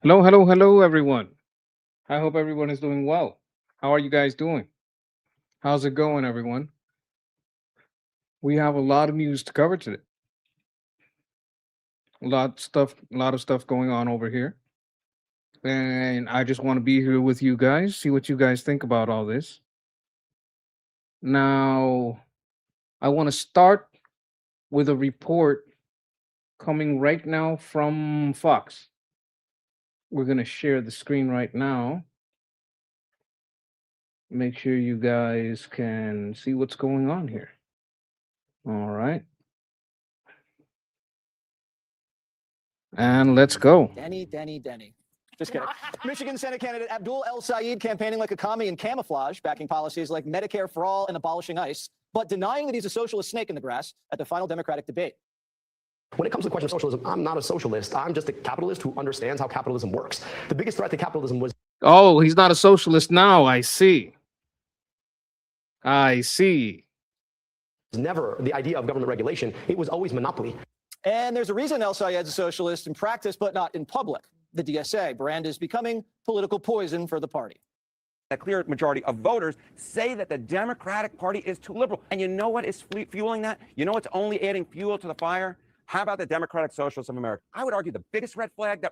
Hello, hello, hello, everyone. I hope everyone is doing well. How are you guys doing? How's it going, everyone? We have a lot of news to cover today. A lot of stuff going on over here, and I just want to be here with you guys, see what you guys think about all this. Now, I want to start with a report coming right now from Fox. We're gonna share the screen right now. Make sure you guys can see what's going on here. All right, and let's go. Denny. Just kidding. Michigan Senate candidate Abdul El Sayed campaigning like a commie in camouflage, backing policies like Medicare for all and abolishing ICE, but denying that he's a socialist snake in the grass at the final Democratic debate. When it comes to the question of socialism, I'm not a socialist. I'm just a capitalist who understands how capitalism works. The biggest threat to capitalism was Oh, he's not a socialist now. I see. I see. never the idea of government regulation. It was always monopoly. And there's a reason El Sayed's a socialist in practice, but not in public. The DSA brand is becoming political poison for the party. A clear majority of voters say that the Democratic Party is too liberal. And you know what is fueling that? You know what's only adding fuel to the fire? How about the Democratic Socialists of America? I would argue the biggest red flag that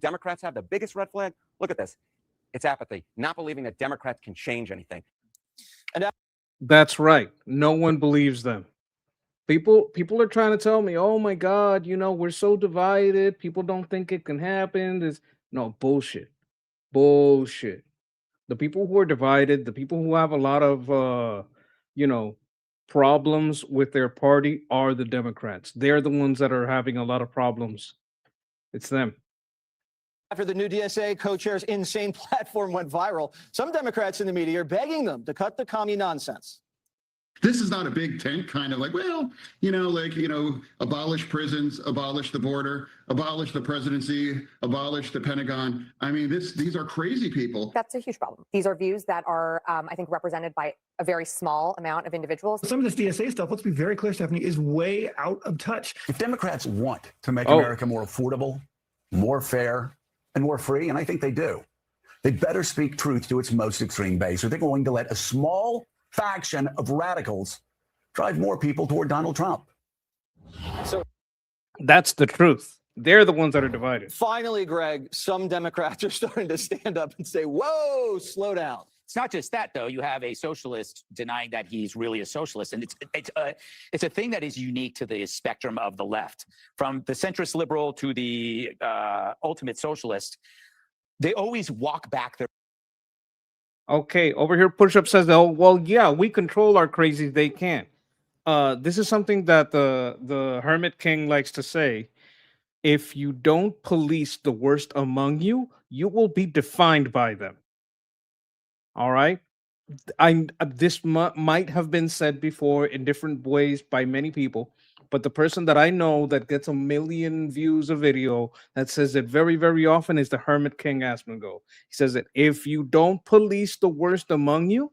Democrats have, the biggest red flag, look at this. It's apathy, not believing that Democrats can change anything. That's right. No one believes them. People are trying to tell me, "Oh my god, we're so divided. People don't think it can happen." There's no bullshit. Bullshit. The people who are divided, the people who have a lot of you know, problems with their party are the Democrats. They're the ones that are having a lot of problems. It's them. After the new DSA co-chair's insane platform went viral, some Democrats in the media are begging them to cut the commie nonsense. This is not a big tent kind of like, abolish prisons, abolish the border, abolish the presidency, abolish the Pentagon. I mean, these are crazy people. That's a huge problem. These are views that are, I think, represented by a very small amount of individuals. Some of this DSA stuff, let's be very clear, Stephanie, is way out of touch. If Democrats want to make America more affordable, more fair, and more free, and I think they do, they better speak truth to its most extreme base, or they're going to let a small faction of radicals drive more people toward Donald Trump. So That's the truth. They're the ones that are divided. finally, Greg, some Democrats are starting to stand up and say, whoa, slow down. It's not just that, though. You have a socialist denying that he's really a socialist, and it's a thing that is unique to the spectrum of the left, from the centrist liberal to the ultimate socialist. They always walk back their. Okay, over here, Push Up says, "Oh, well, yeah, we control our crazies. They can't." This is something that the Hermit King likes to say. If you don't police the worst among you, you will be defined by them. All right. This might have been said before in different ways by many people, but the person that I know that gets a million views a video that says it very, very often is the Hermit King Asmongo. He says that if you don't police the worst among you,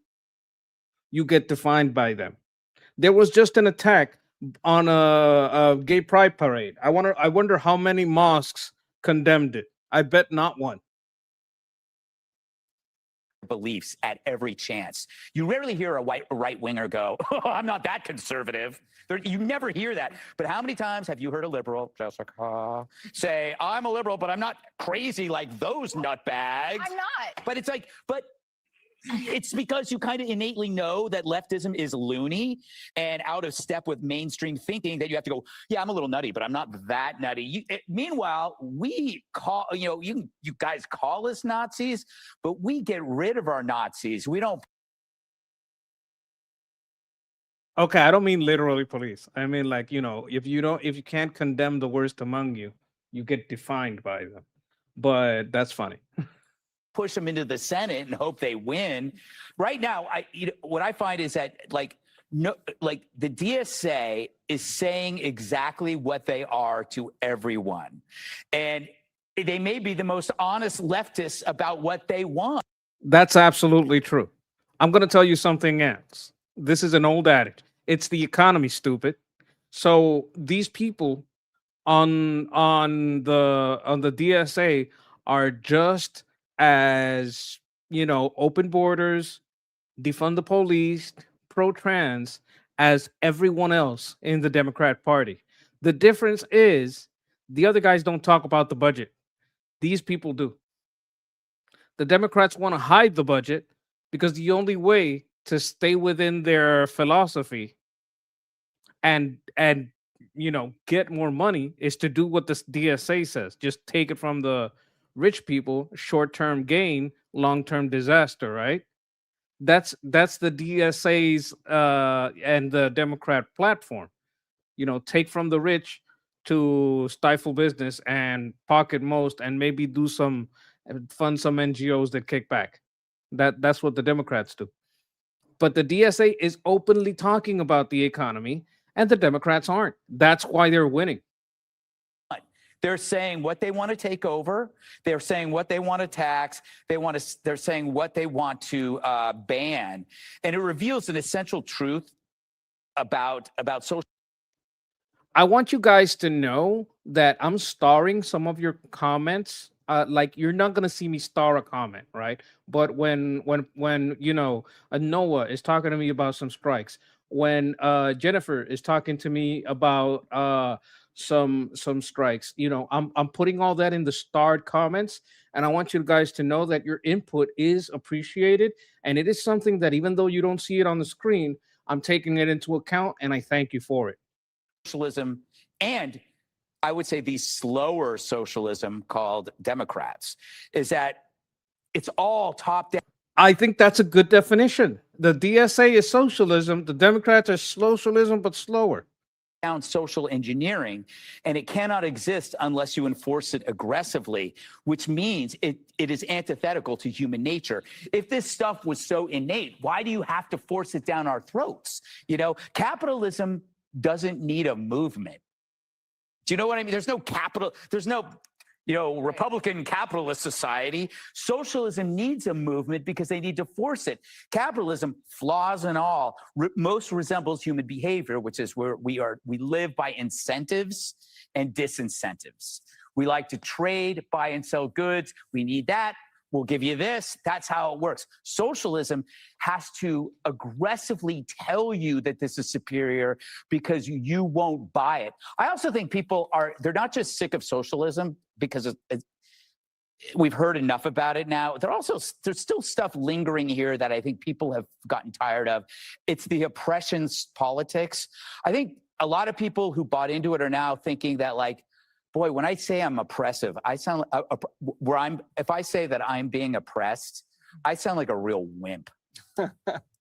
you get defined by them. There was just an attack on a gay pride parade. I wonder how many mosques condemned it. I bet not one. Beliefs at every chance. You rarely hear a right winger go, oh, I'm not that conservative. You never hear that. But how many times have you heard a liberal, Jessica, say, I'm a liberal, but I'm not crazy like those nutbags? I'm not. But it's because you kind of innately know that leftism is loony and out of step with mainstream thinking that you have to go, yeah, I'm a little nutty, but I'm not that nutty. Meanwhile, we call, you guys call us Nazis, but we get rid of our Nazis. We don't. Okay, I don't mean literally police. I mean if you can't condemn the worst among you, you get defined by them. But that's funny. Push them into the Senate and hope they win. Right now, what I find is that the DSA is saying exactly what they are to everyone, and they may be the most honest leftists about what they want. That's absolutely true. I'm going to tell you something else. This is an old adage. It's the economy, stupid. So these people on the DSA are just as, open borders, defund the police, pro-trans as everyone else in the Democrat Party. The difference is the other guys don't talk about the budget. These people do. The Democrats want to hide the budget because the only way to stay within their philosophy and get more money is to do what the DSA says. Just take it from the rich people, short-term gain, long-term disaster, right? That's the DSA's and the Democrat platform. Take from the rich to stifle business and pocket most, and maybe do some fund some NGOs that kick back. That's what the Democrats do. But the DSA is openly talking about the economy, and the Democrats aren't. That's why they're winning. They're saying what they want to take over. They're saying what they want to tax. They're saying what they want to ban, and it reveals an essential truth about social. I want you guys to know that I'm starring some of your comments. Like, you're not gonna see me star a comment, right? But when Noah is talking to me about some strikes, when Jennifer is talking to me about some strikes, I'm putting all that in the starred comments, and I want you guys to know that your input is appreciated, and it is something that, even though you don't see it on the screen, I'm taking it into account, and I thank you for it. Socialism, and I would say the slower socialism called Democrats, is that it's all top down. I think that's a good definition. The DSA is socialism. The Democrats are socialism, but slower. Down social engineering, and it cannot exist unless you enforce it aggressively, which means it is antithetical to human nature. If this stuff was so innate, why do you have to force it down our throats? Capitalism doesn't need a movement. Do you know what I mean? There's no capital, there's no, Republican capitalist society. Socialism needs a movement because they need to force it. Capitalism, flaws and all, most resembles human behavior, which is where we live by incentives and disincentives. We like to trade, buy and sell goods. We need that. We'll give you this. That's how it works. Socialism has to aggressively tell you that this is superior because you won't buy it. I also think people they're not just sick of socialism because we've heard enough about it now. There's still stuff lingering here that I think people have gotten tired of. It's the oppressions politics. I think a lot of people who bought into it are now thinking that, like, boy, when I say I'm oppressive, I sound if I say that I'm being oppressed, I sound like a real wimp.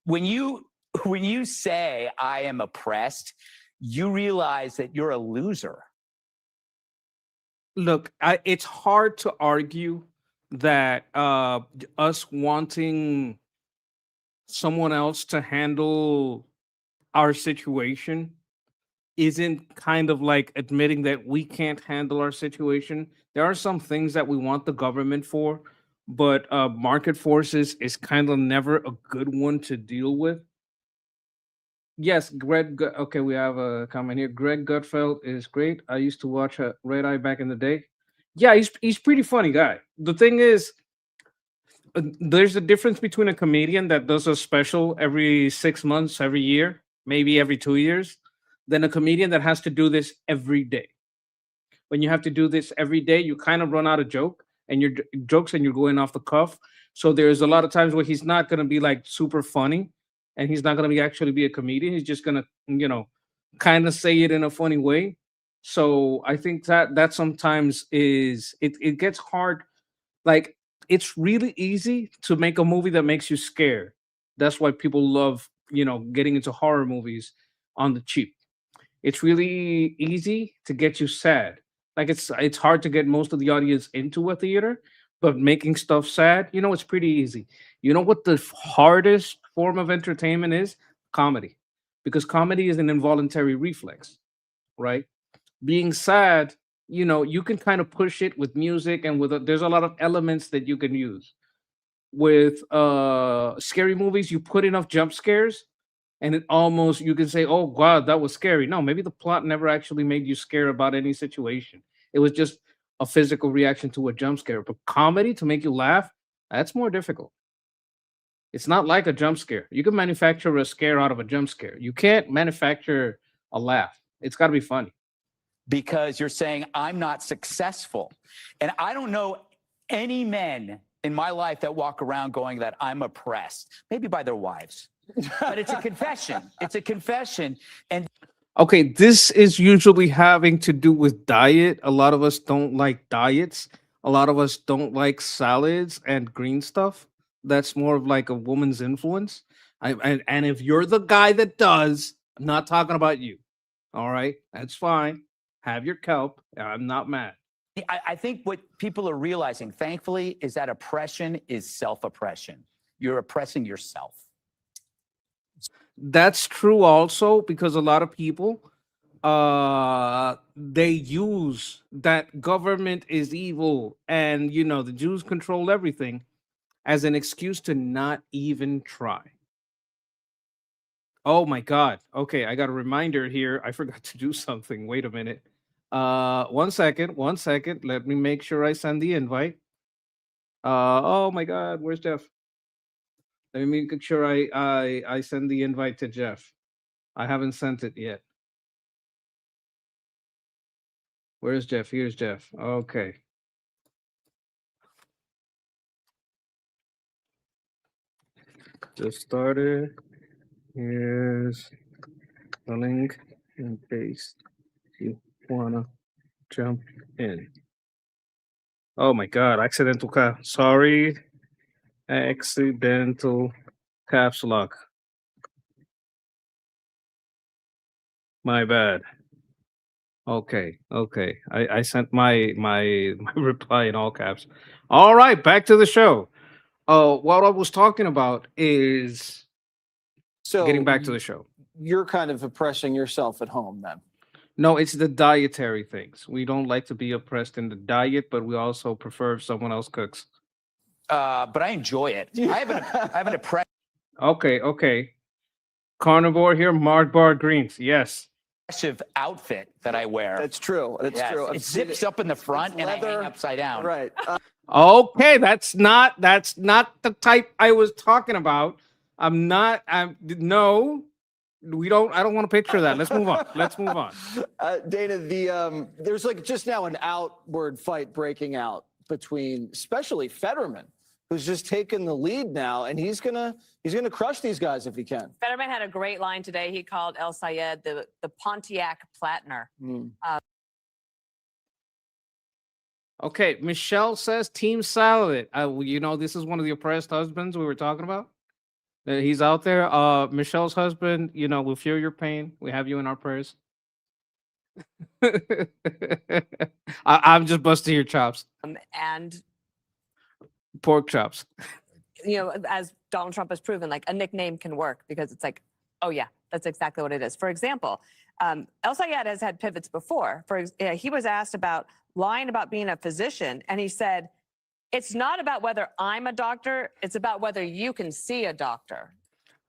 When you say I am oppressed, you realize that you're a loser. Look, it's hard to argue that us wanting someone else to handle our situation isn't kind of like admitting that we can't handle our situation. There are some things that we want the government for, but market forces is kind of never a good one to deal with. Yes, okay, we have a comment here. Greg Gutfeld is great. I used to watch Red Eye back in the day. Yeah, he's pretty funny guy. The thing is, there's a difference between a comedian that does a special every 6 months, every year, maybe every 2 years, than a comedian that has to do this every day. When you have to do this every day, you kind of run out of jokes and you're going off the cuff. So there's a lot of times where he's not going to be like super funny, and he's not going to actually be a comedian. He's just going to, kind of say it in a funny way. So I think that sometimes it gets hard. Like, it's really easy to make a movie that makes you scared. That's why people love, getting into horror movies on the cheap. It's really easy to get you sad. Like, it's hard to get most of the audience into a theater, but making stuff sad, it's pretty easy. You know what the hardest form of entertainment is? Comedy. Because comedy is an involuntary reflex, right? Being sad, you can kind of push it with music and there's a lot of elements that you can use. With scary movies, you put enough jump scares and it almost, you can say, oh God, that was scary. No, maybe the plot never actually made you scared about any situation. It was just a physical reaction to a jump scare. But comedy to make you laugh, that's more difficult. It's not like a jump scare. You can manufacture a scare out of a jump scare. You can't manufacture a laugh. It's got to be funny. Because you're saying I'm not successful. And I don't know any men in my life that walk around going that I'm oppressed, maybe by their wives. But it's a confession. It's a confession. And Okay, this is usually having to do with diet. A lot of us don't like diets. A lot of us don't like salads and green stuff. That's more of like a woman's influence. And if you're the guy that does, I'm not talking about you. All right, that's fine. Have your kelp. I'm not mad. I think what people are realizing, thankfully, is that oppression is self-oppression. You're oppressing yourself. That's true also because a lot of people they use that government is evil and the Jews control everything as an excuse to not even try. Oh my God. Okay, I got a reminder here. I forgot to do something. Wait a minute. 1 second. Let me make sure I send the invite. Oh my God, where's Jeff? Let me make sure I send the invite to Jeff. I haven't sent it yet. Where's Jeff? Here's Jeff. Okay. Just started. Here's the link and paste. If you wanna jump in. Oh my God! Sorry, accidental caps lock. My bad. Okay. I sent my reply in all caps. All right, back to the show. What I was talking about is So getting back to the show. you're kind of oppressing yourself at home then. No, it's the dietary things. We don't like to be oppressed in the diet, but we also prefer if someone else cooks. But I enjoy it. I have an oppression Okay. Carnivore here, marked bar greens. Yes. outfit that I wear. That's true. That's Yes, true. it zips up in the front and I leather. hang upside down. Right. Okay, that's not the type I was talking about. No. I don't want to picture that. Let's move on. Dana, there's like just now an outward fight breaking out between especially Fetterman, who's just taken the lead now, and he's gonna crush these guys if he can. Fetterman had a great line today. He called El Sayed the Pontiac Platner. Okay, Michelle says Team Salad. This is one of the oppressed husbands we were talking about. He's out there. Michelle's husband, we'll feel your pain. We have you in our prayers. I'm just busting your chops. And Pork chops. as Donald Trump has proven, like a nickname can work because it's like, oh yeah, that's exactly what it is. For example, El Sayed has had pivots before. He was asked about lying about being a physician, and he said, "It's not about whether I'm a doctor; it's about whether you can see a doctor."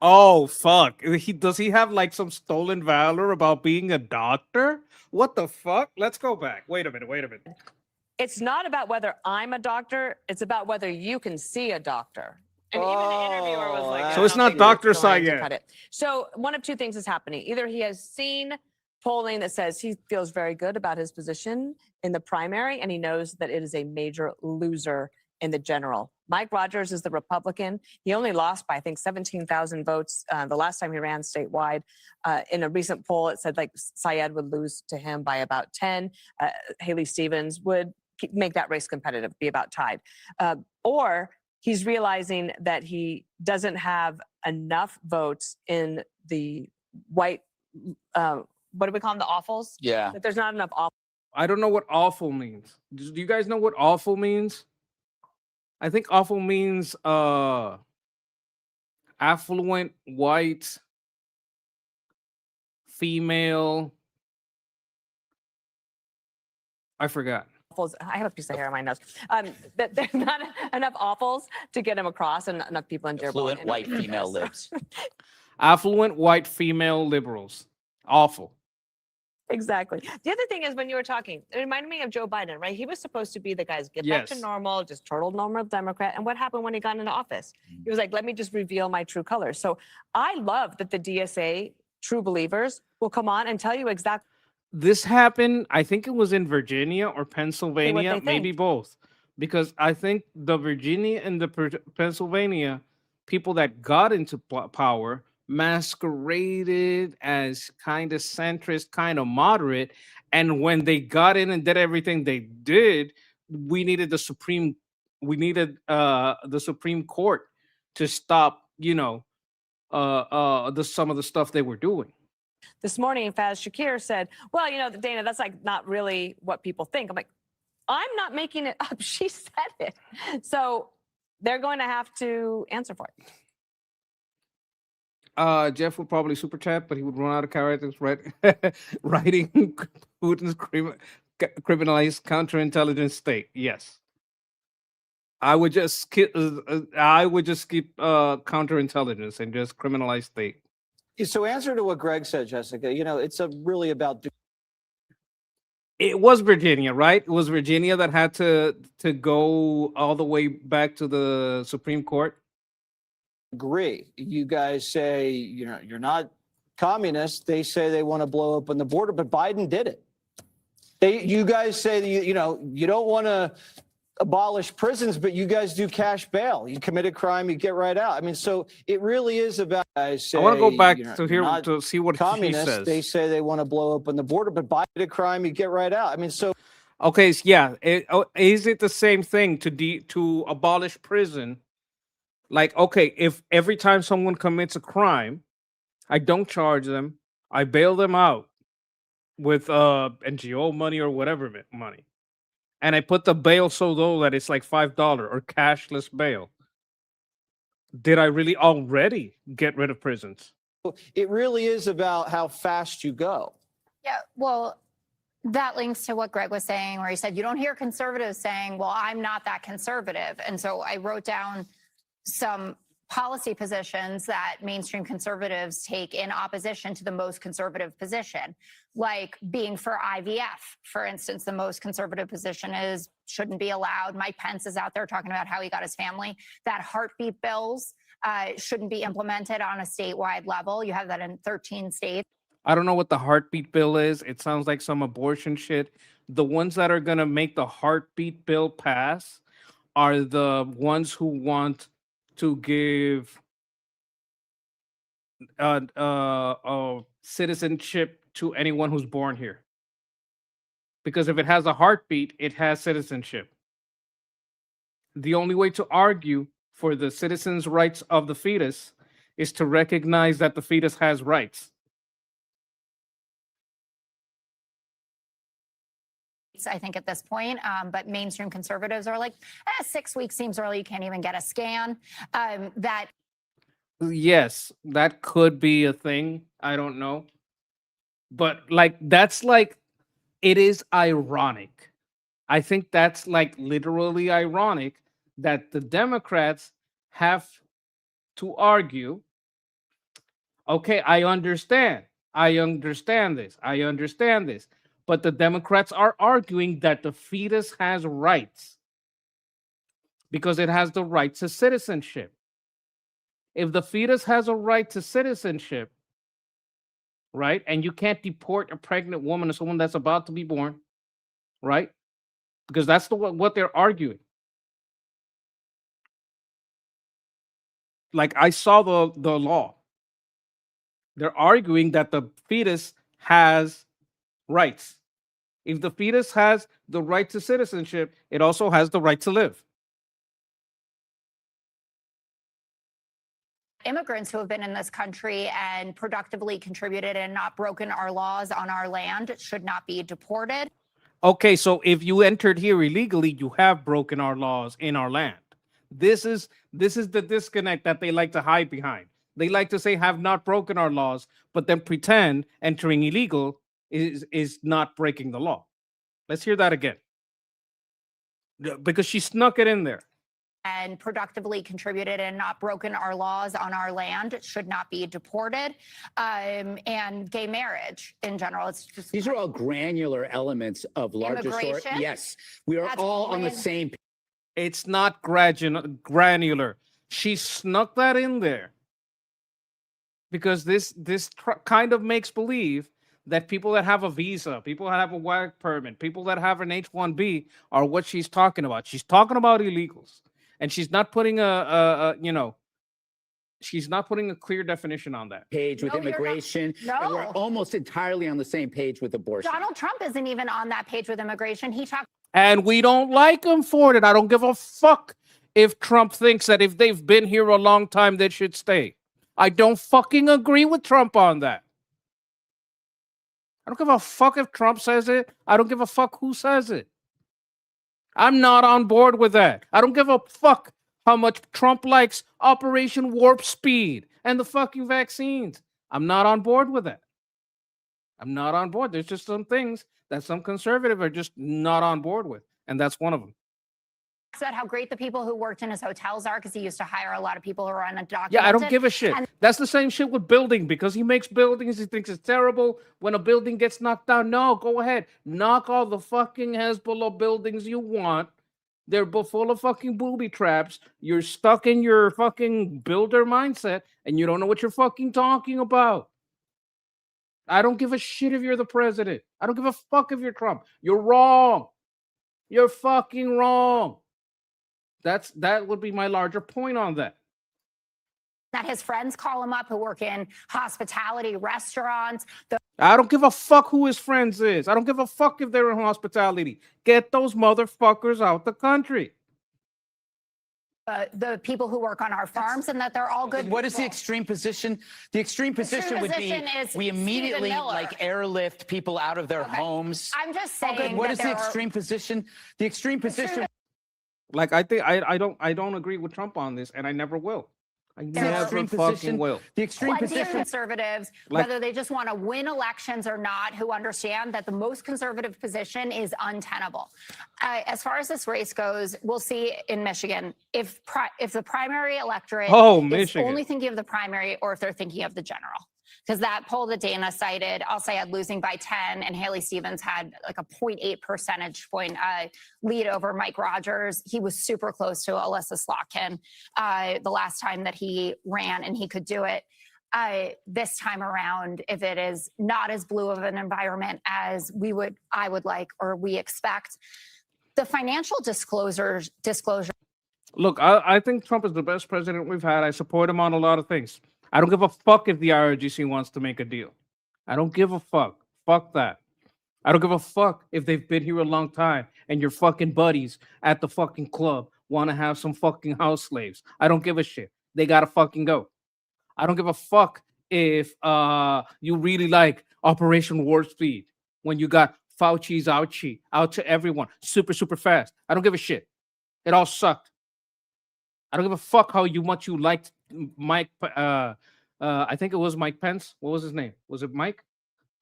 Oh fuck! Does he have like some stolen valor about being a doctor? What the fuck? Let's go back. Wait a minute. It's not about whether I'm a doctor; it's about whether you can see a doctor. And even the interviewer was like, so it's not Dr. Sayed. So one of two things is happening. Either he has seen polling that says he feels very good about his position in the primary, and he knows that it is a major loser in the general. Mike Rogers is the Republican. He only lost by, I think, 17,000 votes the last time he ran statewide. In a recent poll, it said like Sayed would lose to him by about 10. Haley Stevens would make that race competitive, be about tied. Or he's realizing that he doesn't have enough votes in the white, what do we call them, the awfuls? Yeah. That there's not enough awful. I don't know what awful means. Do you guys know what awful means? I think awful means affluent, white, female. I forgot. I have a piece of hair on my nose. That there's not enough awfuls to get him across, and enough people in Dearborn. Affluent white female libs. Affluent white female liberals. Awful. Exactly. The other thing is when you were talking, it reminded me of Joe Biden, right? He was supposed to be the guy's get back to Yes. normal, just total normal Democrat. And what happened when he got into office? He was like, let me just reveal my true colors. So I love that the DSA true believers will come on and tell you exactly This happened, I think it was in Virginia or Pennsylvania, they maybe think. both. Because I think the Virginia and the Pennsylvania people that got into power masqueraded as kind of centrist, kind of moderate. And when they got in and did everything they did, we needed the Supreme Court to stop, some of the stuff they were doing. This morning, Faz Shakir said, well, Dana, that's like not really what people think. I'm like, I'm not making it up. She said it. So they're going to have to answer for it. Jeff would probably super chat, but he would run out of characters writing Putin's criminalized counterintelligence state. Yes. I would just skip counterintelligence and just criminalize state. So answer to what Greg said, Jessica, it's really about It was Virginia, right? It was Virginia that had to go all the way back to the Supreme Court. agree. You guys say, you're not communists. They say they want to blow open the border, but Biden did it. You guys say that you don't want to abolish prisons, but you guys do cash bail. You commit a crime, you get right out. I mean, so it really is about. I want to go back to hear to see what he says. They say they want to blow open the border, but Biden did a crime, you get right out. I mean, so. Okay, so yeah, is it the same thing to abolish prison? Like, okay, if every time someone commits a crime, I don't charge them, I bail them out with NGO money or whatever money, and I put the bail so low that it's like $5 or cashless bail. Did I really already get rid of prisons? It really is about how fast you go. Yeah, well, that links to what Greg was saying, where he said, you don't hear conservatives saying, well, I'm not that conservative. And so I wrote down some policy positions that mainstream conservatives take in opposition to the most conservative position, like being for IVF. For instance, the most conservative position is shouldn't be allowed. Mike Pence is out there talking about how he got his family. That heartbeat bills shouldn't be implemented on a statewide level. You have that in 13 states. I don't know what the heartbeat bill is. It sounds like some abortion shit. The ones that are going to make the heartbeat bill pass are the ones who want to give citizenship to anyone who's born here. Because if it has a heartbeat, it has citizenship. The only way to argue for the citizens' rights of the fetus is to recognize that the fetus has rights. I think at this point, but mainstream conservatives are like, 6 weeks seems early. You can't even get a scan. Yes, that could be a thing. I don't know. But that's it is ironic. I think that's literally ironic that the Democrats have to argue, okay, I understand this. But the Democrats are arguing that the fetus has rights because it has the right to citizenship. If the fetus has a right to citizenship, right, and you can't deport a pregnant woman or someone that's about to be born, right, because that's what they're arguing. I saw the law. They're arguing that the fetus has rights. If the fetus has the right to citizenship, it also has the right to live. Immigrants who have been in this country and productively contributed and not broken our laws on our land should not be deported. Okay, so if you entered here illegally, you have broken our laws in our land. This is the disconnect that they like to hide behind. They like to say have not broken our laws, but then pretend entering illegal is not breaking the law. Let's hear that again. Because she snuck it in there. and productively contributed and not broken our laws on our land should not be deported. And gay marriage in general. It's just These are all granular elements of larger story. Immigration? Yes, we are That's all on the when- same page. It's not granular. She snuck that in there because this kind of makes believe that people that have a visa, people that have a work permit, people that have an H-1B are what she's talking about. She's talking about illegals, and she's not putting she's not putting a clear definition on that. Page with No, you're not. immigration. And we're No. almost entirely on the same page with abortion. Donald Trump isn't even on that page with immigration. He talked And we don't like him for it. I don't give a fuck if Trump thinks that if they've been here a long time, they should stay. I don't fucking agree with Trump on that. I don't give a fuck if Trump says it. I don't give a fuck who says it. I'm not on board with that. I don't give a fuck how much Trump likes Operation Warp Speed and the fucking vaccines. I'm not on board with that. I'm not on board. There's just some things that some conservatives are just not on board with, and that's one of them. about how great the people who worked in his hotels are because he used to hire a lot of people who are undocumented. Yeah, I don't give a shit. And That's the same shit with building because he makes buildings. He thinks it's terrible when a building gets knocked down. No, go ahead. Knock all the fucking Hezbollah buildings you want. They're full of fucking booby traps. You're stuck in your fucking builder mindset and you don't know what you're fucking talking about. I don't give a shit if you're the president. I don't give a fuck if you're Trump. You're wrong. You're fucking wrong. That would be my larger point on that. that his friends call him up who work in hospitality, restaurants. I don't give a fuck who his friends is. I don't give a fuck if they're in hospitality. Get those motherfuckers out the country. The people who work on our farms, and that they're all good. What is the people. extreme position? The extreme position would be is we immediately Stephen Miller. like airlift people out of their Okay. homes. I'm just saying. Okay, what that is the there are- extreme position? The extreme position. Like I think I don't agree with Trump on this, and I never will. I There's never extreme fucking position. will. The extreme plenty of position. conservatives, Like- whether they just want to win elections or not, who understand that the most conservative position is untenable. As far as this race goes, we'll see in Michigan if the primary electorate is Michigan. only thinking of the primary or if they're thinking of the general. Because that poll that Dana cited, I'll say had losing by 10, and Haley Stevens had like a 0.8 percentage point lead over Mike Rogers. He was super close to Alyssa Slotkin the last time that he ran, and he could do it. This time around, if it is not as blue of an environment as I would like, or we expect, the financial disclosure. Look, I think Trump is the best president we've had. I support him on a lot of things. I don't give a fuck if the IRGC wants to make a deal. I don't give a fuck. Fuck that. I don't give a fuck if they've been here a long time and your fucking buddies at the fucking club want to have some fucking house slaves. I don't give a shit. They gotta fucking go. I don't give a fuck if you really like Operation Warp Speed when you got Fauci's out to everyone super, super fast. I don't give a shit. It all sucked. I don't give a fuck how much you liked Mike. I think it was Mike Pence. What was his name? Was it Mike?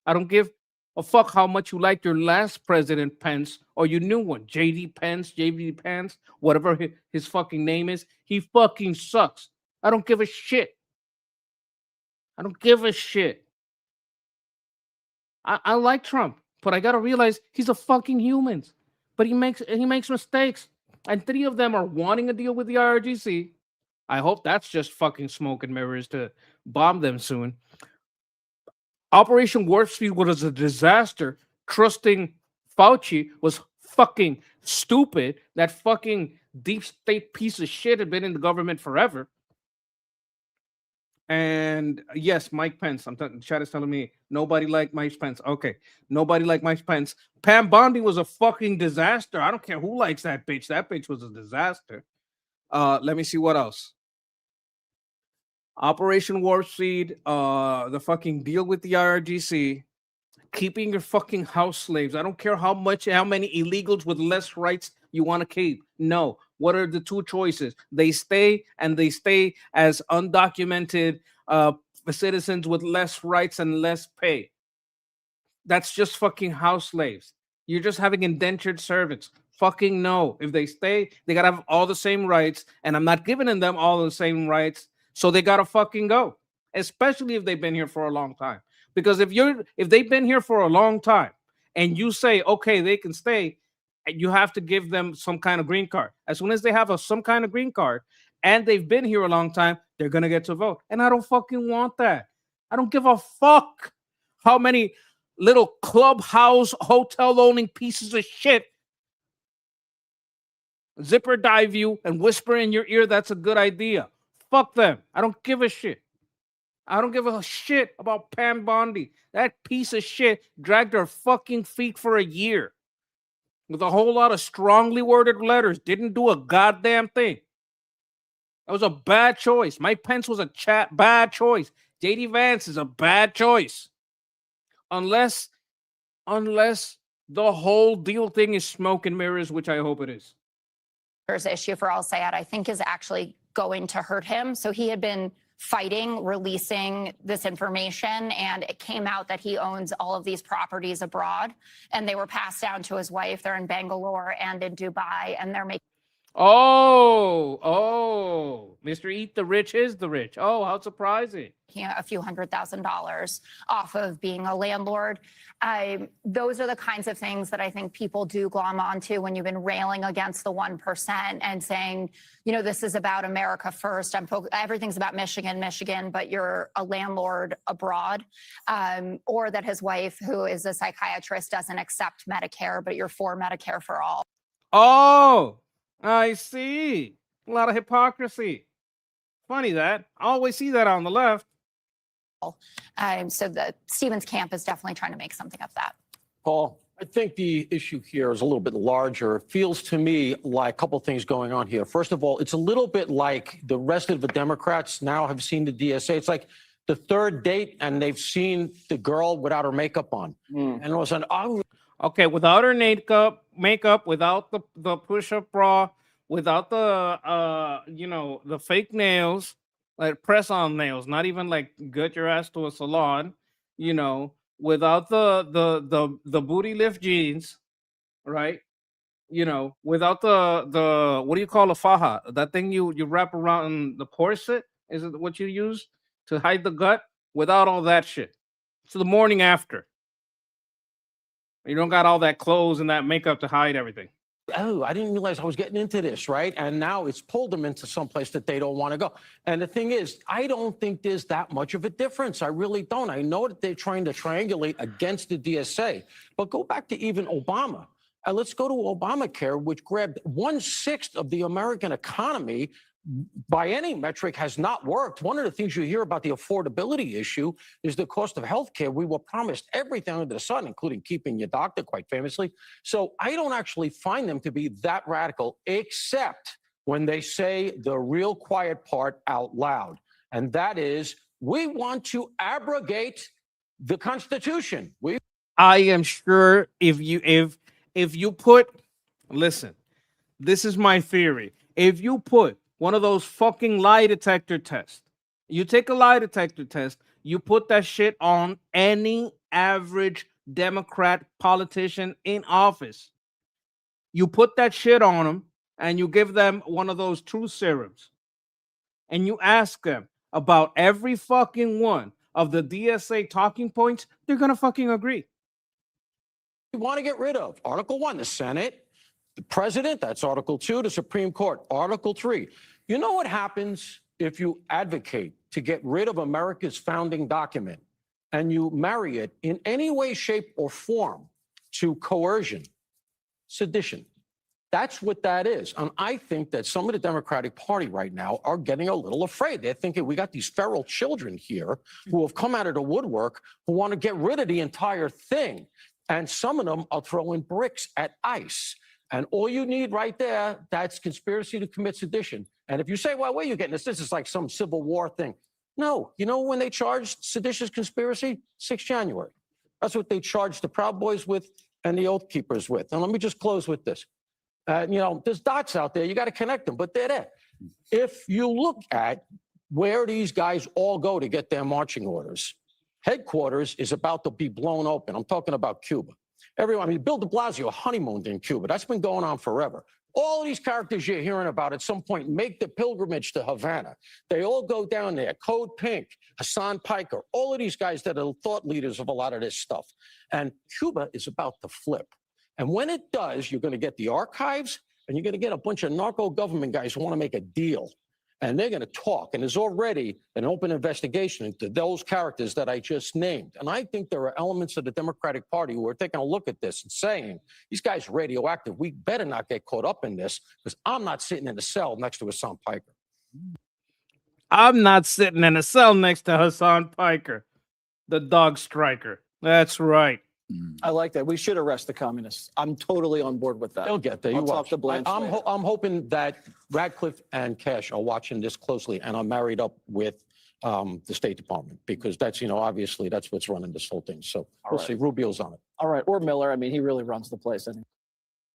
I don't give a fuck how much you liked your last president Pence or your new one, JD Pence, whatever his fucking name is. He fucking sucks. I don't give a shit. I don't give a shit. I like Trump, but I gotta realize he's a fucking human. But he makes mistakes. And 3 of them are wanting a deal with the IRGC. I hope that's just fucking smoke and mirrors to bomb them soon. Operation Warp Speed was a disaster. Trusting Fauci was fucking stupid. That fucking deep state piece of shit had been in the government forever. And yes, Mike Pence. Chat is telling me nobody liked Mike Pence. Okay, nobody liked Mike Pence. Pam Bondi was a fucking disaster. I don't care who likes that bitch. That bitch was a disaster. Let me see what else. Operation Warp Speed. The fucking deal with the IRGC. Keeping your fucking house slaves. I don't care how many illegals with less rights you want to keep. No. What are the 2 choices? They stay, and they stay as undocumented citizens with less rights and less pay. That's just fucking house slaves. You're just having indentured servants. fucking no. If they stay, they gotta have all the same rights, and I'm not giving them all the same rights, so they gotta fucking go. Especially if they've been here for a long time. Because if they've been here for a long time, and you say okay, they can stay, you have to give them some kind of green card. As soon as they have some kind of green card, and they've been here a long time, they're gonna get to vote. And I don't fucking want that. I don't give a fuck how many little clubhouse hotel owning pieces of shit zipper dive you and whisper in your ear that's a good idea. Fuck them. I don't give a shit. I don't give a shit about Pam Bondi. That piece of shit dragged her fucking feet for a year with a whole lot of strongly worded letters. Didn't do a goddamn thing. That was a bad choice. Mike Pence was a bad choice. JD Vance is a bad choice. Unless the whole deal thing is smoke and mirrors, which I hope it is. Issue for Al Sayed, I think, is actually going to hurt him. So he had been fighting releasing this information, and it came out that he owns all of these properties abroad, and they were passed down to his wife. They're in Bangalore and in Dubai, and they're making Mr. Eat the Rich is the rich. Oh, how surprising. a few $100,000 off of being a landlord. Those are the kinds of things that I think people do glom onto when you've been railing against the 1% and saying, you know, this is about America first. Everything's about Michigan, but you're a landlord abroad. Or that his wife, who is a psychiatrist, doesn't accept Medicare, but you're for Medicare for all. Oh, I see. A lot of hypocrisy. Funny that. I always see that on the left. So the Stevens camp is definitely trying to make something of that. Paul, I think the issue here is a little bit larger. It feels to me like a couple of things going on here. First of all, it's a little bit like the rest of the Democrats now have seen the DSA. It's like the third date and they've seen the girl without her makeup on. And all of a sudden, okay, without her makeup, without the push-up bra, without the the fake nails, like press-on nails, not even like get your ass to a salon, without the booty lift jeans, right? Without the what do you call a faja? That thing you wrap around the corset? Is it what you use to hide the gut? Without all that shit. So the morning after. You don't got all that clothes and that makeup to hide everything. Oh, I didn't realize I was getting into this, right? And now it's pulled them into some place that they don't want to go. And the thing is, I don't think there's that much of a difference. I really don't. I know that they're trying to triangulate against the DSA, but go back to even Obama. Let's go to Obamacare, which grabbed 1/6 of the American economy. By any metric, has not worked. One of the things you hear about the affordability issue is the cost of health care. We were promised everything under the sun, including keeping your doctor, quite famously. So I don't actually find them to be that radical, except when they say the real quiet part out loud. And that is, we want to abrogate the Constitution. I am sure if you put, listen, this is my theory. If you put one of those fucking lie detector tests. You take a lie detector test, you put that shit on any average Democrat politician in office. You put that shit on them and you give them one of those truth serums. And you ask them about every fucking one of the DSA talking points, they're going to fucking agree. We want to get rid of Article 1, the Senate, the President, that's Article 2, the Supreme Court, Article 3. You know what happens if you advocate to get rid of America's founding document and you marry it in any way, shape, or form to coercion? Sedition. That's what that is. And I think that some of the Democratic Party right now are getting a little afraid. They're thinking we got these feral children here who have come out of the woodwork who want to get rid of the entire thing. And some of them are throwing bricks at ICE. And all you need right there, that's conspiracy to commit sedition. And if you say, well, where are you getting this? This is like some Civil War thing. No, you know when they charged seditious conspiracy? 6 January. That's what they charged the Proud Boys with and the Oath Keepers with. And let me just close with this. There's dots out there. You got to connect them, but they're there. If you look at where these guys all go to get their marching orders, headquarters is about to be blown open. I'm talking about Cuba. Everyone, I mean, Bill de Blasio honeymooned in Cuba. That's been going on forever. All of these characters you're hearing about at some point make the pilgrimage to Havana. They all go down there. Code Pink, Hassan Piker, all of these guys that are thought leaders of a lot of this stuff. And Cuba is about to flip. And when it does, you're going to get the archives and you're going to get a bunch of narco government guys who want to make a deal. And they're going to talk. And there's already an open investigation into those characters that I just named. And I think there are elements of the Democratic Party who are taking a look at this and saying, these guys are radioactive. We better not get caught up in this because I'm not sitting in the cell next to Hassan Piker. I'm not sitting in a cell next to Hassan Piker, the dog striker. That's right. I like that. We should arrest the communists. I'm totally on board with that. They'll get there. I'll You talk watch. to Blanche I'm later. hoping that Radcliffe and Cash are watching this closely and are married up with the State Department because that's, obviously that's what's running this whole thing. So we'll see. Rubio's on it. All right. Or Miller. I mean, he really runs the place.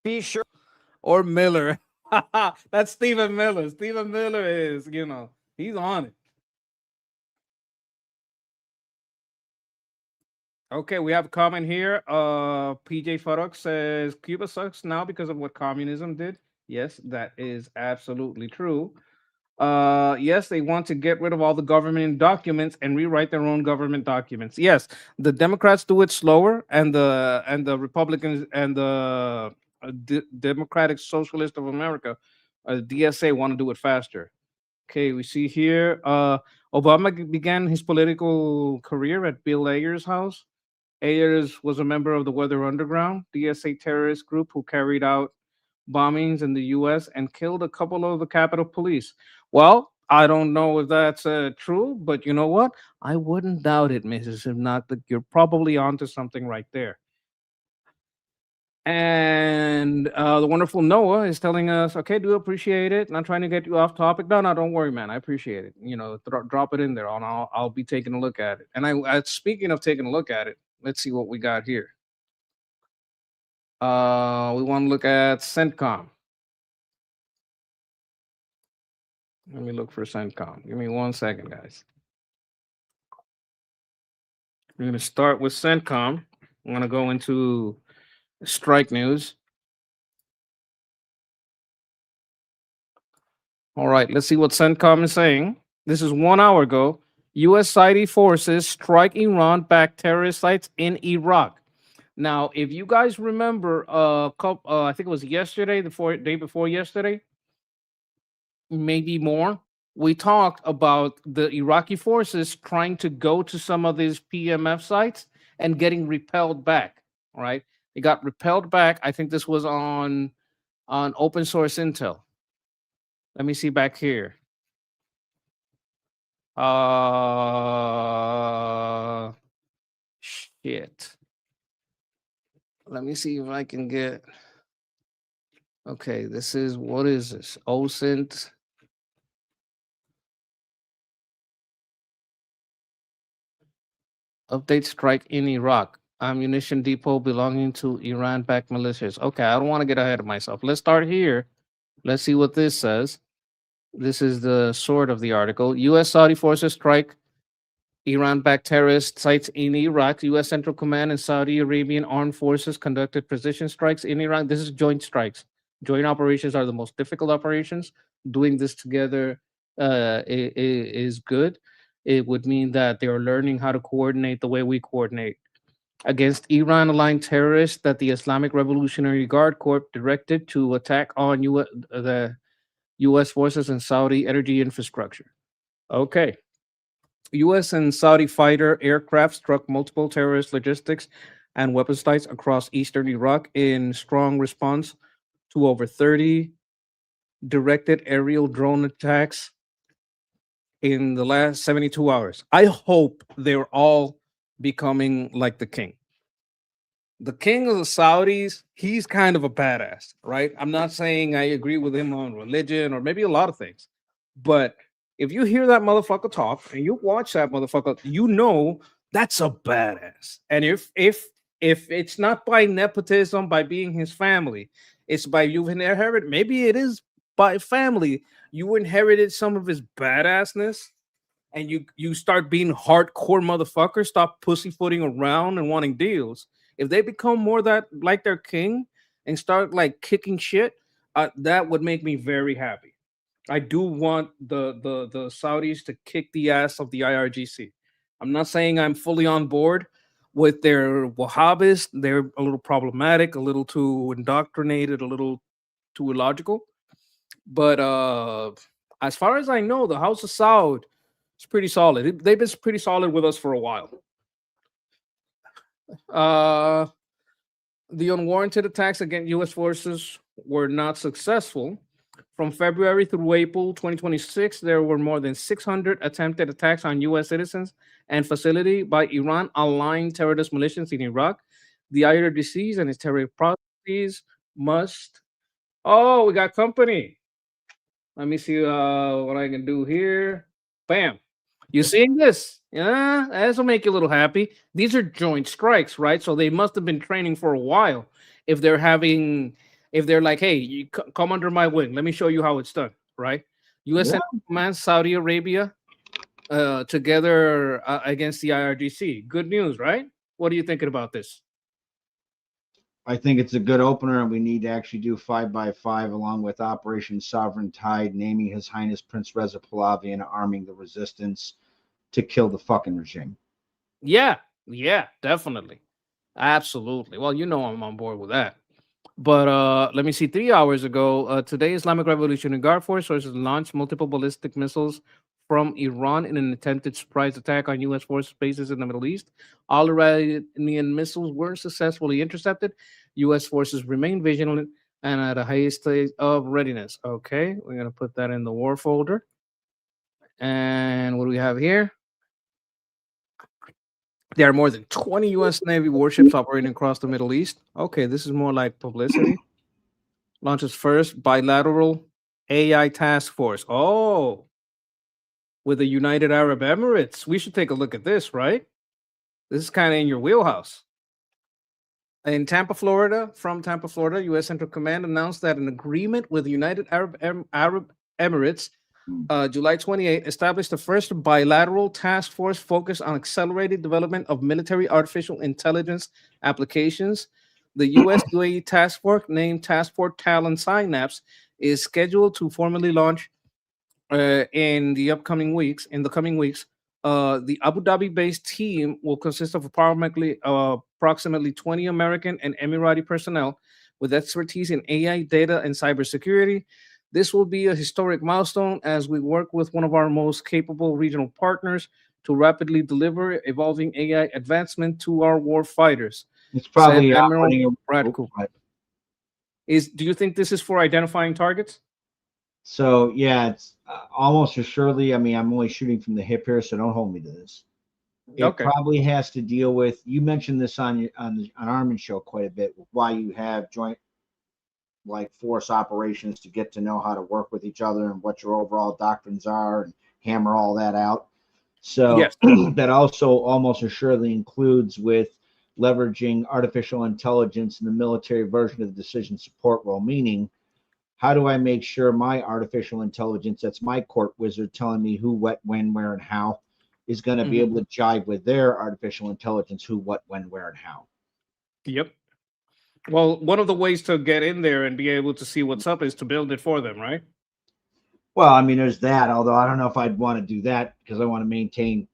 Be sure. Or Miller. That's Stephen Miller. Stephen Miller is, he's on it. Okay, we have a comment here. PJ Faruk says Cuba sucks now because of what communism did. Yes, that is absolutely true. Yes, they want to get rid of all the government documents and rewrite their own government documents. Yes, the Democrats do it slower, and the Republicans and the Democratic Socialist of America, DSA, want to do it faster. Okay, we see here. Obama began his political career at Bill Ayers' house. Ayers was a member of the Weather Underground, DSA terrorist group who carried out bombings in the U.S. and killed a couple of the Capitol Police. Well, I don't know if that's true, but you know what? I wouldn't doubt it, Mrs. Hipnotic. You're probably onto something right there. And the wonderful Noah is telling us, okay, do appreciate it. Not trying to get you off topic. No, don't worry, man. I appreciate it. Drop it in there, and I'll be taking a look at it. And I speaking of taking a look at it, let's see what we got here. We want to look at CENTCOM. Let me look for CENTCOM. Give me 1 second, guys. We're going to start with CENTCOM. I'm going to go into strike news. All right, let's see what CENTCOM is saying. This is 1 hour ago. U.S. Saudi forces strike Iran-backed terrorist sites in Iraq. Now, if you guys remember, I think it was yesterday, day before yesterday, maybe more, we talked about the Iraqi forces trying to go to some of these PMF sites and getting repelled back. All right, they got repelled back. I think this was on open source intel. Let me see back here. Shit. Let me see if I can get. Okay, what is this? OSINT. Update strike in Iraq. Ammunition depot belonging to Iran-backed militias. Okay, I don't want to get ahead of myself. Let's start here. Let's see what this says. This is the sword of the article. U.S. Saudi forces strike Iran-backed terrorist sites in Iraq. U.S. Central Command and Saudi Arabian armed forces conducted precision strikes in Iraq. This is joint strikes. Joint operations are the most difficult operations. Doing this together is good. It would mean that they are learning how to coordinate the way we coordinate against Iran-aligned terrorists that the Islamic Revolutionary Guard Corps directed to attack on the U.S. forces and Saudi energy infrastructure. Okay. U.S. and Saudi fighter aircraft struck multiple terrorist logistics and weapons sites across eastern Iraq in strong response to over 30 directed aerial drone attacks in the last 72 hours. I hope they're all becoming like the king. The king of the Saudis, he's kind of a badass, right? I'm not saying I agree with him on religion or maybe a lot of things, but if you hear that motherfucker talk and you watch that motherfucker, you know that's a badass. And if it's not by nepotism, by being his family, it's by you've inherited, maybe it is by family, you inherited some of his badassness and you start being hardcore motherfucker, stop pussyfooting around and wanting deals. If they become more that like their king and start like kicking shit, that would make me very happy. I do want the Saudis to kick the ass of the IRGC. I'm not saying I'm fully on board with their Wahhabists. They're a little problematic, a little too indoctrinated, a little too illogical. But as far as I know, the House of Saud is pretty solid. They've been pretty solid with us for a while. The unwarranted attacks against U.S. forces were not successful. From February through April 2026, there were more than 600 attempted attacks on U.S. citizens and facility by Iran-aligned terrorist militias in Iraq. The IRGC and its terror processes must. Oh, we got company. Let me see what I can do here. Bam. You seeing this? Yeah, this will make you a little happy. These are joint strikes, right? So they must have been training for a while. If they're like, hey, you come under my wing, let me show you how it's done, right? U.S. Central Command, Saudi Arabia, together against the IRGC. Good news, right? What are you thinking about this? I think it's a good opener, and we need to actually do 5x5 along with Operation Sovereign Tide, naming His Highness Prince Reza Pahlavi and arming the resistance to kill the fucking regime. Yeah, definitely. Absolutely. Well, you know I'm on board with that. But let me see. 3 hours ago, today, Islamic Revolutionary Guard forces launched multiple ballistic missiles from Iran in an attempted surprise attack on U.S. force bases in the Middle East. All Iranian missiles were successfully intercepted. U.S. forces remain vigilant and at a high state of readiness. Okay, we're going to put that in the war folder. And what do we have here? There are more than 20 U.S. Navy warships operating across the Middle East. Okay, this is more like publicity. Launches first bilateral AI task force. Oh, with the United Arab Emirates. We should take a look at this, right? This is kind of in your wheelhouse. In Tampa, Florida, U.S. Central Command announced that an agreement with the United Arab Emirates, July 28, established the first bilateral task force focused on accelerated development of military artificial intelligence applications. The U.S. UAE task force, named Task Force Talon Synapse, is scheduled to formally launch in the coming weeks. The Abu Dhabi-based team will consist of approximately 20 American and Emirati personnel with expertise in AI, data, and cybersecurity. This will be a historic milestone as we work with one of our most capable regional partners to rapidly deliver evolving AI advancement to our war fighters. It's probably Admiral Brad Cooper. Do you think this is for identifying targets? So yeah, it's almost assuredly. I mean, I'm only shooting from the hip here, so don't hold me to this. It probably has to deal with. You mentioned this on Armin's show quite a bit. Why you have joint like force operations to get to know how to work with each other and what your overall doctrines are and hammer all that out. So yes. That also almost assuredly includes with leveraging artificial intelligence in the military version of the decision support role, meaning how do I make sure my artificial intelligence, that's my court wizard telling me who, what, when, where, and how, is going to be able to jive with their artificial intelligence, who, what, when, where, and how. Yep. Well, one of the ways to get in there and be able to see what's up is to build it for them, right? Well, I mean, there's that, although I don't know if I'd want to do that because I want to maintain,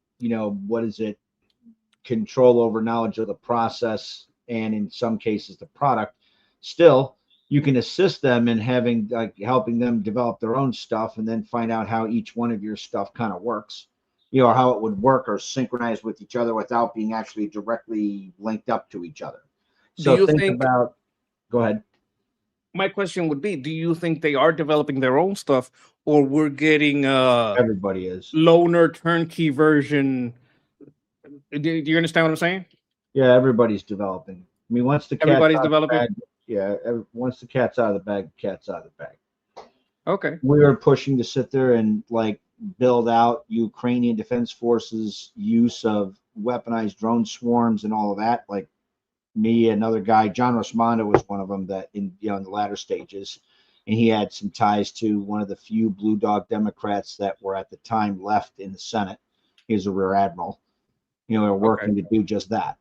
control over knowledge of the process and in some cases the product. Still, you can assist them in helping them develop their own stuff and then find out how each one of your stuff kind of works, or how it would work or synchronize with each other without being actually directly linked up to each other. So go ahead. My question would be, do you think they are developing their own stuff or we're getting everybody is loner turnkey version? Do you understand what I'm saying? Yeah, everybody's developing. I mean, once the everybody's developing. Once the cat's out of the bag, the cat's out of the bag. Okay. We are pushing to sit there and build out Ukrainian Defense Forces use of weaponized drone swarms and all of that. Like me, another guy, John Rosmando was one of them that in the latter stages, and he had some ties to one of the few Blue Dog Democrats that were at the time left in the Senate. He was a rear admiral. We're working to do just that.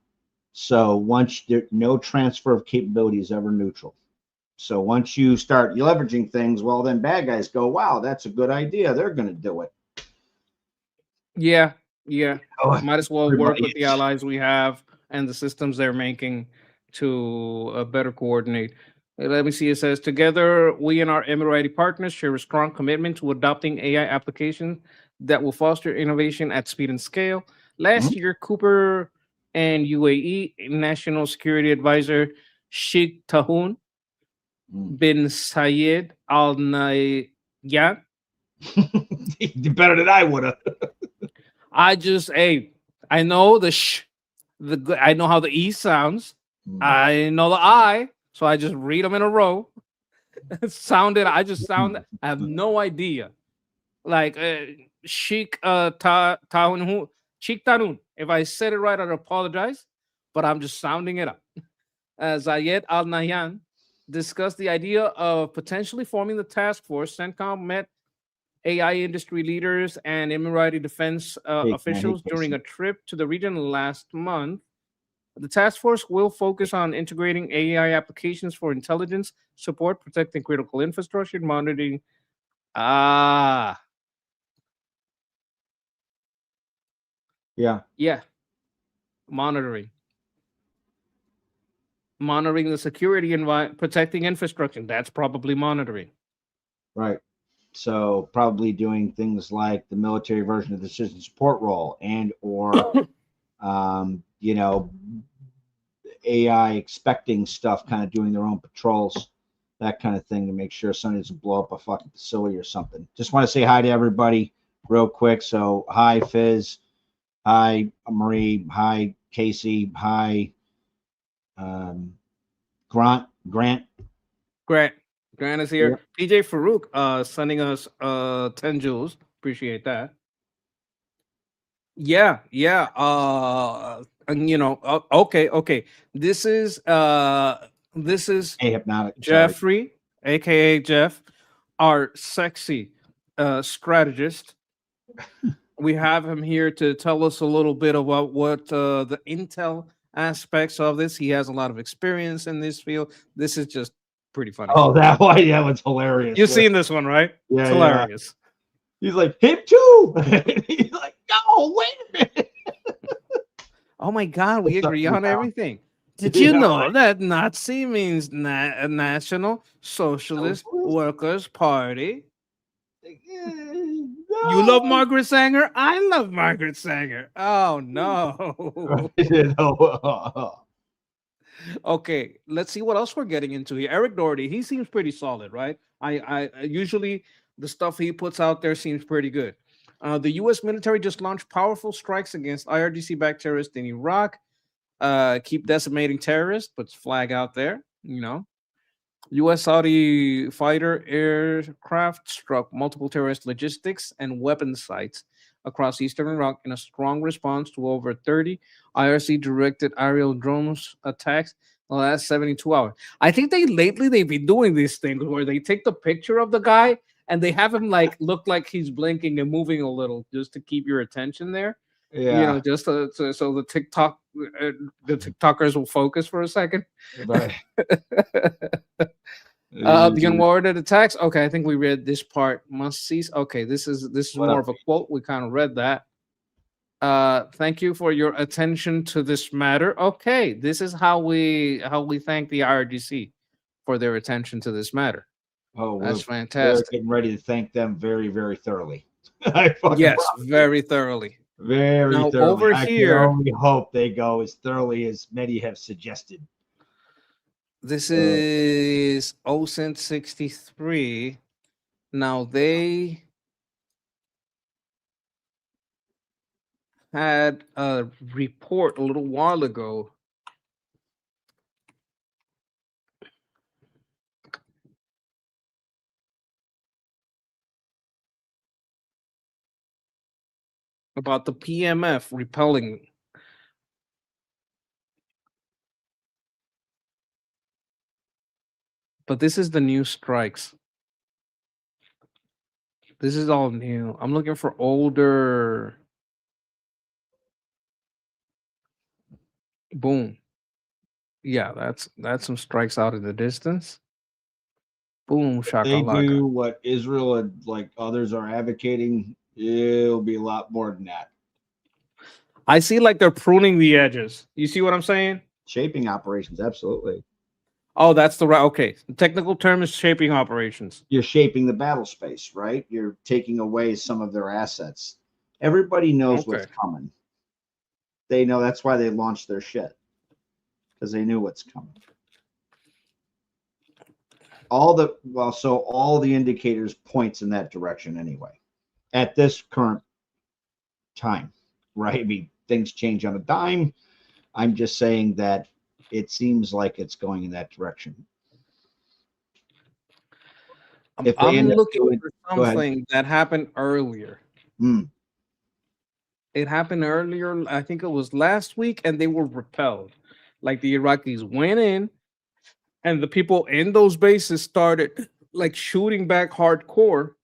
So once there, no transfer of capability is ever neutral. So once you start leveraging things, well, then bad guys go, wow, that's a good idea. They're going to do it. Yeah, yeah. Oh, Might as well work everybody with the is- allies we have and the systems they're making to better coordinate. Let me see. It says, together, we and our Emirati partners share a strong commitment to adopting AI applications that will foster innovation at speed and scale. Last year, Cooper and UAE National Security Advisor Sheikh Tahoun bin Sayed Al Nahyan. You did better than I would have. I know I know how the E sounds. I know the I, so I just read them in a row. I have no idea. Like Sheikh Tahoun, Sheikh Tahoun. If I said it right, I'd apologize, but I'm just sounding it up. Zayed Al Nahyan discussed the idea of potentially forming the task force. CENTCOM met AI industry leaders and Emirati defense officials during a trip to the region last month. The task force will focus on integrating AI applications for intelligence support, protecting critical infrastructure, monitoring. Yeah. Monitoring the security and protecting infrastructure. That's probably monitoring. Right. So probably doing things like the military version of the decision support role and or AI expecting stuff, kind of doing their own patrols, that kind of thing, to make sure somebody doesn't blow up a fucking facility or something. Just want to say hi to everybody real quick. So hi Fizz, hi Marie, hi Casey, hi Grant. Grant is here. PJ Farouk sending us 10 joules. Appreciate that. Yeah. And okay. This is Hypnotic. Jeffrey, aka Jeff, our sexy strategist. We have him here to tell us a little bit about what the intel aspects of this. He has a lot of experience in this field. This is just pretty funny. Oh, that one's hilarious. You've seen this one, right? Yeah, It's hilarious. He's like, him too. He's like, no, wait a minute. Oh my God, we agree on everything. Did Yeah, you know right. that Nazi means National Socialist Workers Party? You love Margaret Sanger? I love Margaret Sanger. Oh no. Okay, let's see what else we're getting into here. Eric Doherty, he seems pretty solid, right? I usually the stuff he puts out there seems pretty good. The U.S. military just launched powerful strikes against IRGC-backed terrorists in Iraq. Keep decimating terrorists, puts flag out there. U.S. Saudi fighter aircraft struck multiple terrorist logistics and weapons sites across eastern Iraq in a strong response to over 30 IRC-directed aerial drones attacks in the last 72 hours. I think they've been doing these things where they take the picture of the guy and they have him like look like he's blinking and moving a little just to keep your attention there. Yeah. Just so the TikTokers will focus for a second. Right. The unwarranted attacks. Okay, I think we read this part. Must cease. Okay, this is more of a quote. We kind of read that. Thank you for your attention to this matter. Okay, this is how we thank the IRGC for their attention to this matter. Oh, that's we're fantastic. getting ready to thank them very, very thoroughly. Yes, very thoroughly. Very now, thoroughly. over I here, can only hope they go as thoroughly as many have suggested. This is OSINT 63. Now they had a report a little while ago about the PMF repelling. But this is the new strikes. This is all new. I'm looking for older. Boom. Yeah, that's some strikes out in the distance. Boom, They shakalaka. do what Israel and like others are advocating. It'll be a lot more than that. I see like they're pruning the edges. You see what I'm saying? Shaping operations, absolutely. Oh, that's the right. Okay, the technical term is shaping operations. You're shaping the battle space, right? You're taking away some of their assets. Everybody knows what's coming. They know that's why they launched their shit, because they knew what's coming. All the indicators points in that direction anyway. At this current time, right? I mean, things change on a dime. I'm just saying that it seems like it's going in that direction. I'm looking for something that happened earlier. It happened earlier. I think it was last week, and they were repelled. Like the Iraqis went in, and the people in those bases started like shooting back hardcore,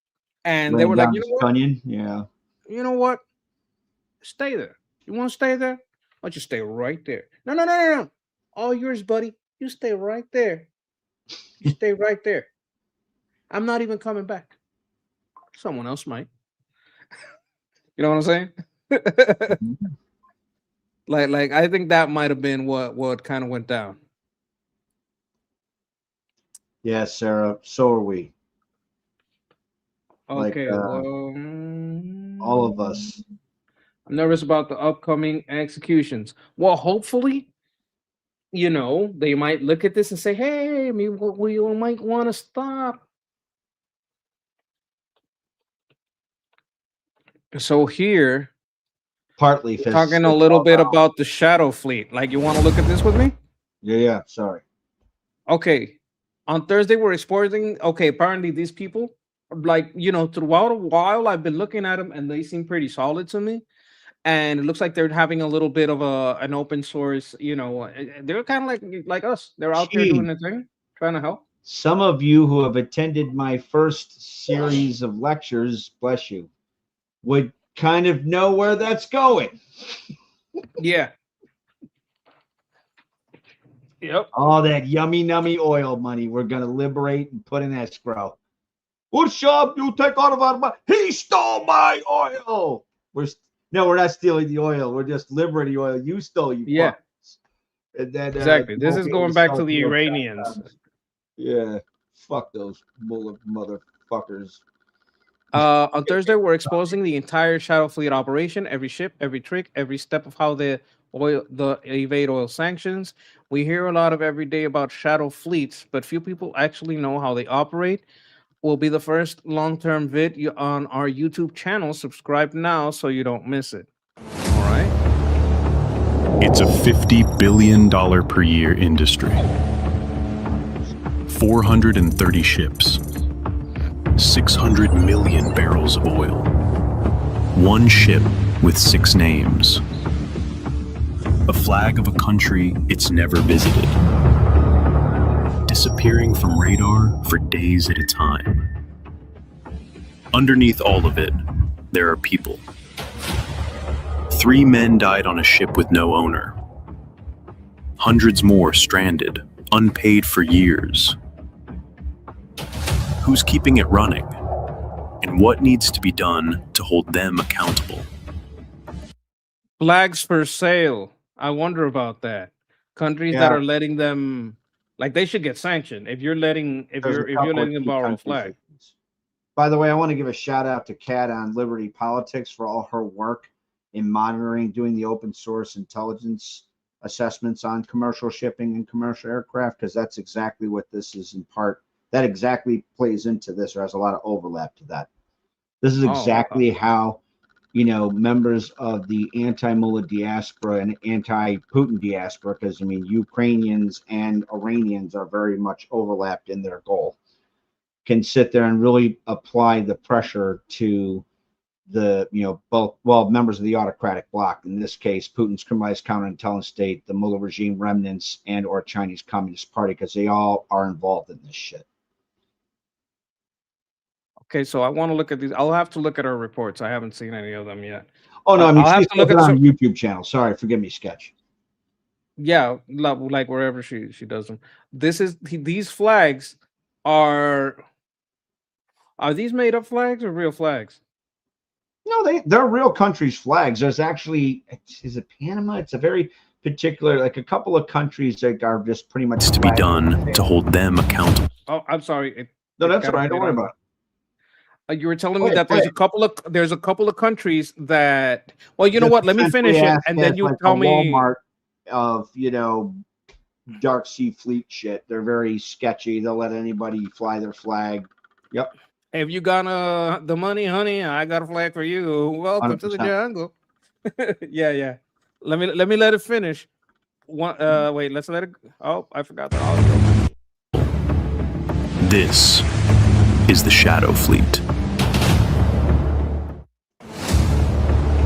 and they were like, you know what? Yeah. You know what? Stay there. You want to stay there? Why don't you stay right there? No. All yours, buddy. You stay right there. You stay right there. I'm not even coming back. Someone else might. You know what I'm saying? like I think that might have been what kind of went down. Yeah, Sarah. So are we. Okay, all of us. I'm nervous about the upcoming executions. Well, hopefully, they might look at this and say, "Hey, we might want to stop." So here, partly talking a little bit about the Shadow Fleet. Like, you want to look at this with me? Yeah. Sorry. Okay. On Thursday, we're exporting. Okay, apparently these people, like, throughout a while, I've been looking at them and they seem pretty solid to me. And it looks like they're having a little bit of an open source, they're kind of like us. They're out there doing their thing, trying to help. Some of you who have attended my first series of lectures, bless you, would kind of know where that's going. Yeah. Yep. All that yummy nummy oil money we're gonna liberate and put in escrow. What shop you take out of our money? He stole my oil. We're not stealing the oil. We're just liberating the oil. You stole. Yeah. And then, exactly. This is going back to the Iranians. Yeah. Fuck those motherfuckers. On Thursday, we're exposing the entire Shadow Fleet operation, every ship, every trick, every step of how the evade oil sanctions. We hear a lot of every day about Shadow Fleets, but few people actually know how they operate. Will be the first long-term vid on our YouTube channel. Subscribe now so you don't miss it. All right. It's a $50 billion per year industry. 430 ships. 600 million barrels of oil. One ship with 6 names. A flag of a country it's never visited. Disappearing from radar for days at a time. Underneath all of it, there are people. 3 men died on a ship with no owner. Hundreds more stranded, unpaid for years. Who's keeping it running? And what needs to be done to hold them accountable? Flags for sale. I wonder about that. Countries that are letting them, like, they should get sanctioned if you're letting them borrow a flag. By the way, I want to give a shout out to Kat on Liberty Politics for all her work in monitoring, doing the open source intelligence assessments on commercial shipping and commercial aircraft, because that's exactly what this is in part. That exactly plays into this, or has a lot of overlap to that. This is exactly how, members of the anti-Mullah diaspora and anti-Putin diaspora, because, Ukrainians and Iranians are very much overlapped in their goal, can sit there and really apply the pressure to the, members of the autocratic bloc, in this case, Putin's criminalized counterintelligence state, the Mullah regime remnants, and or Chinese Communist Party, because they all are involved in this shit. Okay, so I want to look at these. I'll have to look at our reports. I haven't seen any of them yet. Oh no, I'll have to look at on the YouTube channel. Sorry, forgive me, Sketch. Yeah, like wherever she does them. These flags are these made up flags or real flags? No, they're real countries' flags. There's actually, is it Panama? It's a very particular, like a couple of countries that are just pretty much to be done to hold them accountable. Oh, I'm sorry. No, that's all right. Don't worry about it. You were telling me that there's a couple of countries that. Well, you know what? Let me finish it, and then you like tell a me. Walmart of Dark Sea Fleet shit. They're very sketchy. They'll let anybody fly their flag. Yep. If you got the money, honey, I got a flag for you. Welcome to the 100%. jungle. Yeah. Let me let it finish. Wait, let's let it. Oh, I forgot the audio. This is the Shadow Fleet.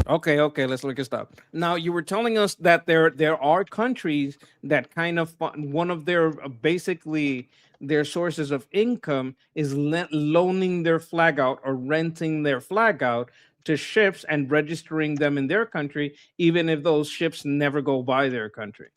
Okay, let's look it up. Now, you were telling us that there are countries that kind of one of their basically their sources of income is loaning their flag out or renting their flag out to ships and registering them in their country, even if those ships never go by their country.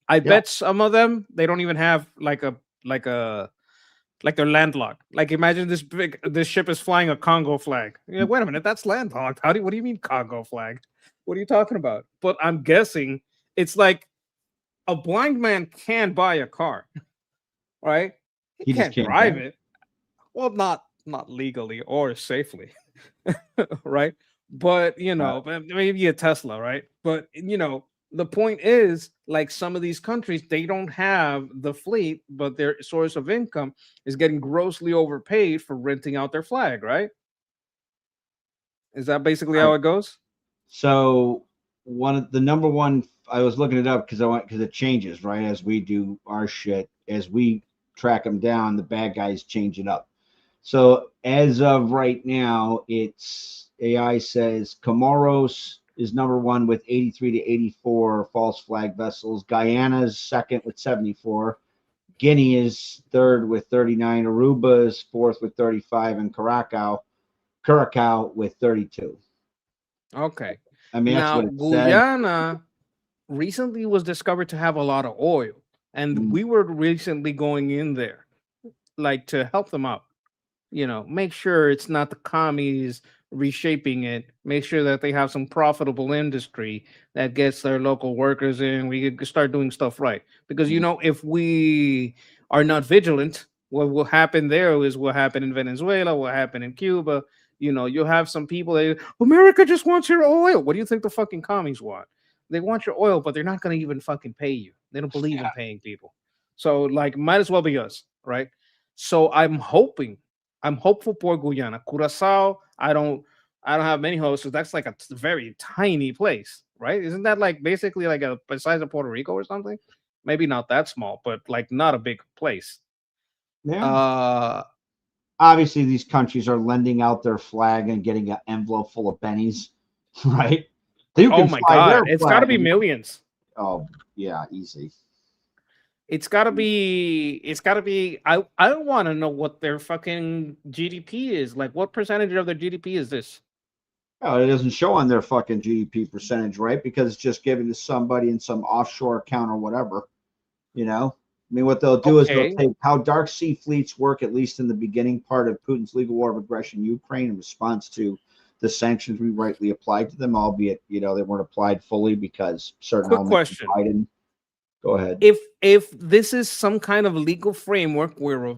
I bet some of them they don't even have like they're landlocked. Like imagine this ship is flying a Congo flag. Yeah, wait a minute, that's landlocked. What do you mean Congo flag? What are you talking about? But I'm guessing it's like a blind man can buy a car, right? He can't drive it. Well, not legally or safely, right? But maybe a Tesla, right? But the point is, like some of these countries, they don't have the fleet, but their source of income is getting grossly overpaid for renting out their flag, right? Is that basically how it goes? So the number one, I was looking it up because it changes, right? As we do our shit, as we track them down, the bad guys change it up. So as of right now, it's AI says Comoros is number one with 83 to 84 false flag vessels. Guyana's second with 74. Guinea is third with 39. Aruba is fourth with 35, and Curacao with 32. Okay. I mean, now that's what it Guyana recently was discovered to have a lot of oil, and we were recently going in there, like to help them out. Make sure it's not the commies reshaping it. Make sure that they have some profitable industry that gets their local workers in. We could start doing stuff right. Because, if we are not vigilant, what will happen there is what happened in Venezuela, what happened in Cuba. You'll have some people that, America just wants your oil. What do you think the fucking commies want? They want your oil, but they're not going to even fucking pay you. They don't believe in paying people. So, might as well be us, right? So I'm hopeful for Guyana. Curacao, I don't have many hopes. So that's like a very tiny place, right? Isn't that like basically like a size of Puerto Rico or something? Maybe not that small, but like not a big place. Yeah. Obviously, these countries are lending out their flag and getting an envelope full of pennies, right? Oh my God, it's got to be millions. Oh yeah, easy. It's gotta be. I want to know what their fucking GDP is. Like, what percentage of their GDP is this? Oh, it doesn't show on their fucking GDP percentage, right? Because it's just given to somebody in some offshore account or whatever. I mean, what they'll do is they'll take how Dark Sea fleets work, at least in the beginning part of Putin's legal war of aggression in Ukraine in response to the sanctions we rightly applied to them, albeit they weren't applied fully because certain Quick question. Biden. Go ahead. If this is some kind of legal framework where a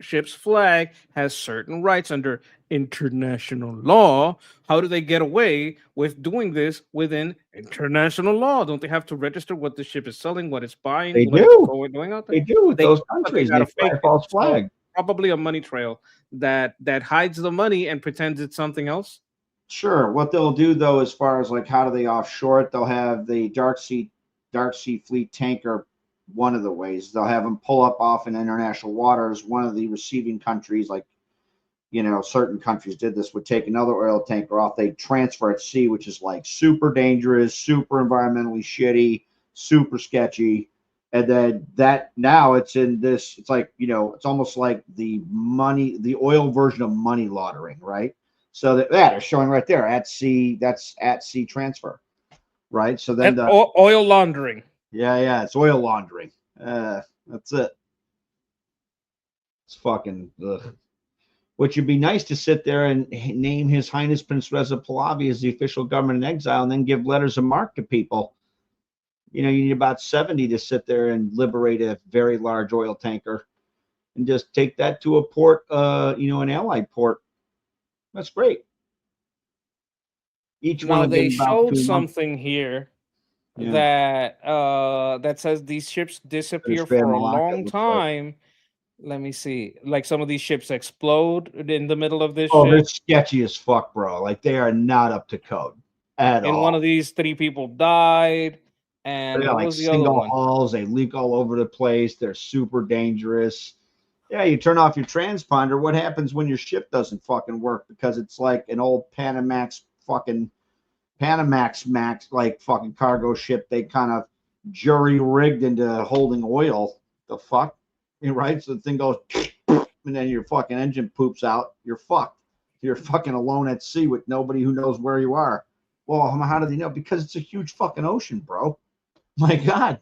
ship's flag has certain rights under international law, how do they get away with doing this within international law? Don't they have to register what the ship is selling, what it's buying? They what do. It's going out there? They do with those countries. They fly a false flag. Probably a money trail that hides the money and pretends it's something else. Sure. What they'll do though, as far as like how do they offshore it, they'll have the Dark Sea Fleet tanker. One of the ways they'll have them pull up off in international waters. One of the receiving countries, like certain countries did this, would take another oil tanker off. They transfer at sea, which is like super dangerous, super environmentally shitty, super sketchy. And then now it's in this. It's like it's almost like the oil version of money laundering, right? So they're showing right there at sea. That's at sea transfer. right? So then oil laundering. Yeah, it's oil laundering. That's it. It's fucking. Ugh. Which would be nice to sit there and name His Highness Prince Reza Pahlavi as the official government in exile, and then give letters of marque to people. You know, you need about 70 to sit there and liberate a very large oil tanker, and just take that to a port, an allied port. That's great. Each one Now of they them about showed 2 months. something here Yeah. that says these ships disappear for a long time. Let me see. Like some of these ships explode in the middle of this Oh, they're ship. sketchy as fuck, bro. Like they are not up to code at In all. one of these, 3 people died. And They got what like was the other single one? hulls. They leak all over the place. They're super dangerous. Yeah, you turn off your transponder. What happens when your ship doesn't fucking work? Because it's like an old Panamax Max like fucking cargo ship. They kind of jury rigged into holding oil. The fuck, right? So the thing goes, and then your fucking engine poops out. You're fucked. You're fucking alone at sea with nobody who knows where you are. Well, how do they know? Because it's a huge fucking ocean, bro. My God,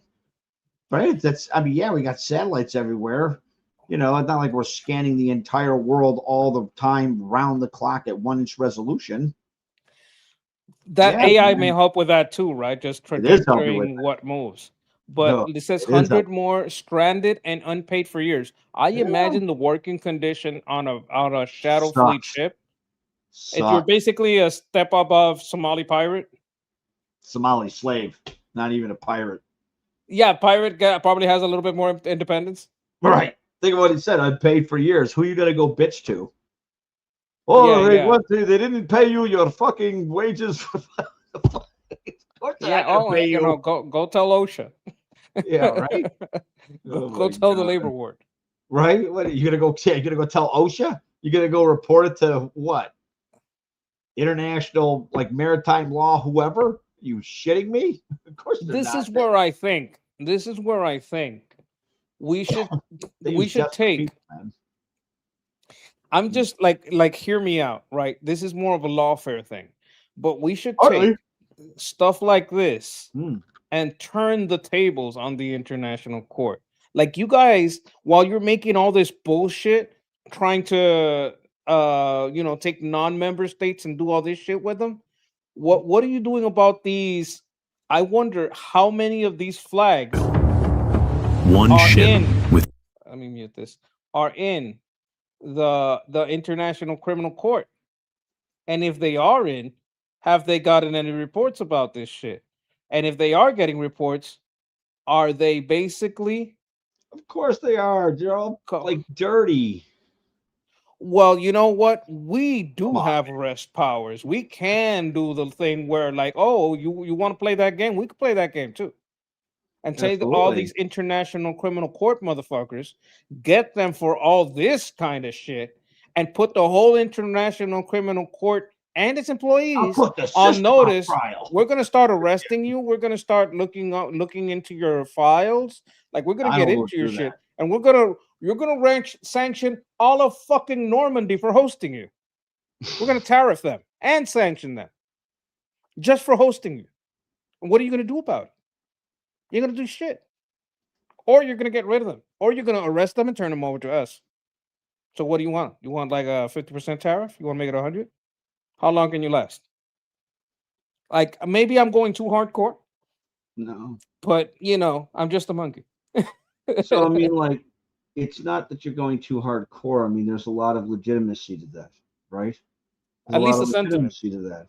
right? We got satellites everywhere. You know, it's not like we're scanning the entire world all the time, round the clock at 1-inch resolution. That Yeah, AI man. may help with that too, right? Just It is helping with trajectorying what moves. But No, it says it is 100 more stranded and unpaid for years. I imagine the working condition on a shadow fleet Sucks. ship. If you're basically a step above Somali pirate. Somali slave, not even a pirate. Yeah, pirate guy probably has a little bit more independence. Right. Think of what he said. Unpaid for years. Who you gonna go bitch to? Oh, they didn't pay you your fucking wages. Go tell OSHA. Yeah, right. Go tell the labor ward. Right? What are you gonna go? You're gonna go tell OSHA? You're gonna go report it to what? International maritime law, whoever? You shitting me? Of course. This is where I think we should take. I'm just like hear me out, right? This is more of a lawfare thing, but we should take stuff like this and turn the tables on the international court. Like you guys, while you're making all this bullshit, trying to take non-member states and do all this shit with them, what are you doing about these? I wonder how many of these flags One ship with let me mute this are in the International Criminal Court. And if they are in, have they gotten any reports about this shit? And if they are getting reports, are they basically? Of course they are. They're all dirty. Well, you know what? We do have arrest powers. We can do the thing where, you want to play that game? We can play that game too. And take all these International Criminal Court motherfuckers, get them for all this kind of shit, and put the whole International Criminal Court and its employees on notice. We're gonna start arresting you. We're gonna start looking into your files. Like we're gonna get into your shit, and you're gonna sanction all of fucking Normandy for hosting you. We're gonna tariff them and sanction them just for hosting you. And what are you gonna do about it? You're gonna do shit, or you're gonna get rid of them, or you're gonna arrest them and turn them over to us. So what do you want? You want like a 50% tariff? You want to make it 100? How long can you last? Like maybe I'm going too hardcore. No, but I'm just a monkey. So I mean, it's not that you're going too hardcore. I mean, there's a lot of legitimacy to that, right? At least the sentiment to that.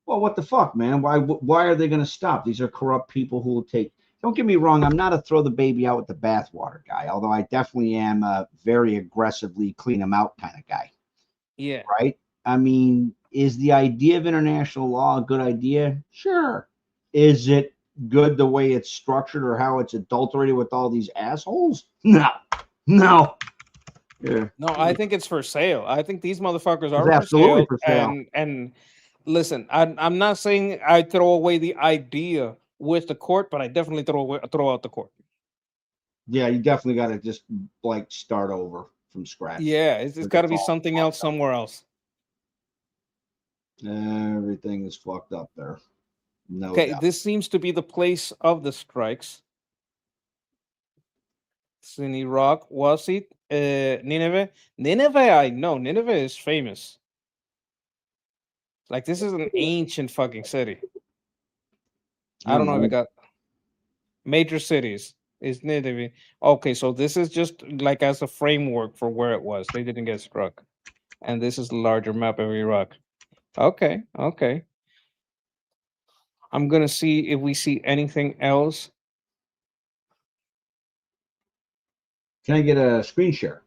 Well, what the fuck, man? Why are they going to stop? These are corrupt people who will take. Don't get me wrong. I'm not a throw the baby out with the bathwater guy, although I definitely am a very aggressively clean them out kind of guy. Yeah. Right. I mean, is the idea of international law a good idea? Sure. Is it good the way it's structured or how it's adulterated with all these assholes? No. Yeah. No, I think it's for sale. I think these motherfuckers are absolutely for sale. And listen, I'm not saying I throw away the idea with the court, but I definitely throw out the court. Yeah, you definitely got to just start over from scratch. Yeah, it's got to be something else somewhere else. Everything is fucked up there. No Okay, doubt. this seems to be the place of the strikes. It's in Iraq. Was it Nineveh? Nineveh, I know. Nineveh is famous. Like, this is an ancient fucking city. I don't know if it got major cities. Is Nineveh. Okay, so this is just like as a framework for where it was. They didn't get struck. And this is the larger map of Iraq. Okay, okay. I'm gonna see if we see anything else. Can I get a screen share?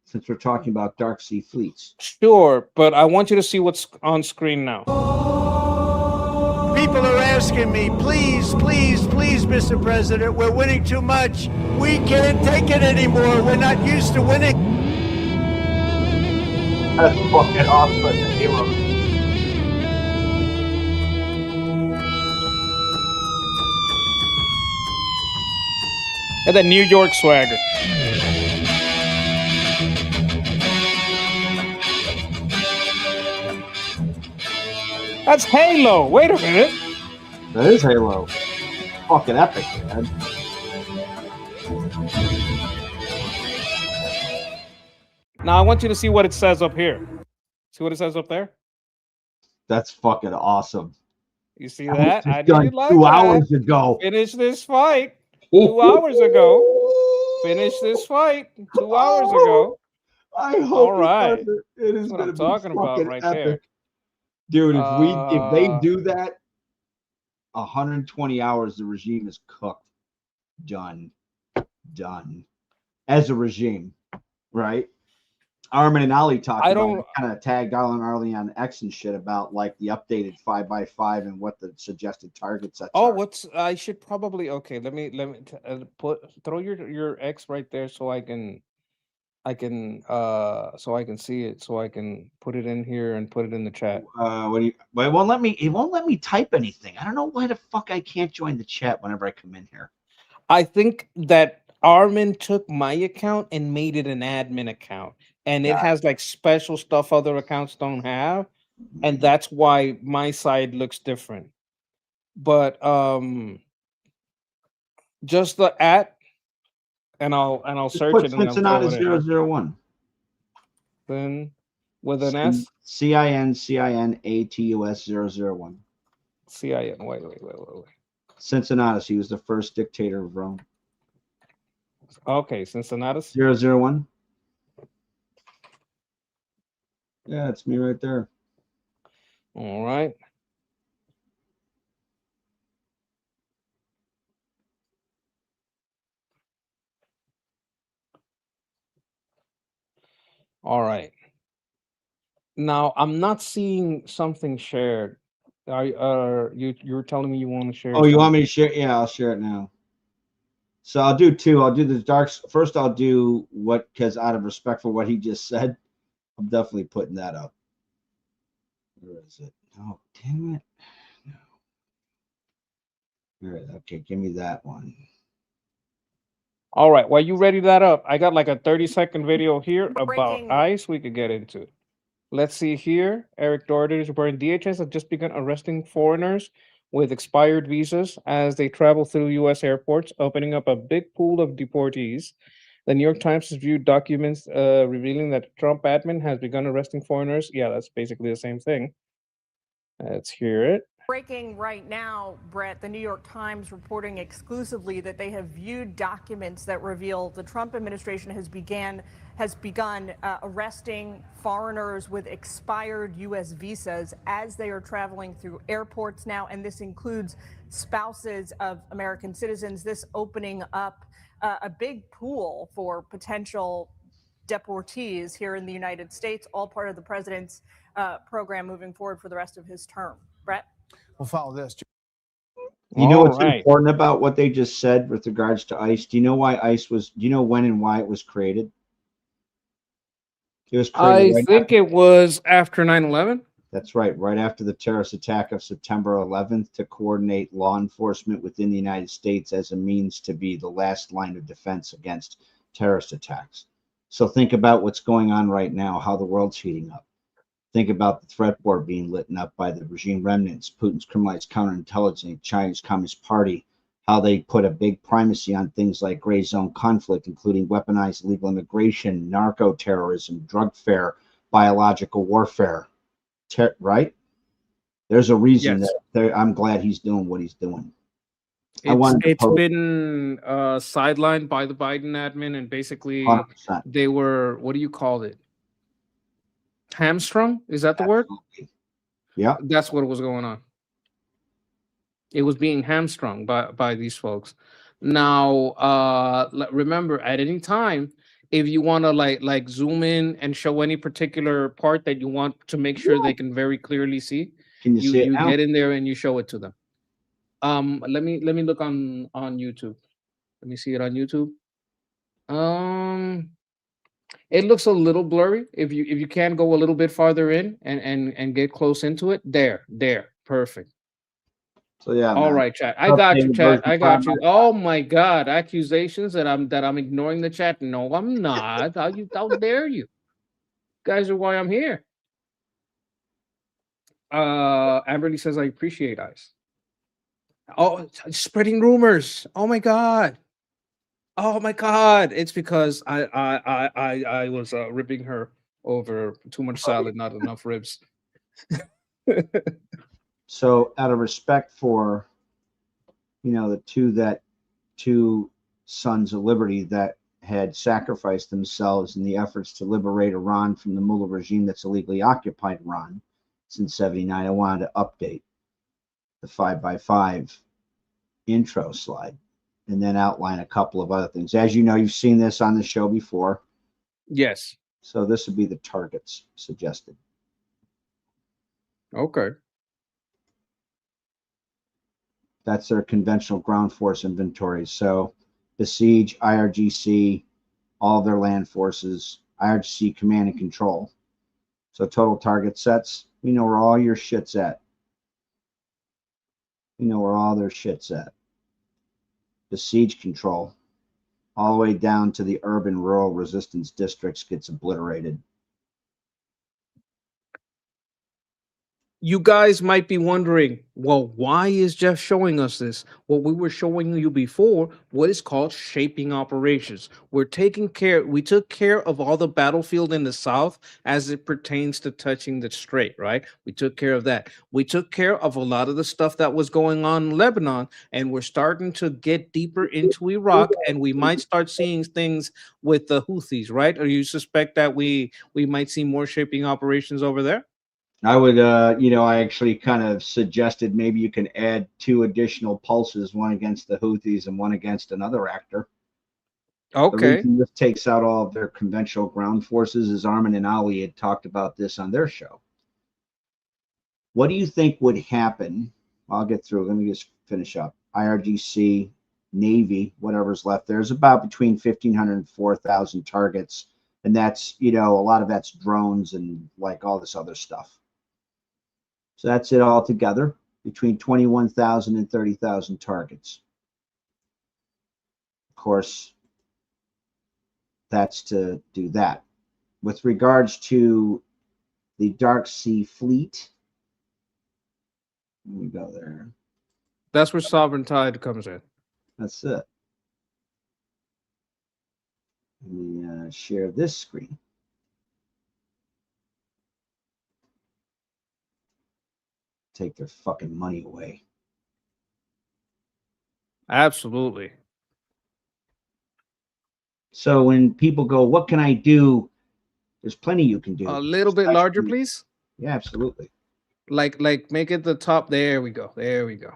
Since we're talking about dark sea fleets. Sure, but I want you to see what's on screen now. People are asking me, please, please, please, Mr. President, we're winning too much. We can't take it anymore. We're not used to winning. That's fucking awesome, hero. And the New York swagger. That's Halo. Wait a minute. That is Halo. Fucking epic, man. Now I want you to see what it says up here. See what it says up there? That's fucking awesome. You see that? I done did like 2 that. hours ago. Finish this fight 2 hours ago. Finish this fight 2 hours ago. I hope All right. it is That's what going I'm to talking be about fucking right epic. there. Dude, if they do that, 120 hours, the regime is cooked. Done. As a regime, right? Armin and Ali talked about kind of tagged Arlie on X and shit about like the updated 5x5 and what the suggested targets are. Oh, I should probably let me throw your X right there so I can see it, so I can put it in here and put it in the chat. It won't let me type anything. I don't know why the fuck I can't join the chat whenever I come in here. I think that Armin took my account and made it an admin account, and it has like special stuff other accounts don't have, and that's why my side looks different. But just the and I'll search put it. And Cincinnati 001. Then with an S. CINCINATUS 001. CIN. Wait. Cincinnatus. He was the first dictator of Rome. Okay, Cincinnatus 001. Yeah, it's me right there. All right. All right. Now I'm not seeing something shared. You're telling me you want to share? Oh, you want me to share? Yeah, I'll share it now. So I'll do two. I'll do the darks first. I'll do what, because out of respect for what he just said, I'm definitely putting that up. Where is it? Oh, damn it. No. All right. Okay, give me that one. All right. While you ready that up, I got like a 30-second video here about ICE we could get into. Let's see here. Eric Doherty is reporting DHS has just begun arresting foreigners with expired visas as they travel through U.S. airports, opening up a big pool of deportees. The New York Times has viewed documents revealing that Trump admin has begun arresting foreigners. Yeah, that's basically the same thing. Let's hear it. Breaking right now, Brett, the New York Times reporting exclusively that they have viewed documents that reveal the Trump administration has begun arresting foreigners with expired U.S. visas as they are traveling through airports now. And this includes spouses of American citizens, this opening up a big pool for potential deportees here in the United States, all part of the president's program moving forward for the rest of his term. Brett? We'll follow this. You know what's important about what they just said with regards to ICE? Do you know why ICE was, do you know when and why it was created? It was created I think it was after 9/11. That's right after the terrorist attack of September 11th, to coordinate law enforcement within the United States as a means to be the last line of defense against terrorist attacks. So think about what's going on right now, how the world's heating up. Think about the threat board being lit up by the regime remnants, Putin's criminalized counterintelligence, China's Communist Party, how they put a big primacy on things like gray zone conflict, including weaponized illegal immigration, narco-terrorism, drug fare, biological warfare, right? There's a reason that I'm glad he's doing what he's doing. It's been sidelined by the Biden admin, and basically 100%. they were, what do you call it? Hamstrung? Is that the word? Yeah. That's what was going on. It was being hamstrung by these folks. Now, remember, at any time, if you want to like zoom in and show any particular part that you want to make sure they can very clearly see, can you see it now? Get in there and you show it to them. Let me look on YouTube. Let me see it on YouTube. It looks a little blurry. If you can go a little bit farther in and get close into it, there, perfect. So yeah. All right, chat. I got you, chat. I got you. Oh my God, accusations that I'm ignoring the chat. No, I'm not. How dare you? Guys are why I'm here. Amberly says I appreciate ice. Oh, spreading rumors. Oh my God. Oh my God. It's because I was ribbing her over too much salad, not enough ribs. So out of respect for, the two sons of liberty that had sacrificed themselves in the efforts to liberate Iran from the mullah regime that's illegally occupied Iran since '79, I wanted to update the 5x5 intro slide and then outline a couple of other things. As you know, you've seen this on the show before. Yes. So this would be the targets suggested. Okay. That's their conventional ground force inventory. So Besiege, IRGC, all their land forces, IRGC command and control. So total target sets, we know where all your shit's at. We know where all their shit's at. Besiege control, all the way down to the urban rural resistance districts gets obliterated. You guys might be wondering, well, why is Jeff showing us this? Well, we were showing you before what is called shaping operations. We took care of all the battlefield in the south as it pertains to touching the strait, right? We took care of that. We took care of a lot of the stuff that was going on in Lebanon, and we're starting to get deeper into Iraq, and we might start seeing things with the Houthis, right? Or you suspect that we might see more shaping operations over there? I would, I actually kind of suggested maybe you can add 2 additional pulses, one against the Houthis and one against another actor. Okay. The reason this takes out all of their conventional ground forces is Armin and Ali had talked about this on their show. What do you think would happen? I'll get through. Let me just finish up. IRGC, Navy, whatever's left, there's about between 1,500 and 4,000 targets. And that's, a lot of that's drones and like all this other stuff. So that's it all together, between 21,000 and 30,000 targets. Of course, that's to do that. With regards to the Dark Sea Fleet, let me go there. That's where Sovereign Tide comes in. That's it. Let me share this screen. Take their fucking money away. Absolutely. So when people go, what can I do? There's plenty you can do. A little bit larger, please. Yeah, absolutely. Like make it the top. There we go. There we go.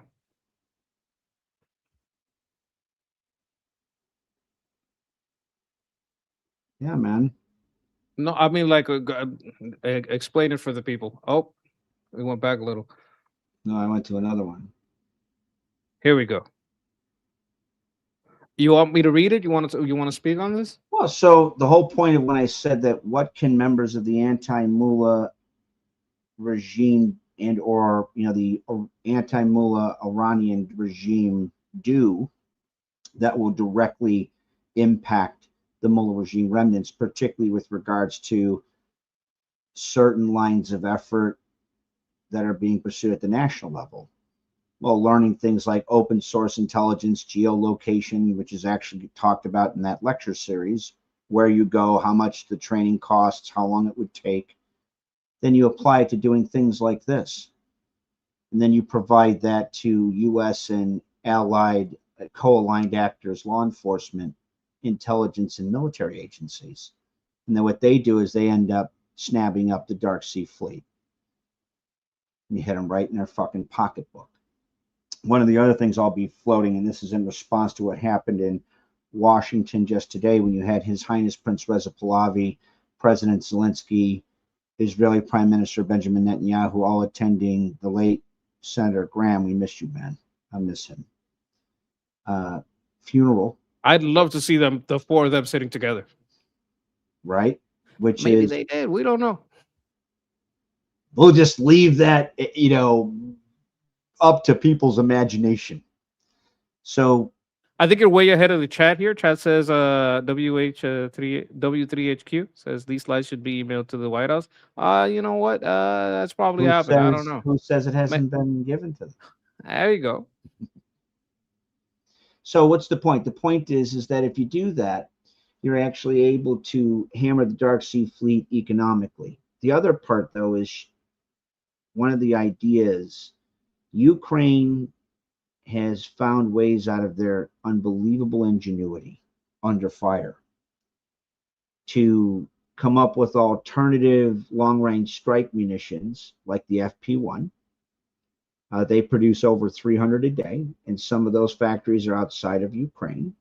Yeah, man. No, I mean explain it for the people. Oh, we went back a little. No, I went to another one. Here we go. You want me to read it? You want to speak on this? Well, so the whole point of when I said that, what can members of the anti-mullah regime and or the anti-mullah Iranian regime do that will directly impact the mullah regime remnants, particularly with regards to certain lines of effort that are being pursued at the national level. Well, learning things like open source intelligence, geolocation, which is actually talked about in that lecture series, where you go, how much the training costs, how long it would take. Then you apply it to doing things like this. And then you provide that to U.S. and allied, co-aligned actors, law enforcement, intelligence, and military agencies. And then what they do is they end up snapping up the Dark Sea Fleet. And you hit them right in their fucking pocketbook. One of the other things I'll be floating, and this is in response to what happened in Washington just today when you had His Highness Prince Reza Pahlavi, President Zelensky, Israeli Prime Minister Benjamin Netanyahu, all attending the late Senator Graham. We miss you, man. I miss him. Funeral. I'd love to see them, the four of them sitting together. Right? Which Maybe is, they did. We don't know. we'll just leave that, up to people's imagination. So I think you're way ahead of the chat here. Chat says W3HQ says these slides should be emailed to the White House. You know what? That's probably happened. I don't know. Who says it hasn't been given to them? There you go. So what's the point? The point is that if you do that, you're actually able to hammer the Dark Sea Fleet economically. The other part, though, is one of the ideas. Ukraine has found ways out of their unbelievable ingenuity under fire to come up with alternative long-range strike munitions like the FP1. They produce over 300 a day, and some of those factories are outside of Ukraine.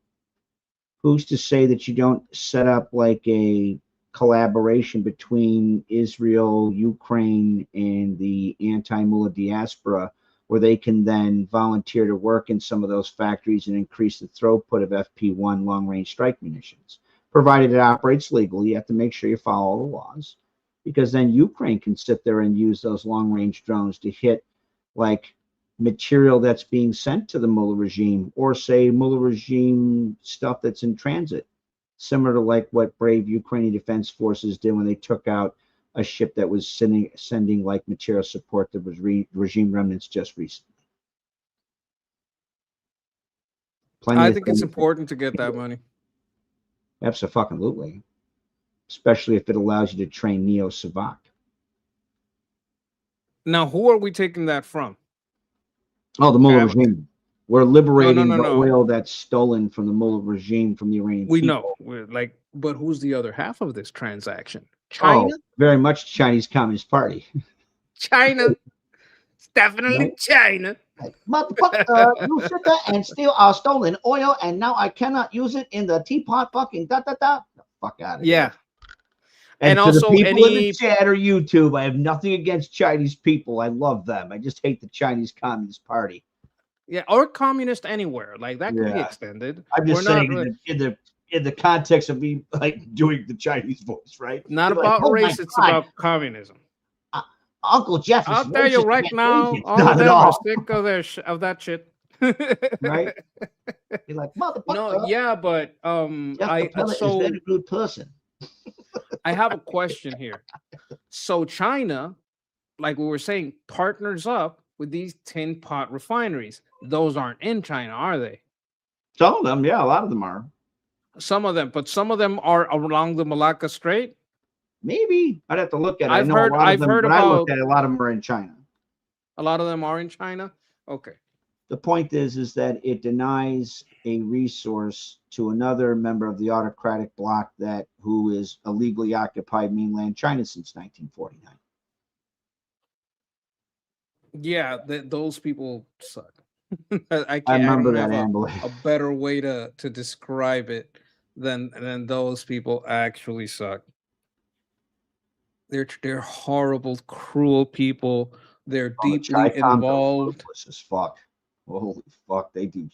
Who's to say that you don't set up like a collaboration between Israel, Ukraine, and the anti-Mullah diaspora, where they can then volunteer to work in some of those factories and increase the throughput of FP1 long-range strike munitions. Provided it operates legally, you have to make sure you follow all the laws, because then Ukraine can sit there and use those long-range drones to hit like material that's being sent to the Mullah regime, or say Mullah regime stuff that's in transit, similar to like what brave Ukrainian Defense Forces did when they took out a ship that was sending like material support that was regime remnants just recently. I think it's important to get that money. Absolutely. Especially if it allows you to train Neo-Savak. Now, who are we taking that from? Oh, the Mullah regime. We're liberating the oil that's stolen from the Mullah regime from the Iranian We people. know. We're like, but who's the other half of this transaction? China? Oh, very much Chinese Communist Party. China. It's definitely Right. China. Motherfucker, you sit there and steal our stolen oil, and now I cannot use it in the teapot fucking da-da-da. The fuck out of here. Yeah. And to also the people in any the chat or YouTube, I have nothing against Chinese people. I love them. I just hate the Chinese Communist Party. Yeah, or communist anywhere. Like that could be Yeah. extended. I'm just We're not saying really- in the context of me like doing the Chinese voice, right? Not You're about like, "Oh my race, it's God, about communism. Uncle Jeff is I'll tell you racist right against now, Asians." all Not of at them all. are sick of their of that shit. Right? You're like, motherfucker. No, yeah, but Jeff Capella is a very good person. I have a question here. So China, like we were saying, partners up with these tin pot refineries. Those aren't in China, are they? Some of them, yeah, a lot of them are. Some of them, but some of them are along the Malacca Strait. Maybe I'd have to look at it. I've I know heard- a lot I've of them, heard but I looked about- at it, a lot of them are in China. A lot of them are in China. Okay. The point is that it denies a resource to another member of the autocratic bloc who is illegally occupied mainland China since 1949. Yeah, those people suck. I remember don't that, have Amber. a better way to describe it than those people actually suck. They're horrible, cruel people. They're deeply Chi-Coms are involved. ruthless as fuck. Holy fuck, they do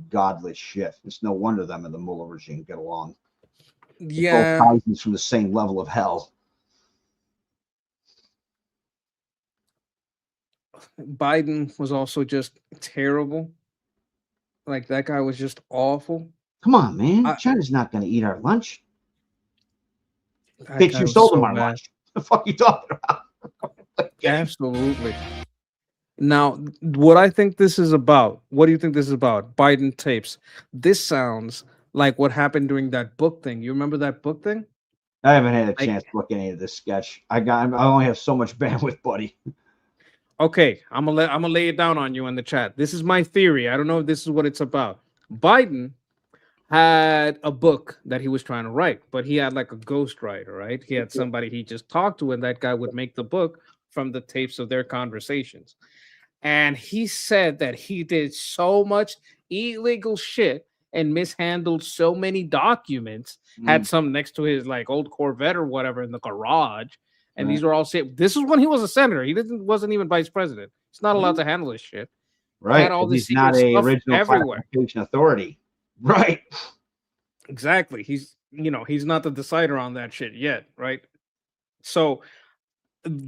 godless shit. It's no wonder them and the Mullah regime get along. Yeah. Both Cousins from the same level of hell. Biden was also just terrible. Like that guy was just awful. Come on, man. China's not going to eat our lunch. That Bitch, guy you was sold so them our bad. lunch. The fuck you talking about? Absolutely. Now, what I think this is about, what do you think this is about? Biden tapes. This sounds like what happened during that book thing. You remember that book thing? I haven't had a chance to look at any of this sketch. I only have so much bandwidth, buddy. Okay, I'm gonna lay it down on you in the chat. This is my theory. I don't know if this is what it's about. Biden had a book that he was trying to write, but he had like a ghostwriter, right? He had somebody he just talked to, and that guy would make the book from the tapes of their conversations. And he said that he did so much illegal shit and mishandled so many documents, had some next to his like old Corvette or whatever in the garage. And these were all saved. This is when he was a senator. He wasn't even vice president. He's not allowed to handle this shit. Right. Had all this He's not a stuff original everywhere. classification authority. Right. Exactly. He's he's not the decider on that shit yet, right? So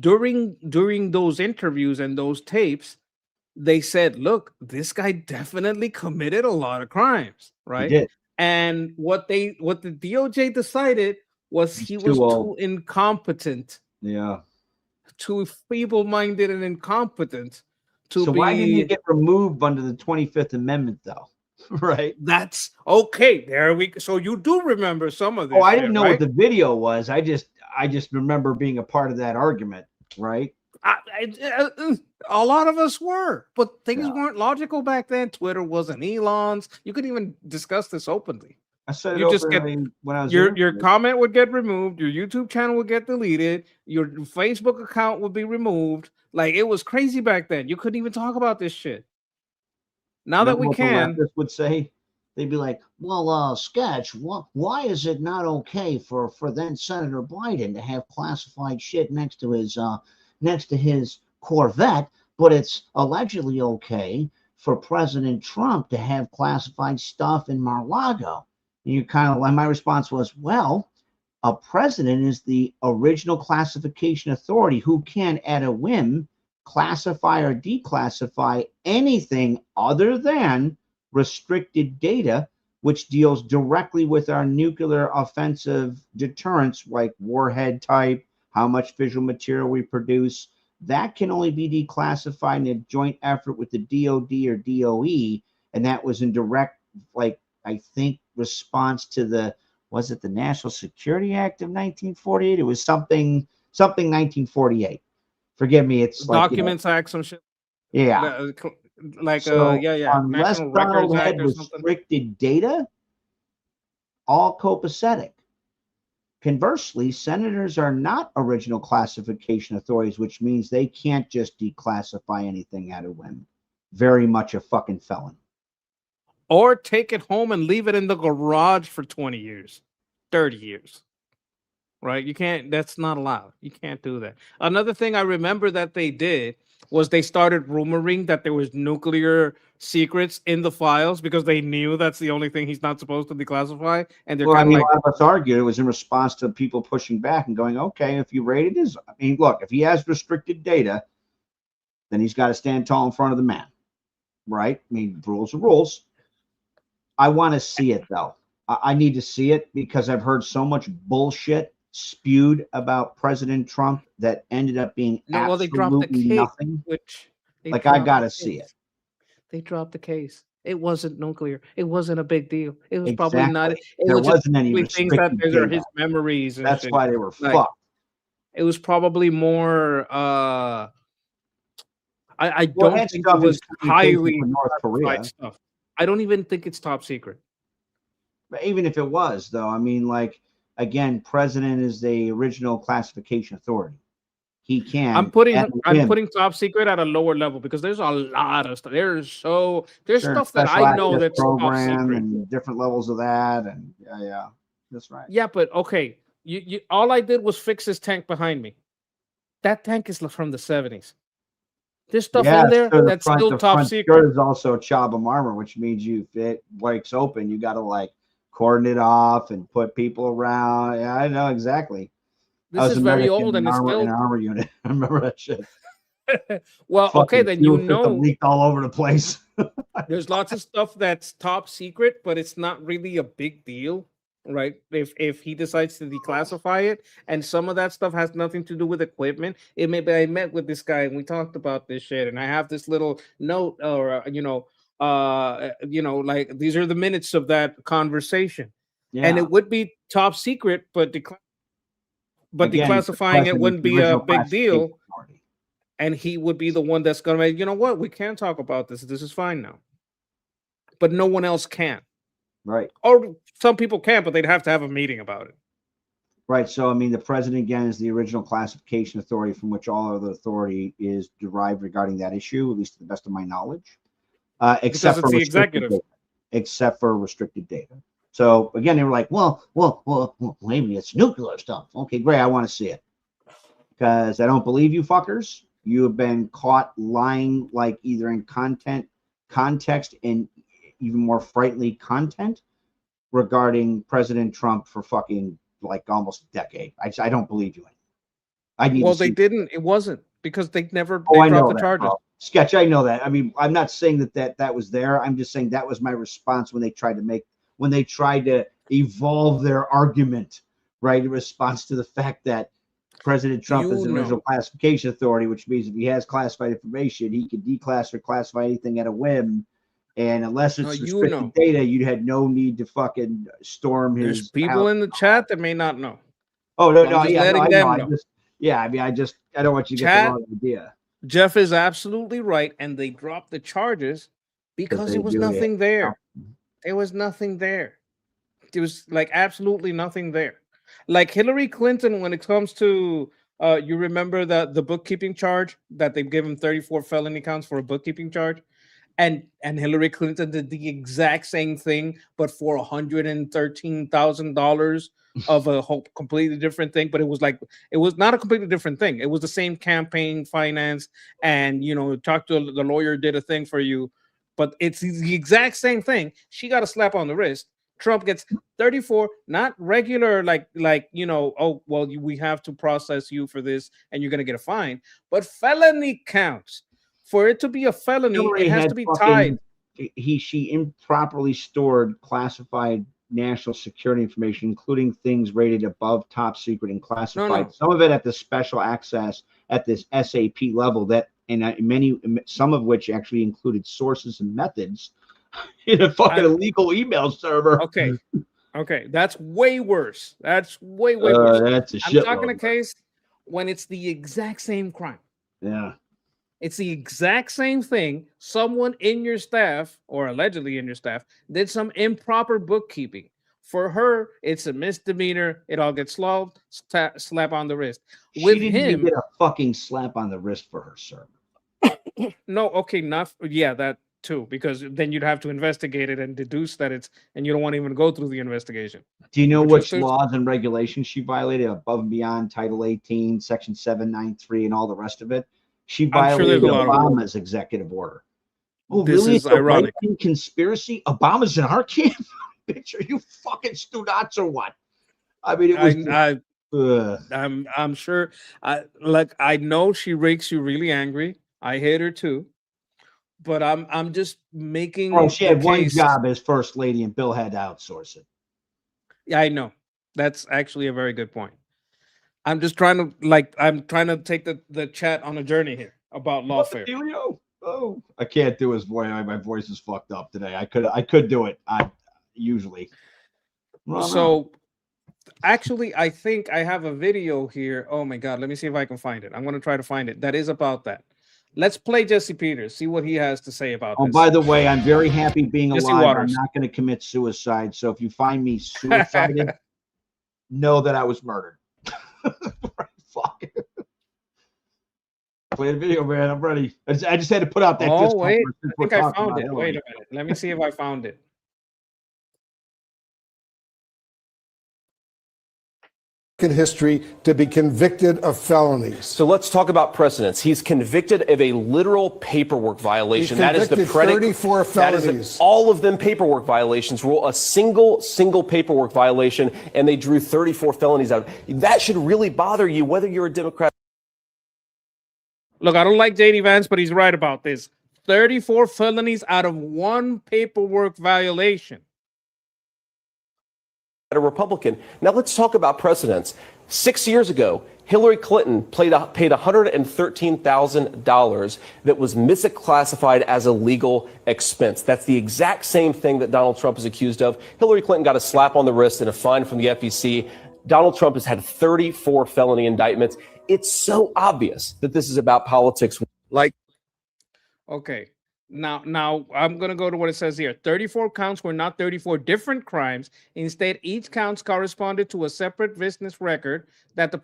during those interviews and those tapes, they said, look, this guy definitely committed a lot of crimes, right? did. And what the DOJ decided was he was too incompetent. Yeah. Too feeble-minded and incompetent to So be. why didn't he get removed under the 25th Amendment, though? Right. That's okay. There we go. So you do remember some of this. Oh, I shit, didn't know right? what the video was. I just remember being a part of that argument, right? A lot of us were, but things weren't logical back then. Twitter wasn't Elon's. You couldn't even discuss this openly. I said it You just over get when I was your comment would get removed, your YouTube channel would get deleted, your Facebook account would be removed. Like it was crazy back then. You couldn't even talk about this shit. Now that we can, this would say, they'd be like, "Well, Sketch, why is it not okay for then Senator Biden to have classified shit next to his Corvette, but it's allegedly okay for President Trump to have classified stuff in Mar-a-Lago?" And you kind of like, my response was, well, a president is the original classification authority who can, at a whim, classify or declassify anything other than restricted data, which deals directly with our nuclear offensive deterrents, like warhead type, how much visual material we produce. That can only be declassified in a joint effort with the DOD or DOE, and that was in direct, like, I think, response to the National Security Act of 1948? It was something 1948. Forgive me, it's Documents Act, some shit. Yeah. Like So yeah. unless National Donald Records had Act or something. restricted data, all copacetic. Conversely, senators are not original classification authorities, which means they can't just declassify anything at a whim. Very much a fucking felon. Or take it home and leave it in the garage for 20 years, 30 years. Right? You can't, that's not allowed. You can't do that. Another thing I remember that they did was they started rumoring that there was nuclear secrets in the files because they knew that's the only thing he's not supposed to declassify. And they're Well, I kind mean, of a like, lot of us argued it was in response to people pushing back and going, okay, if you rated his, I mean, look, if he has restricted data, then he's got to stand tall in front of the man, right? I mean, rules are rules. I want to see it, though. I need to see it because I've heard so much bullshit spewed about President Trump that ended up being well, they dropped the absolutely case, nothing. which Like, I got to see it. They dropped the case. It wasn't nuclear. It wasn't a big deal. It was probably not. It There was just wasn't any probably things that restricted these are data. his memories. And That's shit. why they were Like, fucked. It was probably more. I Well, don't that think stuff it was is communication highly from North classified Korea. stuff. I don't even think it's top secret. But even if it was, though, I mean, like, again, president is the original classification authority. He can. I'm putting top secret at a lower level because there's a lot of stuff. There's stuff that I know that's top program secret. and different levels of that, and yeah, that's right. Yeah, but okay, you all I did was fix this tank behind me. That tank is from the 70s. There's stuff in there so that's still the top front secret. skirt is also Chabam armor, which means if it breaks open, you got to like cordon it off and put people around. Yeah, I know exactly. This is very old and it's an still armor unit. I remember that shit. well, okay, then you know leaked all over the place. there's lots of stuff that's top secret, but it's not really a big deal. right? If he decides to declassify it, and some of that stuff has nothing to do with equipment, it may be I met with this guy and we talked about this shit, and I have this little note, or like these are the minutes of that conversation, and it would be top secret, but Again, the declassifying it president, wouldn't the be a original big deal, classification authority. and he would be the one that's gonna make, you know what, we can talk about this. This is fine now, but no one else can. Right. Or some people can, but they'd have to have a meeting about it. Right. So, I mean, the president, again, is the original classification authority from which all other authority is derived regarding that issue, at least to the best of my knowledge, except for the executive. Except for restricted data. So, again, they were like, well, maybe it's nuclear stuff. Okay, great. I want to see it. Because I don't believe you fuckers. You have been caught lying, like either in context, and even more frighteningly content regarding President Trump for fucking like almost a decade. I don't believe you. They didn't. It wasn't because they never I dropped know the that, charges. bro. Sketch, I know that. I mean, I'm not saying that was there. I'm just saying that was my response when they tried to evolve their argument, right? In response to the fact that President Trump is the original classification authority, which means if he has classified information, he can declass or classify anything at a whim. And unless it's restricted data, you had no need to fucking storm his. There's people in the chat that may not know. Oh no, I don't want you to get the wrong idea. Jeff is absolutely right, and they dropped the charges because there was nothing there. There was nothing there. There was like absolutely nothing there. Like Hillary Clinton, when it comes to you remember the bookkeeping charge that they gave him 34 felony counts for a bookkeeping charge, and Hillary Clinton did the exact same thing, but for $113,000 of a whole completely different thing. But it was not a completely different thing. It was the same campaign finance, and talk to the lawyer did a thing for you, but it's the exact same thing. She got a slap on the wrist. Trump gets 34, not regular, we have to process you for this and you're going to get a fine, but felony counts. For it to be a felony, Hillary it has to be tied. She improperly stored classified national security information, including things rated above top secret and classified. Some of it at the special access at this SAP level some of which actually included sources and methods in a fucking illegal email server. Okay, that's way worse. That's way worse. That's a shit. I'm talking a case when it's the exact same crime. Yeah. It's the exact same thing. Someone in your staff, or allegedly in your staff, did some improper bookkeeping. For her, it's a misdemeanor. It all gets slap on the wrist. With him, even get a fucking slap on the wrist for her, sir. No, okay, that too, because then you'd have to investigate it and deduce that and you don't want to even go through the investigation. Do you know which laws and regulations she violated above and beyond Title 18, Section 793, and all the rest of it? She violated Obama's executive order. Oh, this really? Is ironic. Conspiracy? Obama's in our camp? Bitch, are you fucking stu-nuts or what? I mean, it was. I'm sure. I know she makes you really angry. I hate her too. But I'm just making. Oh, she had one job as first lady, and Bill had to outsource it. Yeah, I know. That's actually a very good point. I'm just trying to take the chat on a journey here about lawfare. Oh, I can't do his voice. My voice is fucked up today. I could do it. Usually. So, actually, I think I have a video here. Oh my God, let me see if I can find it. I'm going to try to find it. That is about that. Let's play Jesse Peters. See what he has to say about this. Oh, by the way, I'm very happy being alive. I'm not going to commit suicide. So if you find me suicided, know that I was murdered. Fuck. Play the video, man. I'm ready. I just had to put out that. Oh wait, I think I found it. Wait a minute. Let me see if I found it. History to be convicted of felonies. So let's talk about precedents. He's convicted of a literal paperwork violation. That is the predicate. 34 felonies. All of them paperwork violations. Rule a single paperwork violation, and they drew 34 felonies out. That should really bother you, whether you're a Democrat. Look, I don't like JD Vance, but he's right about this. 34 felonies out of one paperwork violation. a Republican. Now let's talk about precedents. 6 years ago, Hillary Clinton paid $113,000 that was misclassified as a legal expense. That's the exact same thing that Donald Trump is accused of. Hillary Clinton got a slap on the wrist and a fine from the FEC. Donald Trump has had 34 felony indictments. It's so obvious that this is about politics. Okay. Now I'm going to go to what it says here. 34 counts were not 34 different crimes. Instead, each count corresponded to a separate business record that the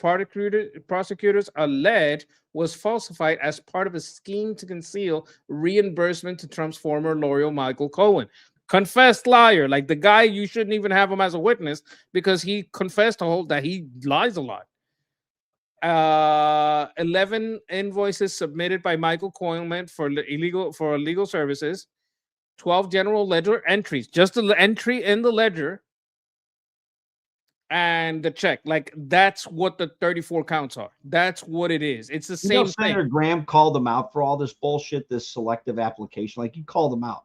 prosecutors alleged was falsified as part of a scheme to conceal reimbursement to Trump's former lawyer, Michael Cohen. Confessed liar, like the guy, you shouldn't even have him as a witness because he confessed that he lies a lot. 11 invoices submitted by Michael Cohen for legal services, 12 general ledger entries, just the entry in the ledger, and the check. Like that's what the 34 counts are. That's what it is. It's the same thing. Senator Graham called them out for all this bullshit, this selective application. Like he called them out.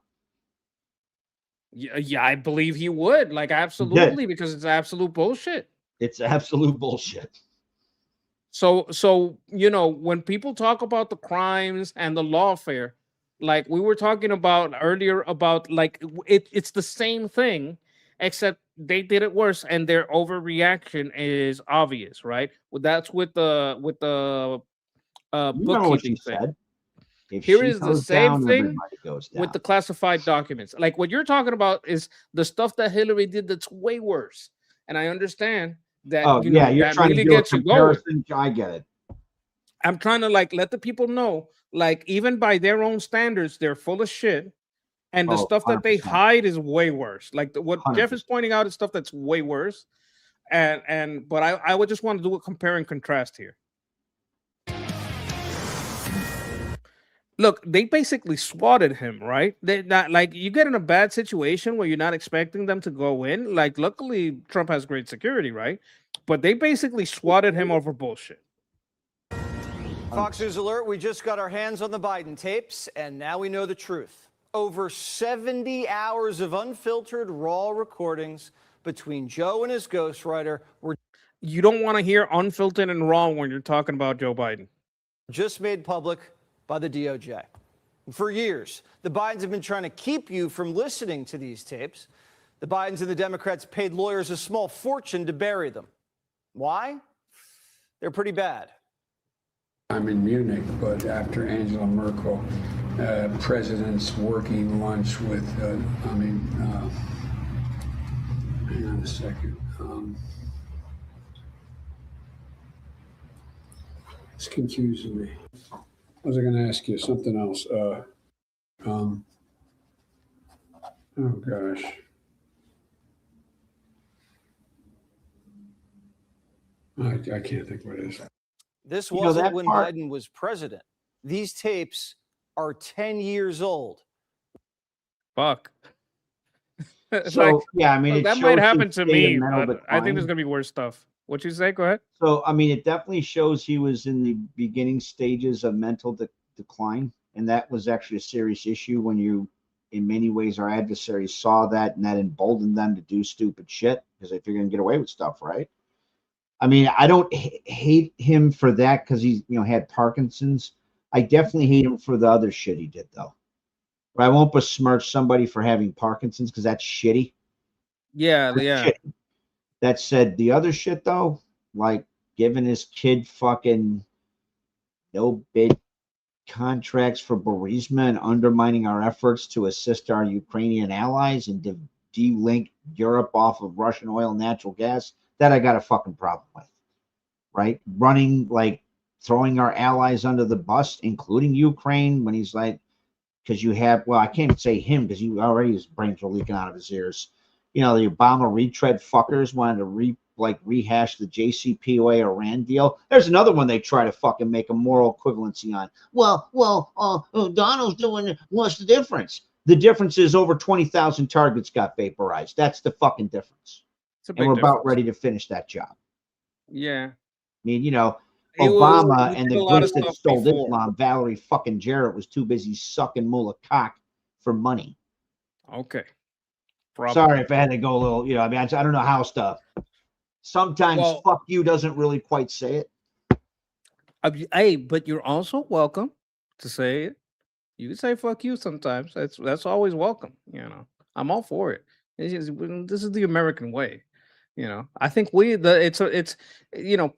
Yeah, I believe he would. Like absolutely, because it's absolute bullshit. It's absolute bullshit. So you know, when people talk about the crimes and the lawfare, like we were talking about earlier about like it's the same thing, except they did it worse and their overreaction is obvious, right? Well, that's with the bookkeeping thing. Here is the same thing with the classified documents. Like what you're talking about is the stuff that Hillary did that's way worse. And I understand that you're that trying really to do gets a you going. I get it. I'm trying to like let the people know, like even by their own standards, they're full of shit. And the stuff that they hide is way worse. Like what 100%. Jeff is pointing out is stuff that's way worse. But I would just want to do a compare and contrast here. Look, they basically swatted him, right? They not like you get in a bad situation where you're not expecting them to go in. Like, luckily, Trump has great security, right? But they basically swatted him over bullshit. Fox News alert, we just got our hands on the Biden tapes, and now we know the truth. Over 70 hours of unfiltered, raw recordings between Joe and his ghostwriter were you don't want to hear unfiltered and raw when you're talking about Joe Biden. Just made public by the DOJ. For years, the Bidens have been trying to keep you from listening to these tapes. The Bidens and the Democrats paid lawyers a small fortune to bury them. Why? They're pretty bad. I'm in Munich, but after Angela Merkel, president's working lunch with, hang on a second. It's confusing me. I was going to ask you something else. Oh gosh. I can't think what it is. This wasn't when Biden was president. These tapes are 10 years old. Fuck. So, yeah, I mean, that might happen to me, but I think there's going to be worse stuff. What you say? Go ahead. So, I mean, it definitely shows he was in the beginning stages of mental decline. And that was actually a serious issue when you, in many ways, our adversaries saw that and that emboldened them to do stupid shit because they figured they can get away with stuff, right? I mean, I don't hate him for that because he's, had Parkinson's. I definitely hate him for the other shit he did, though. But I won't besmirch somebody for having Parkinson's because that's shitty. Yeah, that's yeah. Shitty. That said, the other shit, though, like giving his kid fucking no bid contracts for Burisma and undermining our efforts to assist our Ukrainian allies and to de-link Europe off of Russian oil and natural gas, that I got a fucking problem with, right? Running, like, throwing our allies under the bus, including Ukraine, when he's like, because you have, well, I can't say him because you already his brains were leaking out of his ears. The Obama retread fuckers wanted to rehash the JCPOA Iran deal. There's another one they try to fucking make a moral equivalency on. Donald's doing it. What's the difference? The difference is over 20,000 targets got vaporized. That's the fucking difference. And we're about ready to finish that job. Yeah. I mean, Obama and the group that stole Islam, Valerie fucking Jarrett, was too busy sucking mullah cock for money. Okay. Sorry if I had to go a little, I mean, I don't know how stuff. Sometimes fuck you doesn't really quite say it. Hey, but you're also welcome to say it. You can say fuck you sometimes. That's always welcome. I'm all for it. This is the American way. I think it's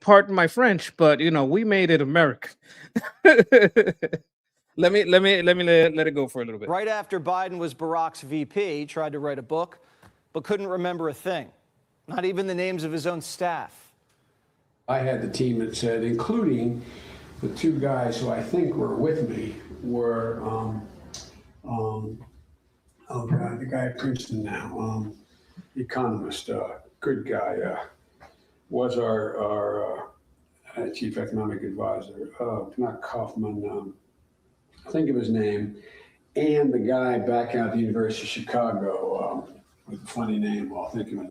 pardon my French, but we made it American. Let it go for a little bit. Right after Biden was Barack's VP, he tried to write a book, but couldn't remember a thing, not even the names of his own staff. I had the team that said, including the two guys who I think were with me, were the guy at Princeton now, economist, good guy, was our chief economic advisor. Not Kaufman. Think of his name, and the guy back out at the University of Chicago with a funny name. I'll think of it.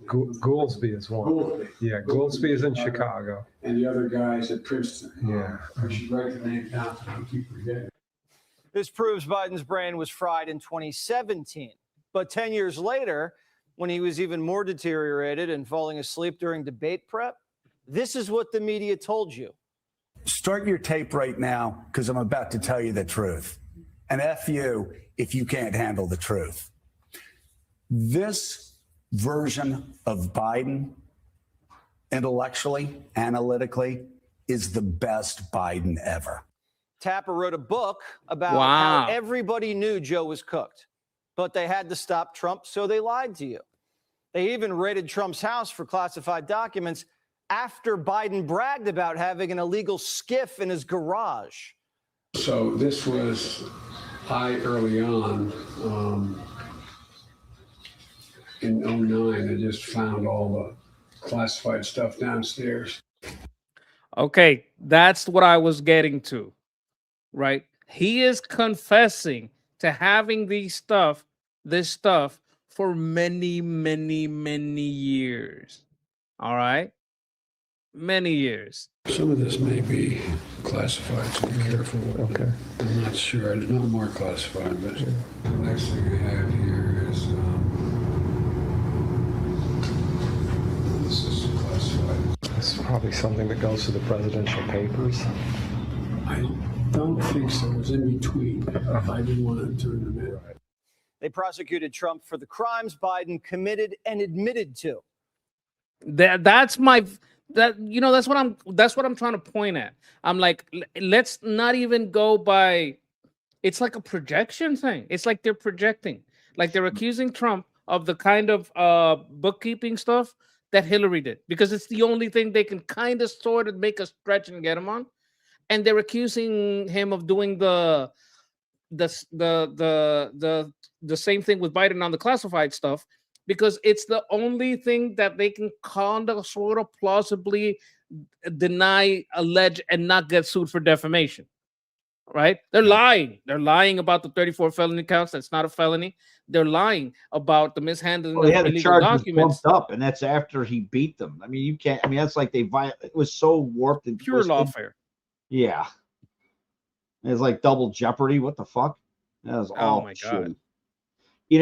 Goolsby is one. Goolsby. Yeah, Goolsby is in Chicago. And the other guy's at Princeton. Yeah. I should write the name down so I don't keep forgetting. This proves Biden's brain was fried in 2017. But 10 years later, when he was even more deteriorated and falling asleep during debate prep, this is what the media told you. Start your tape right now, because I'm about to tell you the truth. And F you if you can't handle the truth. This version of Biden, intellectually, analytically, is the best Biden ever. Tapper wrote a book about how everybody knew Joe was cooked, but they had to stop Trump, so they lied to you. They even raided Trump's house for classified documents after Biden bragged about having an illegal skiff in his garage. So this was early on in 2009. I just found all the classified stuff downstairs. Okay, that's what I was getting to, right? He is confessing to having this stuff for many, many, many years. All right? Many years. Some of this may be classified, so be careful. Okay. I'm not sure. It's not more classified, but the next thing I have here is this is classified. This is probably something that goes to the presidential papers. I don't think so. It was in between. I didn't want to turn them in. They prosecuted Trump for the crimes Biden committed and admitted to. That's what I'm trying to point at. I'm like, let's not even go by. It's like a projection thing. It's like they're projecting, like they're accusing Trump of the kind of bookkeeping stuff that Hillary did, because it's the only thing they can kind of sort of make a stretch and get him on. And they're accusing him of doing the same thing with Biden on the classified stuff, because it's the only thing that they can kind of sort of plausibly deny, allege, and not get sued for defamation. Right? They're lying. They're lying about the 34 felony counts. That's not a felony. They're lying about the mishandling of the illegal charges documents. bumped up, and that's after he beat them. I mean, you can't. I mean, that's like it was so warped and Pure twisted. lawfare. Yeah, it's like double jeopardy. What the fuck? That was all my shitty.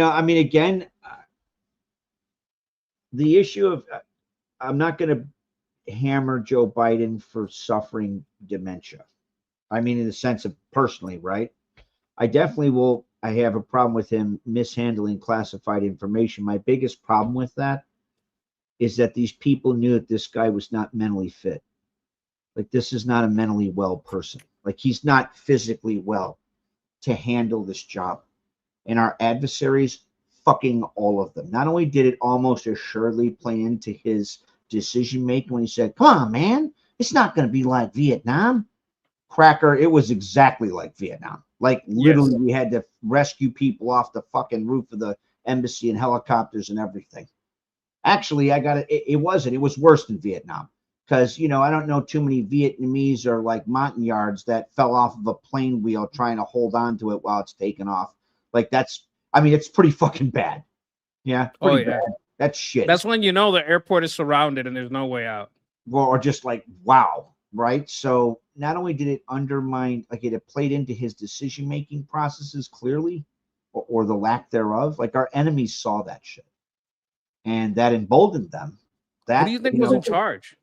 I mean, again, the issue of I'm not going to hammer Joe Biden for suffering dementia. I mean, in the sense of personally, right? I definitely will. I have a problem with him mishandling classified information. My biggest problem with that is that these people knew that this guy was not mentally fit. Like, this is not a mentally well person. Like, he's not physically well to handle this job. And our adversaries, fucking all of them. Not only did it almost assuredly play into his decision making when he said, "Come on, man, it's not going to be like Vietnam." Cracker, it was exactly like Vietnam. Like, literally, we had to rescue people off the fucking roof of the embassy and helicopters and everything. Actually, it wasn't. It was worse than Vietnam. Because, I don't know too many Vietnamese or like Montagnards that fell off of a plane wheel trying to hold on to it while it's taking off. Like, it's pretty fucking bad. Yeah. Pretty bad. That's shit. That's when you know the airport is surrounded and there's no way out. Or just like, wow. Right. So not only did it undermine, like, it played into his decision-making processes clearly, or the lack thereof. Like our enemies saw that shit, and that emboldened them. That, who do you think was in charge?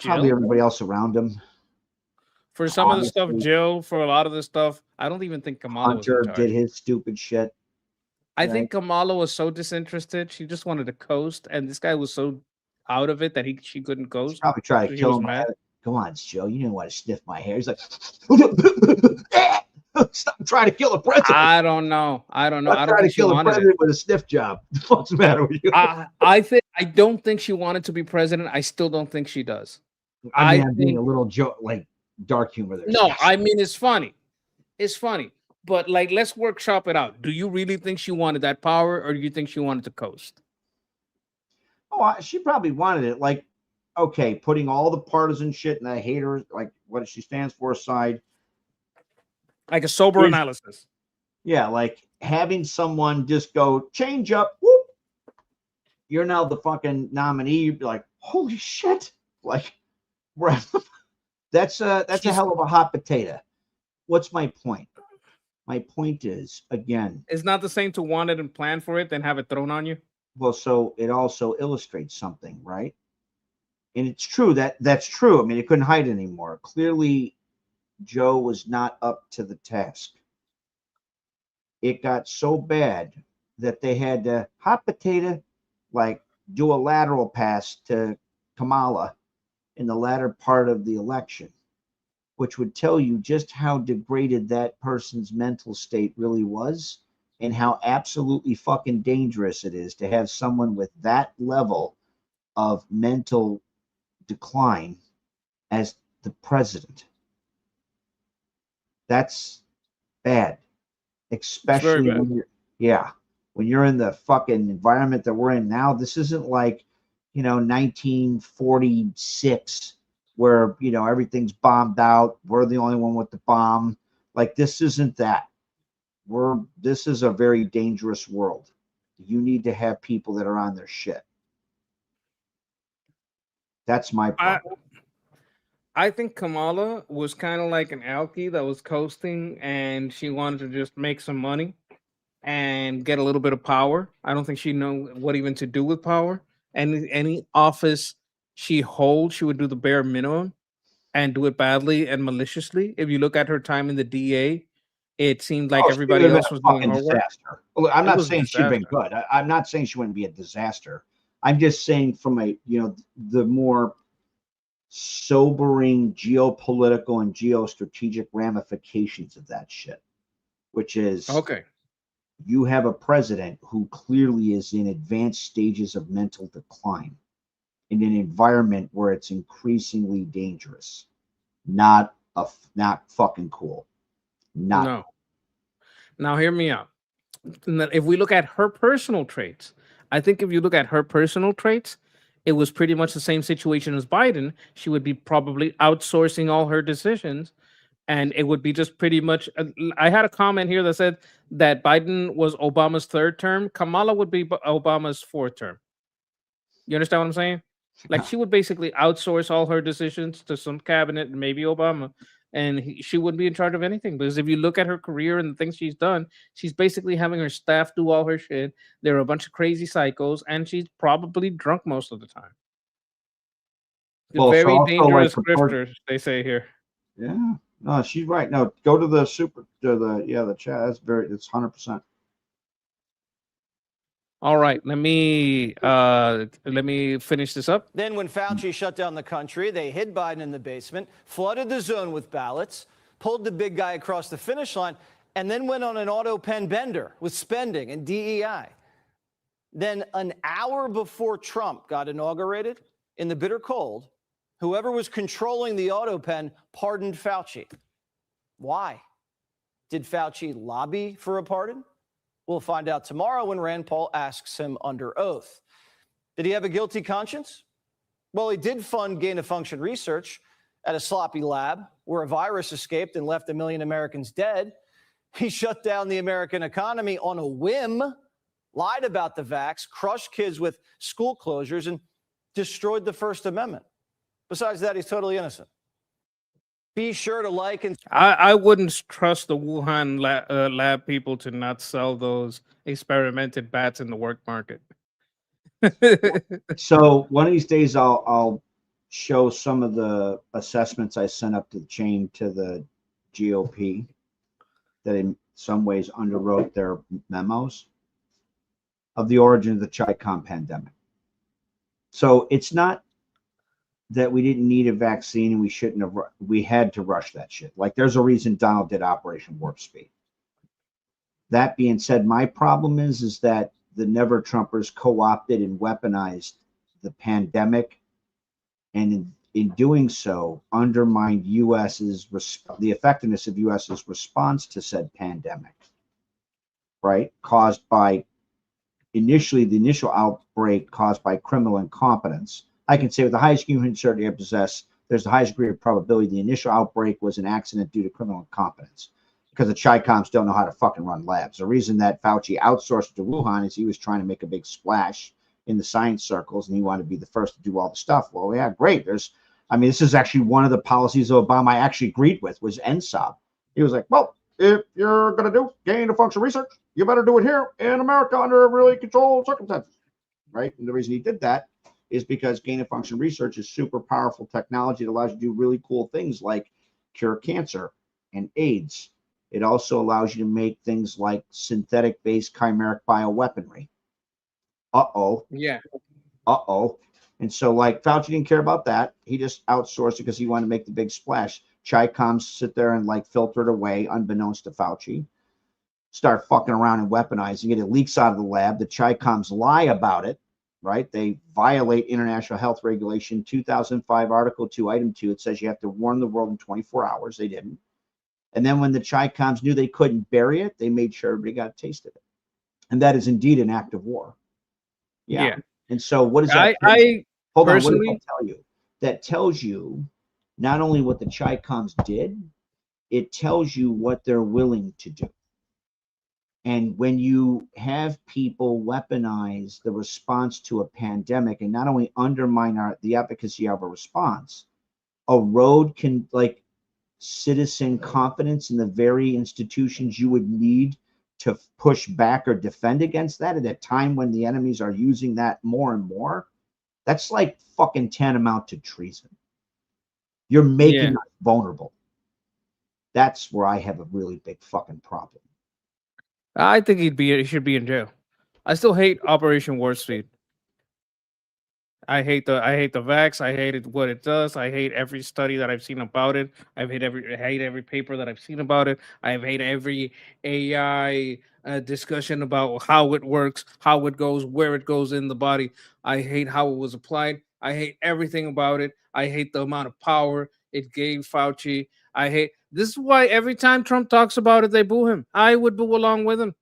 Probably Jill? everybody else around him. For some of the stuff, Honestly, Jill. For a lot of the stuff, I don't even think Kamala was in Hunter charge. did his stupid shit. I think Kamala was so disinterested. She just wanted to coast, and this guy was so out of it that she couldn't coast. Probably try to So she kill was him. mad. Come on, Joe. You didn't want to sniff my hair. He's like, stop trying to kill the president. I don't know. I don't Stop don't trying think to she kill the wanted it. president with a sniff job. What's the matter with you? I don't think she wanted to be president. I still don't think she does. I mean, I'm think- being a little joke, like dark humor there. No, I mean it's funny. It's funny. But like let's workshop it out. Do you really think she wanted that power or do you think she wanted to coast? Oh, she probably wanted it. Like, okay, putting all the partisan shit and the haters, like what she stands for, aside. Like a sober analysis. Yeah, like having someone just go change up. Whoop, you're now the fucking nominee. You'd be like, holy shit! Like, that's a hell of a hot potato. What's my point? My point is, again, It's not the same to want it and plan for it than have it thrown on you. well, so it also illustrates something, right? And it's true that's true. I mean, it couldn't hide anymore. Clearly, Joe was not up to the task. It got so bad that they had to hot potato, like do a lateral pass to Kamala in the latter part of the election, which would tell you just how degraded that person's mental state really was and how absolutely fucking dangerous it is to have someone with that level of mental decline as the president. That's bad, especially bad. when you're in the fucking environment that we're in now. This isn't like 1946 where everything's bombed out. We're the only one with the bomb. Like, this isn't that. This is a very dangerous world. You need to have people that are on their shit. That's my problem. I think Kamala was kind of like an alkie that was coasting and she wanted to just make some money and get a little bit of power. I don't think she knew what even to do with power. And any office she holds, she would do the bare minimum and do it badly and maliciously. If you look at her time in the DA, it seemed like everybody else was doing her work. Disaster. Well, I'm It not was a saying she'd been disaster. good. I'm not saying she wouldn't be a disaster. I'm just saying from the more sobering geopolitical and geostrategic ramifications of that shit, which is Okay. you have a president who clearly is in advanced stages of mental decline in an environment where it's increasingly dangerous. Not fucking cool. No. Now, hear me out. If we look at her personal traits, I think if you look at her personal traits, it was pretty much the same situation as Biden. She would be probably outsourcing all her decisions, and it would be just pretty much. I had a comment here that said that Biden was Obama's third term. Kamala would be Obama's fourth term. You understand what I'm saying? Like, she would basically outsource all her decisions to some cabinet, maybe Obama, and she wouldn't be in charge of anything. Because if you look at her career and the things she's done, she's basically having her staff do all her shit. They're a bunch of crazy psychos, and she's probably drunk most of the time. The Well, so very also, dangerous like, grifters, they say here. Yeah, no, she's right. No, go to the the chat. It's 100%. All right, let me finish this up. Then when Fauci shut down the country, they hid Biden in the basement, flooded the zone with ballots, pulled the big guy across the finish line, and then went on an auto pen bender with spending and DEI. Then an hour before Trump got inaugurated, in the bitter cold, whoever was controlling the auto pen pardoned Fauci. Why? Did Fauci lobby for a pardon? We'll find out tomorrow when Rand Paul asks him under oath. Did he have a guilty conscience? Well, he did fund gain-of-function research at a sloppy lab where a virus escaped and left 1 million Americans dead. He shut down the American economy on a whim, lied about the vax, crushed kids with school closures, and destroyed the First Amendment. Besides that, he's totally innocent. Be sure to like and I wouldn't trust the Wuhan lab people to not sell those experimented bats in the work market. So one of these days, I'll show some of the assessments I sent up to the chain to the GOP that in some ways underwrote their memos of the origin of the Chi-Com pandemic. So it's not that we didn't need a vaccine and we shouldn't have, we had to rush that shit. Like there's a reason Donald did Operation Warp Speed. That being said, my problem is that the Never Trumpers co-opted and weaponized the pandemic, and in doing so, undermined the effectiveness of US's response to said pandemic, right? Caused by the initial outbreak caused by criminal incompetence. I can say with the highest human certainty I possess, there's the highest degree of probability the initial outbreak was an accident due to criminal incompetence, because the Chi-Coms don't know how to fucking run labs. The reason that Fauci outsourced to Wuhan is he was trying to make a big splash in the science circles, and he wanted to be the first to do all the stuff. Well, yeah, great. This is actually one of the policies of Obama I actually agreed with, was NSOB. He was like, well, if you're going to do gain of function research, you better do it here in America under really controlled circumstances, right? And the reason he did that is because gain of function research is super powerful technology that allows you to do really cool things like cure cancer and AIDS. It also allows you to make things like synthetic-based chimeric bioweaponry. Yeah. And so, like, Fauci didn't care about that. He just outsourced it because he wanted to make the big splash. Chi-Coms sit there and, like, filter it away, unbeknownst to Fauci. Start fucking around and weaponizing it. It leaks out of the lab. The Chi-Coms lie about it, right? They violate international health regulation 2005, Article 2, Item 2. It says you have to warn the world in 24 hours. They didn't. And then when the Chi-Coms knew they couldn't bury it, they made sure everybody got a taste of it. And that is indeed an act of war. Yeah. And so what is that? Hold on, what does that tell you? That tells you not only what the Chi-Coms did, it tells you what they're willing to do. And when you have people weaponize the response to a pandemic and not only undermine the efficacy of a response, erode citizen confidence in the very institutions you would need to push back or defend against that at a time when the enemies are using that more and more, that's like fucking tantamount to treason. You're making us vulnerable. That's where I have a really big fucking problem. I think he should be in jail. I still hate Operation Warp Speed. I hate the vax. I hate what it does. I hate every study that I've seen about it. I hate every paper that I've seen about it. I hate every AI discussion about how it works, how it goes, where it goes in the body. I hate how it was applied. I hate everything about it. I hate the amount of power it gave Fauci. This is why every time Trump talks about it, they boo him. I would boo along with him.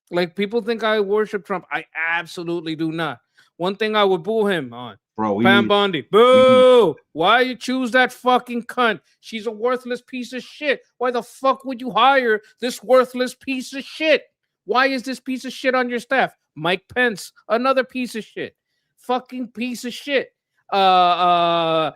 Like, people think I worship Trump. I absolutely do not. One thing I would boo him on. Bro, Pam Bondi. Boo! Why you choose that fucking cunt? She's a worthless piece of shit. Why the fuck would you hire this worthless piece of shit? Why is this piece of shit on your staff? Mike Pence, another piece of shit. Fucking piece of shit. A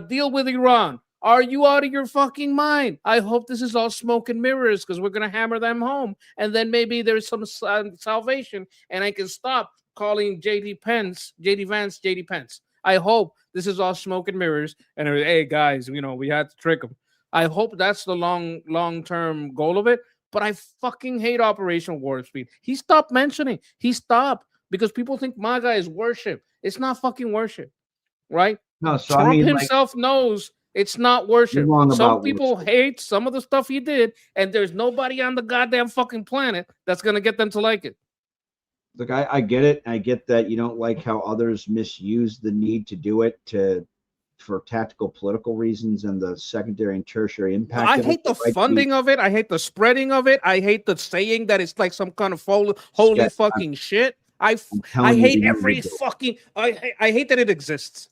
deal with Iran. Are you out of your fucking mind? I hope this is all smoke and mirrors, because we're going to hammer them home. And then maybe there's some salvation and I can stop calling JD Vance, JD Pence. I hope this is all smoke and mirrors. And hey, guys, we had to trick them. I hope that's the long-term goal of it. But I fucking hate Operation Warp Speed. He stopped mentioning. He stopped because people think MAGA is worship. It's not fucking worship, right? No, so Trump himself knows it's not worship. Some people hate some of the stuff he did, and there's nobody on the goddamn fucking planet that's going to get them to like it. Look, I get it. I get that you don't like how others misuse the need to do it for tactical political reasons and the secondary and tertiary impact. I hate the funding of it. I hate the spreading of it. I hate the saying that it's like some kind of holy fucking shit. I hate every fucking. I hate that it exists.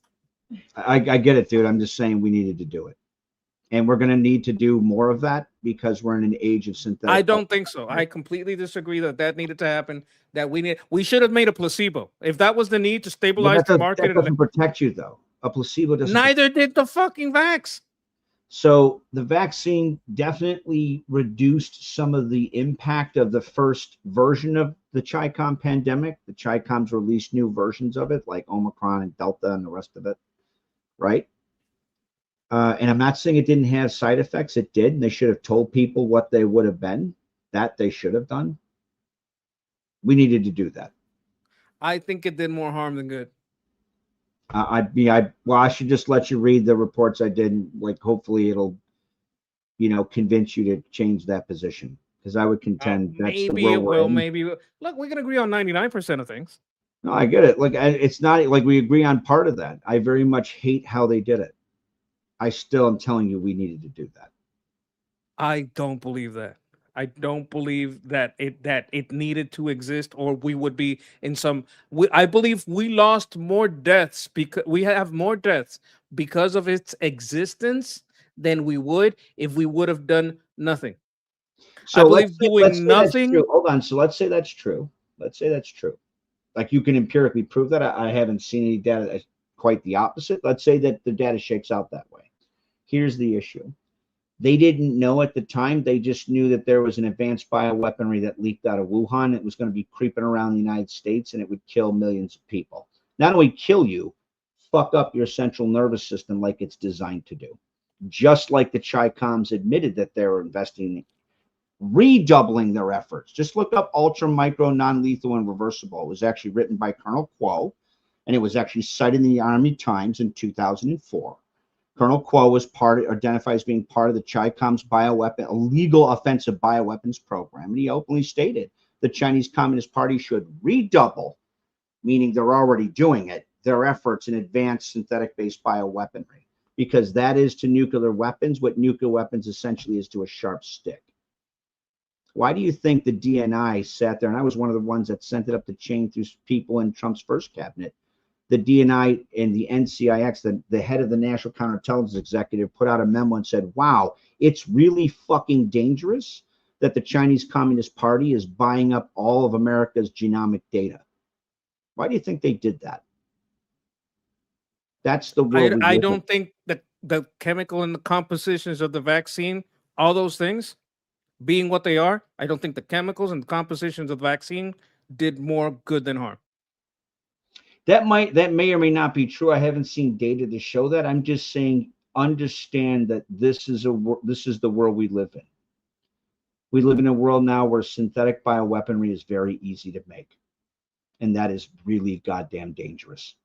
I get it, dude. I'm just saying we needed to do it. And we're going to need to do more of that because we're in an age of synthetic. I don't think so. I completely disagree that needed to happen. That we should have made a placebo. If that was the need to stabilize the market. That doesn't protect you, though. A placebo doesn't. Neither did the fucking vax. So the vaccine definitely reduced some of the impact of the first version of the Chi-Com pandemic. The Chi-Coms released new versions of it, like Omicron and Delta and the rest of it, right? And I'm not saying it didn't have side effects. It did, and they should have told people what they would have been. That they should have done. We needed to do that. I think it did more harm than good. I should just let you read the reports I did. And, like, hopefully it'll, convince you to change that position, because I would contend that's the Maybe it world we're will. in. Maybe look, we can agree on 99% of things. No, I get it. Like, it's not like we agree on part of that. I very much hate how they did it. I still am telling you we needed to do that. I don't believe that. I don't believe that it needed to exist, or we would be in some. I believe we lost more deaths because we have more deaths because of its existence than we would if we would have done nothing. So I believe let's doing say nothing. That's true. Hold on. So let's say that's true. Let's say that's true. Like, you can empirically prove that. I haven't seen any data that's quite the opposite. Let's say that the data shakes out that way. Here's the issue. They didn't know at the time. They just knew that there was an advanced bioweaponry that leaked out of Wuhan. It was going to be creeping around the United States, and it would kill millions of people. Not only kill you, fuck up your central nervous system like it's designed to do. Just like the Chi-Coms admitted that they were investing in, redoubling their efforts. Just look up ultra, micro, non-lethal, and reversible. It was actually written by Colonel Kuo, and it was actually cited in the Army Times in 2004. Colonel Kuo was identified as being part of the Chi-Com's illegal offensive bioweapons program, and he openly stated the Chinese Communist Party should redouble, meaning they're already doing it, their efforts in advanced synthetic-based bioweaponry, because that is to nuclear weapons what nuclear weapons essentially is to a sharp stick. Why do you think the DNI sat there, and I was one of the ones that sent it up the chain through people in Trump's first cabinet? The DNI and the NCIX, the head of the National Counterintelligence Executive, put out a memo and said, wow, it's really fucking dangerous that the Chinese Communist Party is buying up all of America's genomic data. Why do you think they did that? That's the world. I don't think that the chemical and the compositions of the vaccine, all those things being what they are, I don't think the chemicals and the compositions of the vaccine did more good than harm. That may or may not be true. I haven't seen data to show that. I'm just saying, understand that this is the world we live in. We live in a world now where synthetic bioweaponry is very easy to make, and that is really goddamn dangerous.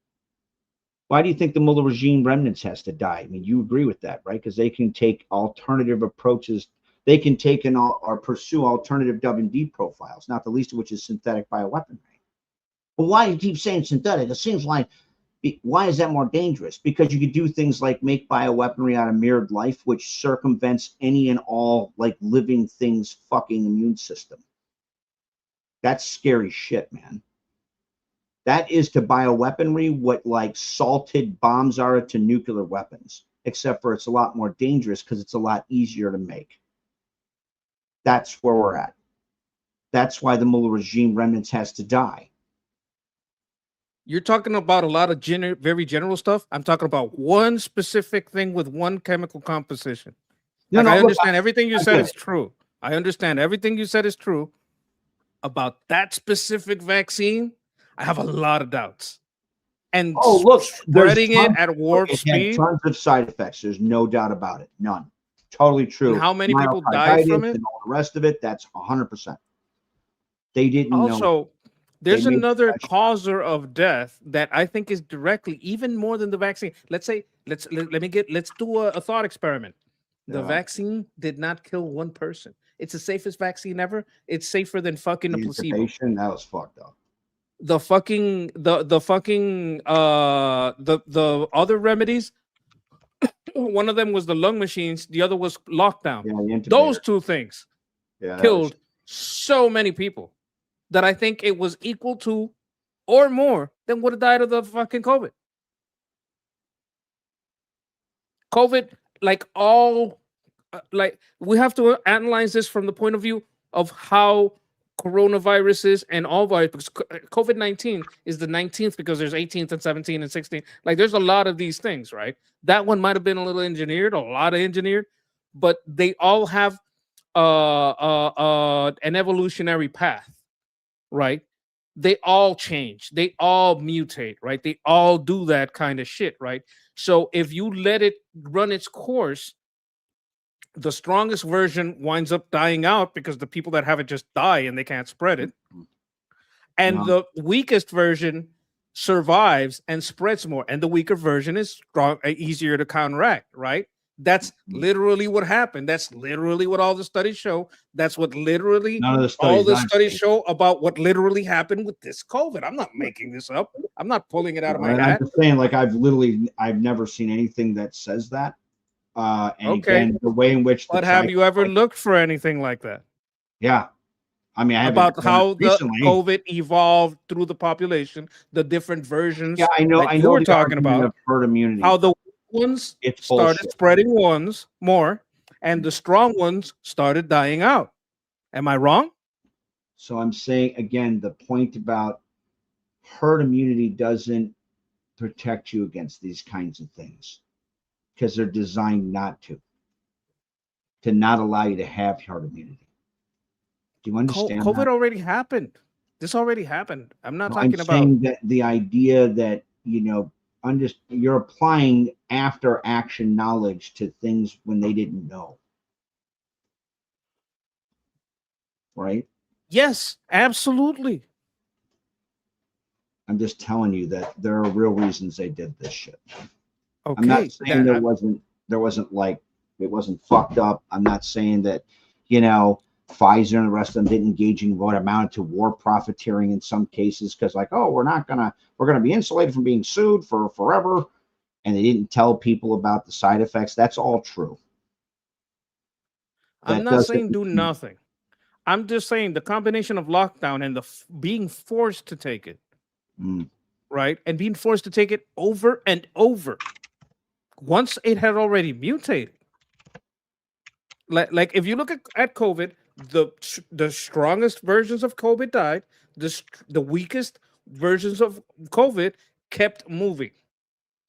Why do you think the Mullah regime remnants has to die? I mean, you agree with that, right? Because they can take alternative approaches. They can take or pursue alternative W&D profiles, not the least of which is synthetic bioweaponry. Well, why do you keep saying synthetic? It seems like, why is that more dangerous? Because you could do things like make bioweaponry out of mirrored life, which circumvents any and all like living things' fucking immune system. That's scary shit, man. That is to bioweaponry what like salted bombs are to nuclear weapons, except for it's a lot more dangerous because it's a lot easier to make. That's where we're at. That's why the Mullah regime remnants has to die. You're talking about a lot of very general stuff. I'm talking about one specific thing with one chemical composition. No, I look, understand everything you said is true. I understand everything you said is true. About that specific vaccine, I have a lot of doubts. And spreading it at warp speed. Tons of side effects. There's no doubt about it. None. Totally true. And how many people died from it? And all the rest of it. That's 100%. They didn't know. Also, there's another causer of death that I think is directly even more than the vaccine. Let's say, let's do a thought experiment. The vaccine did not kill one person. It's the safest vaccine ever. It's safer than fucking a placebo. That was fucked up. The other remedies. One of them was the lung machines. The other was lockdown. Yeah, those two things killed so many people that I think it was equal to or more than would have died of the fucking COVID. COVID, like we have to analyze this from the point of view of how coronaviruses and all viruses, because COVID-19 is the 19th because there's 18th and 17th and 16th. Like there's a lot of these things, right? That one might have been a little engineered, a lot of engineered, but they all have an evolutionary path, right? They all change, they all mutate, right? They all do that kind of shit, right? So if you let it run its course, the strongest version winds up dying out because the people that have it just die and they can't spread it. And the weakest version survives and spreads more. And the weaker version is strong, easier to counteract, right? That's literally what happened. That's literally what all the studies show. That's what literally all the studies show about what literally happened with this COVID. I'm not making this up. I'm not pulling it out of my hat. I'm just saying, like, I've never seen anything that says that. And again, the way in which but have you ever looked for anything like that? Yeah. I mean, I about how the COVID evolved through the population, the different versions. Yeah, I know. Like I you know were talking about herd immunity. how the ones started spreading ones more, and the strong ones started dying out. Am I wrong? So I'm saying again, the point about herd immunity doesn't protect you against these kinds of things because they're designed not to not allow you to have herd immunity. Do you understand? COVID already happened. This already happened. I'm not I'm talking saying about that the idea that, you know, you're applying after action knowledge to things when they didn't know. Right? Yes, absolutely. I'm just telling you that there are real reasons they did this shit. Okay. I'm not saying there wasn't like it wasn't fucked up. I'm not saying that, you know, Pfizer and the rest of them didn't engage in what amounted to war profiteering in some cases because, like, oh, we're gonna be insulated from being sued for forever, and they didn't tell people about the side effects. That's all true. I'm not saying do nothing. I'm just saying the combination of lockdown and the being forced to take it, right, and being forced to take it over and over. Once it had already mutated, like if you look at COVID. The strongest versions of COVID died. The weakest versions of COVID kept moving.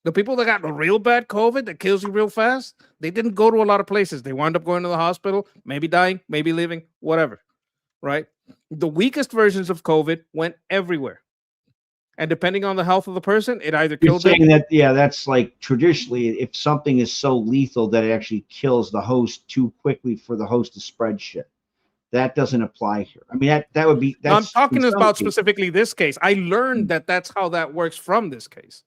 The people that got the real bad COVID that kills you real fast, they didn't go to a lot of places. They wound up going to the hospital, maybe dying, maybe living, whatever, right? The weakest versions of COVID went everywhere. And depending on the health of the person, it either killed them. That, yeah, that's like traditionally, if something is so lethal that it actually kills the host too quickly for the host to spread shit. That doesn't apply here. I mean, that would be. I'm talking about specifically this case. I learned that that's how that works from this case.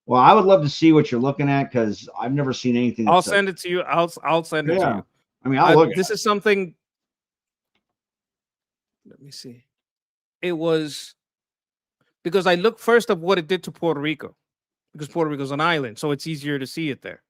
Well, I would love to see what you're looking at because I've never seen anything. I'll send it to you. I'll send it to you. I mean, I'll look. This is something. Let me see. It was because I looked first of what it did to Puerto Rico, because Puerto Rico's an island, so it's easier to see it there.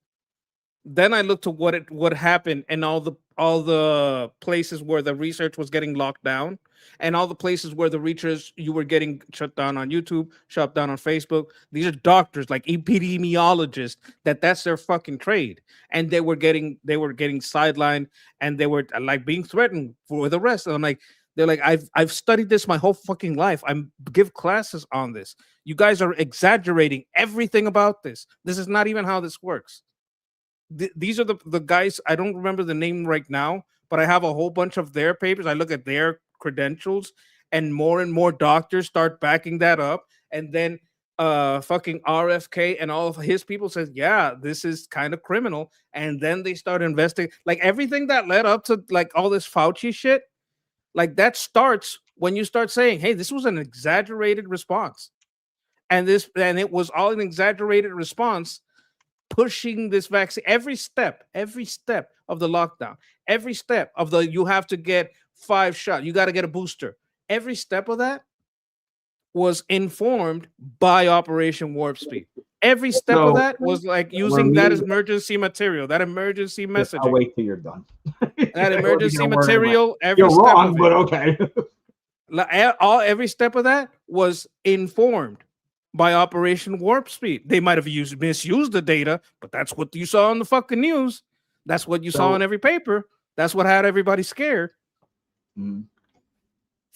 Then I looked to what happened and all the places where the research was getting locked down, and all the places where the research you were getting shut down on YouTube, shut down on Facebook. These are doctors, like epidemiologists, that's their fucking trade, and they were getting sidelined, and they were like being threatened for the rest. And I'm like, they're like, I've studied this my whole fucking life. I give classes on this. You guys are exaggerating everything about this. This is not even how this works. These are the guys. I don't remember the name right now, but I have a whole bunch of their papers. I look at their credentials, and more doctors start backing that up. And then fucking RFK and all of his people says, yeah, this is kind of criminal. And then they start investing. Like everything that led up to like all this Fauci shit, like that starts when you start saying, hey, this was an exaggerated response. And it was all an exaggerated response. Pushing this vaccine every step of the lockdown, every step of you have to get 5 shots, you got to get a booster. Every step of that was informed by Operation Warp Speed. Every step of that was like using that as emergency material, that emergency messaging. I'll wait till you're done. That emergency material. You're wrong, but okay. Every step of that was informed by Operation Warp Speed. They might have misused the data, but that's what you saw on the fucking news. That's what you saw in every paper. That's what had everybody scared.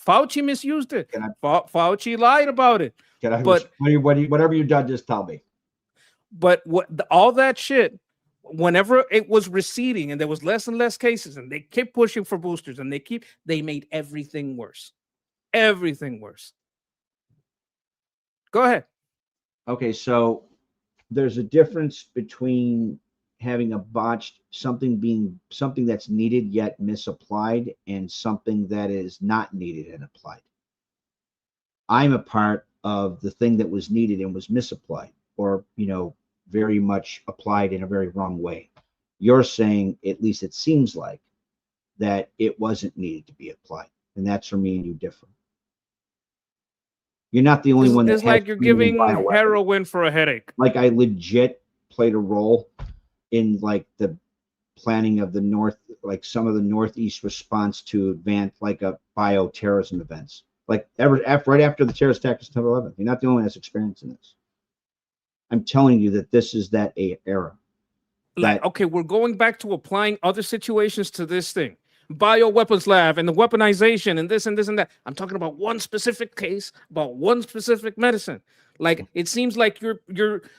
Fauci misused it. Fauci lied about it. But whatever you're done, just tell me. But all that shit, whenever it was receding and there was less and less cases, and they kept pushing for boosters, and they made everything worse. Everything worse. Go ahead. Okay, so there's a difference between having a botched something that's needed yet misapplied and something that is not needed and applied. I'm a part of the thing that was needed and was misapplied, or very much applied in a very wrong way. You're saying, at least it seems like, that it wasn't needed to be applied, and that's where me and you differ. You're not the only one. It's like you're giving heroin for a headache. Like I legit played a role in like the planning of the some of the Northeast response to advance like a bioterrorism events. Like right after the terrorist attack of September 11th. You're not the only one that's experiencing this. I'm telling you that this is that era. Okay, we're going back to applying other situations to this thing. Bioweapons lab and the weaponization and this and this and that. I'm talking about one specific case, about one specific medicine. Like it seems like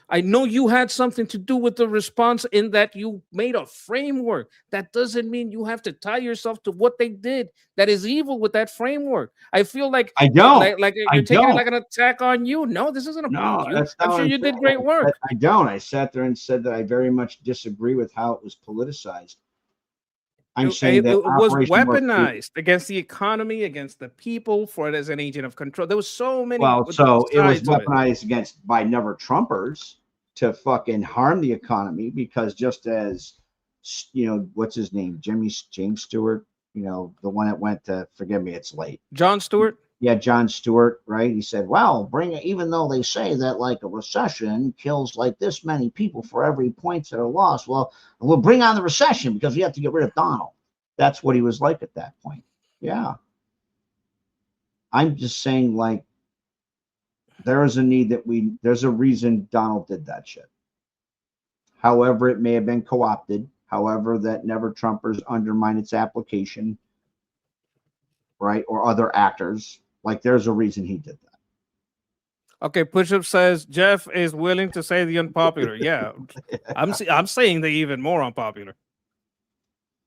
I know you had something to do with the response in that you made a framework. That doesn't mean you have to tie yourself to what they did. That is evil with that framework. I feel like I don't. Like you're taking it like an attack on you. No, this isn't about you. That's I'm sure you did great work. I don't. I sat there and said that I very much disagree with how it was politicized. I'm saying that it was weaponized against the economy, against the people, for it as an agent of control. There was so many. Well, so it was weaponized by never Trumpers to fucking harm the economy, because just as what's his name, James Stewart, the one that went to, forgive me, it's late. Jon Stewart. Yeah, Jon Stewart, right? He said, well, even though they say that like a recession kills like this many people for every points that are lost, well, we'll bring on the recession because we have to get rid of Donald. That's what he was like at that point. Yeah. I'm just saying, like, there is a need there's a reason Donald did that shit. However, it may have been co-opted. However, that never Trumpers undermine its application, right? Or other actors. Like, there's a reason he did that. Okay, Pushup says Jeff is willing to say the unpopular. Yeah, I'm saying the even more unpopular.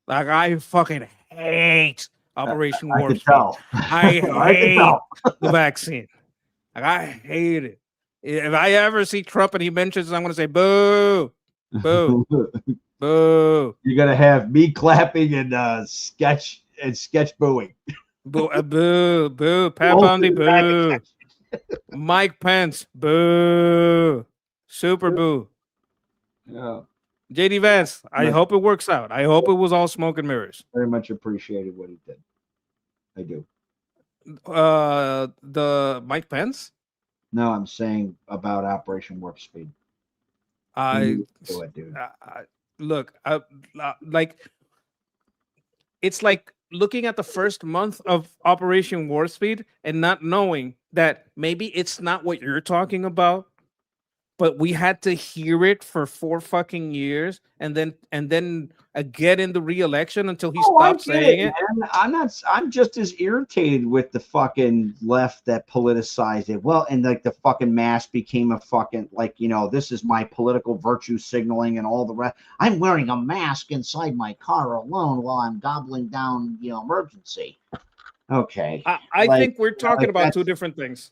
Like, I fucking hate Operation Warp Speed. I hate the vaccine. Like, I hate it. If I ever see Trump and he mentions it, I'm going to say boo, boo, boo. You're going to have me clapping and sketch booing. Boo, boo, boo. Pat Bundy, boo. Mike Pence, boo. Super boo. Yeah. JD Vance, I hope it works out. I hope it was all smoke and mirrors. Very much appreciated what he did. I do. The Mike Pence? No, I'm saying about Operation Warp Speed. Look, like, it's like looking at the first month of Operation Warp Speed and not knowing that maybe it's not what you're talking about, but we had to hear it for 4 fucking years and then get in the re-election until he stopped saying it. I'm just as irritated with the fucking left that politicized it. Well, and like the fucking mask became a fucking, like, this is my political virtue signaling and all the rest. I'm wearing a mask inside my car alone while I'm gobbling down, emergency. Okay. I think we're talking about two different things.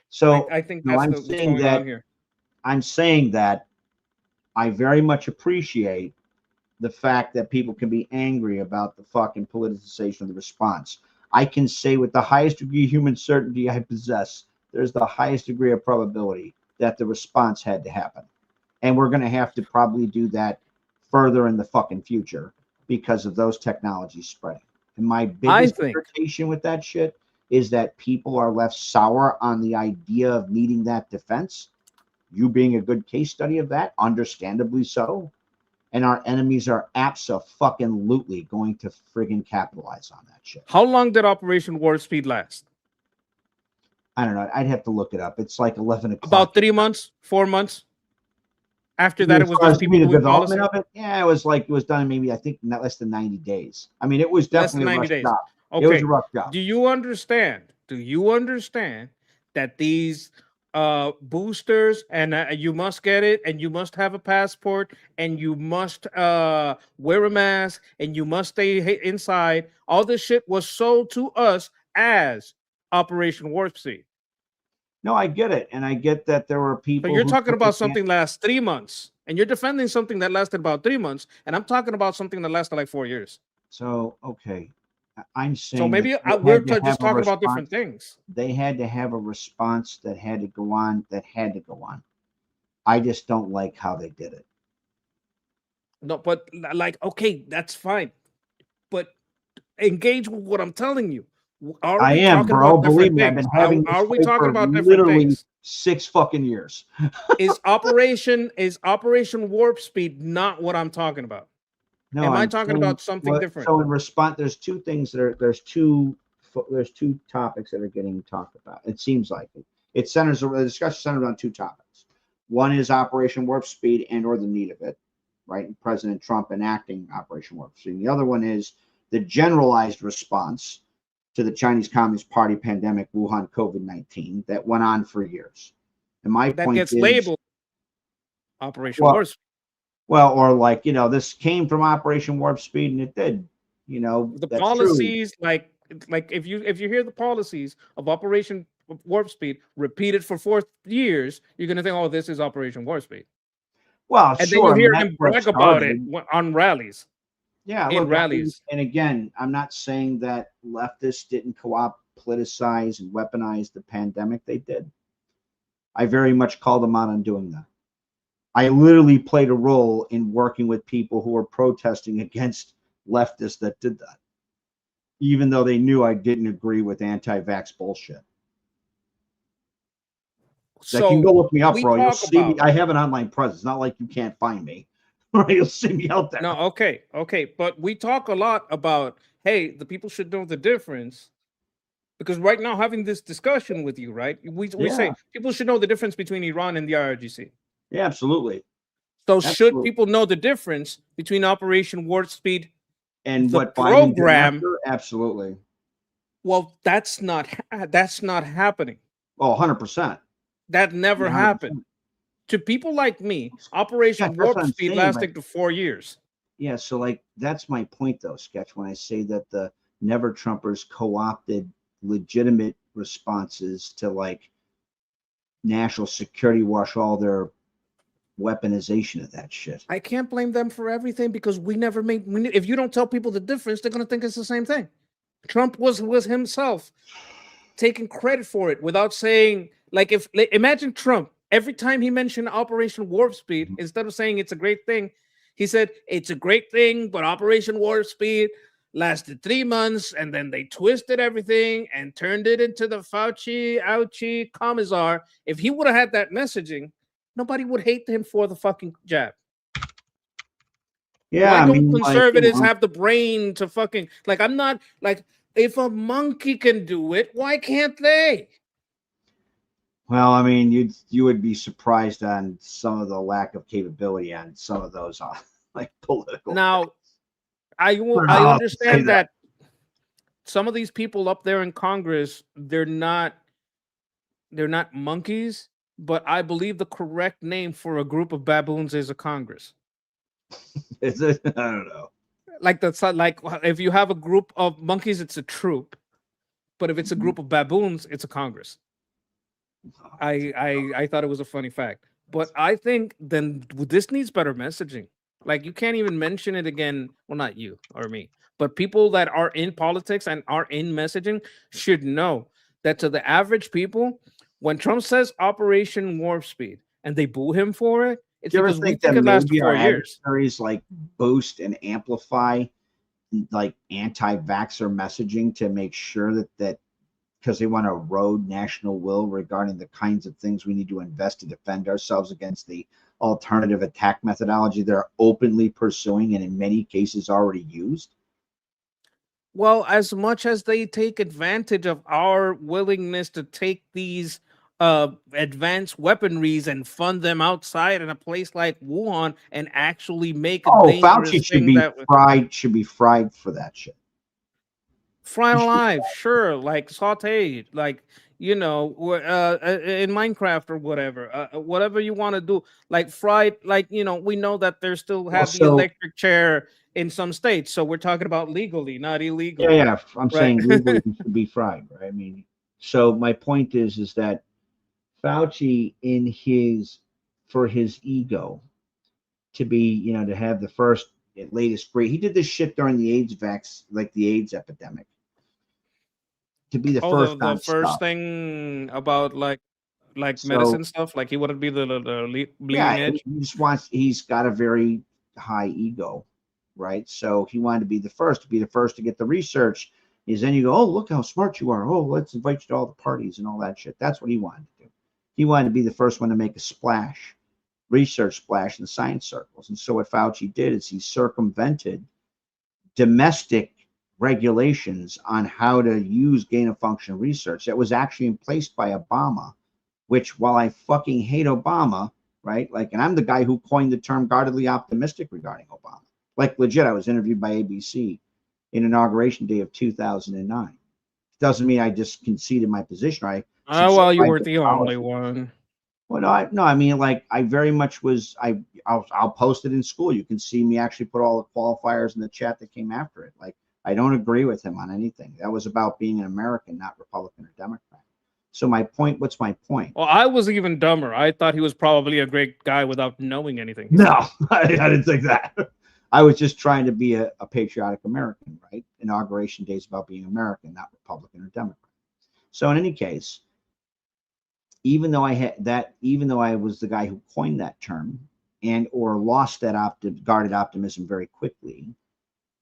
So I think that's what's going on here. I'm saying that I very much appreciate the fact that people can be angry about the fucking politicization of the response. I can say with the highest degree of human certainty I possess, there's the highest degree of probability that the response had to happen. And we're going to have to probably do that further in the fucking future because of those technologies spreading. And my biggest irritation with that shit is that people are left sour on the idea of needing that defense. You being a good case study of that, understandably so. And our enemies are abso-fucking-lutely going to friggin' capitalize on that shit. How long did Operation Warp Speed last? I don't know. I'd have to look it up. It's like 11 o'clock. About 3 months, 4 months. After that, it was just people the doing development of it. Yeah, it was done in maybe, I think, not less than 90 days. I mean, it was definitely 90 days. Okay. It was a rough job. Do you understand? That these boosters and you must get it, and you must have a passport, and you must wear a mask, and you must stay inside. All this shit was sold to us as Operation Warp Speed. No, I get it, and I get that there were people. But you're who talking took about advantage- something last 3 months, and you're defending something that lasted about 3 months, and I'm talking about something that lasted like 4 years. So okay, I'm saying. So maybe that they we're had to have just a talking about response. different things. They had to have a response that had to go on. I just don't like how they did it. No, but like, okay, that's fine. But engage with what I'm telling you. Are I we am, talking bro. about Believe different me, I've things? been having Are this we fight talking for about different literally things? 6 fucking years. Is Operation Warp Speed not what I'm talking about? No, Am I I'm talking saying about something different? So in response, there's two things that are there's two topics that are getting talked about. It seems like it centers the discussion centered on 2 topics. One is Operation Warp Speed and or the need of it, right? And President Trump enacting Operation Warp Speed. And the other one is the generalized response to the Chinese Communist Party pandemic, Wuhan COVID-19, that went on for years. And my That point gets is, labeled Operation well, Warp Speed. well, or like, this came from Operation Warp Speed, and it did. The That's policies, like if you hear the policies of Operation Warp Speed repeated for 4 years, you're gonna think, oh, this is Operation Warp Speed. Well, And sure. then you hear that's him where brag about it started. on rallies. Yeah, in look, rallies. and again, I'm not saying that leftists didn't co-opt, politicize, and weaponize the pandemic. They did. I very much called them out on doing that. I literally played a role in working with people who were protesting against leftists that did that, even though they knew I didn't agree with anti-vax bullshit. So you can go look me up, bro. You'll see me. I have an online presence. It's not like you can't find me. You'll see me out there. No, okay. But we talk a lot about, hey, the people should know the difference. Because right now, having this discussion with you, right? We say people should know the difference between Iran and the IRGC. Yeah, absolutely. So should people know the difference between Operation Warp Speed and the what Biden did program? after? Absolutely. Well, that's not happening. Oh, 100%. That never 100%. happened. To people like me, Operation Warp Speed lasted for 4 years. Yeah, so like that's my point though, Sketch, when I say that the Never Trumpers co-opted legitimate responses to like national security wash all their weaponization of that shit. I can't blame them for everything because we never made. If you don't tell people the difference, they're gonna think it's the same thing. Trump was himself taking credit for it without saying, like, imagine Trump every time he mentioned Operation Warp Speed, instead of saying it's a great thing, he said it's a great thing, but Operation Warp Speed lasted 3 months, and then they twisted everything and turned it into the Fauci, ouchie, commissar. If he would have had that messaging, nobody would hate him for the fucking jab. Yeah, Why don't conservatives have the brain to fucking, like, I'm not, like, if a monkey can do it, why can't they? Well, I mean, you would be surprised on some of the lack of capability on some of those like political. Now, I understand that some of these people up there in Congress, they're not monkeys, but I believe the correct name for a group of baboons is a Congress. Is it? I don't know. Like if you have a group of monkeys, it's a troop, but if it's a group of baboons, it's a Congress. I thought it was a funny fact, but I think then this needs better messaging. Like, you can't even mention it again. Well, not you or me, but people that are in politics and are in messaging should know that to the average people, when Trump says Operation Warp Speed and they boo him for it, it's because we think it lasts 4 years. Adversaries like boost and amplify like anti-vaxxer messaging to make sure that because they want to erode national will regarding the kinds of things we need to invest to defend ourselves against the alternative attack methodology they're openly pursuing and in many cases already used? Well, as much as they take advantage of our willingness to take these advanced weaponries and fund them outside in a place like Wuhan and actually make a dangerous Fauci thing should be fried for that shit. Fried alive, sure, like sauteed, like in Minecraft or whatever you want to do, like fried, like we know that they still Well, have the so electric chair in some states, so we're talking about legally, not illegally, yeah, I'm right? saying legally it should be fried, right? I mean, so my point is that Fauci, for his ego, to be, to have the first latest breed, he did this shit during the AIDS epidemic. To be the first The on first stuff. thing about like So medicine stuff, like he wouldn't be the bleeding edge. he's got a very high ego, right? So he wanted to be the first to get the research. Is then you go, oh, look how smart you are. Oh, let's invite you to all the parties and all that shit. That's what he wanted to do. He wanted to be the first one to make a splash, research splash in science circles. And so what Fauci did is he circumvented domestic regulations on how to use gain of function research that was actually in place by Obama, which, while I fucking hate Obama, right? Like, and I'm the guy who coined the term guardedly optimistic regarding Obama. Like, legit, I was interviewed by ABC in inauguration day of 2009. Doesn't mean I just conceded my position. Well, you weren't the only one. Well, I mean, like, I very much was. I'll post it in school. You can see me actually put all the qualifiers in the chat that came after it. Like, I don't agree with him on anything. That was about being an American, not Republican or Democrat. So what's my point? Well, I was even dumber. I thought he was probably a great guy without knowing anything. No, I didn't think that. I was just trying to be a patriotic American, right? Inauguration day is about being American, not Republican or Democrat. So in any case, even though I was the guy who coined that term or lost that guarded optimism very quickly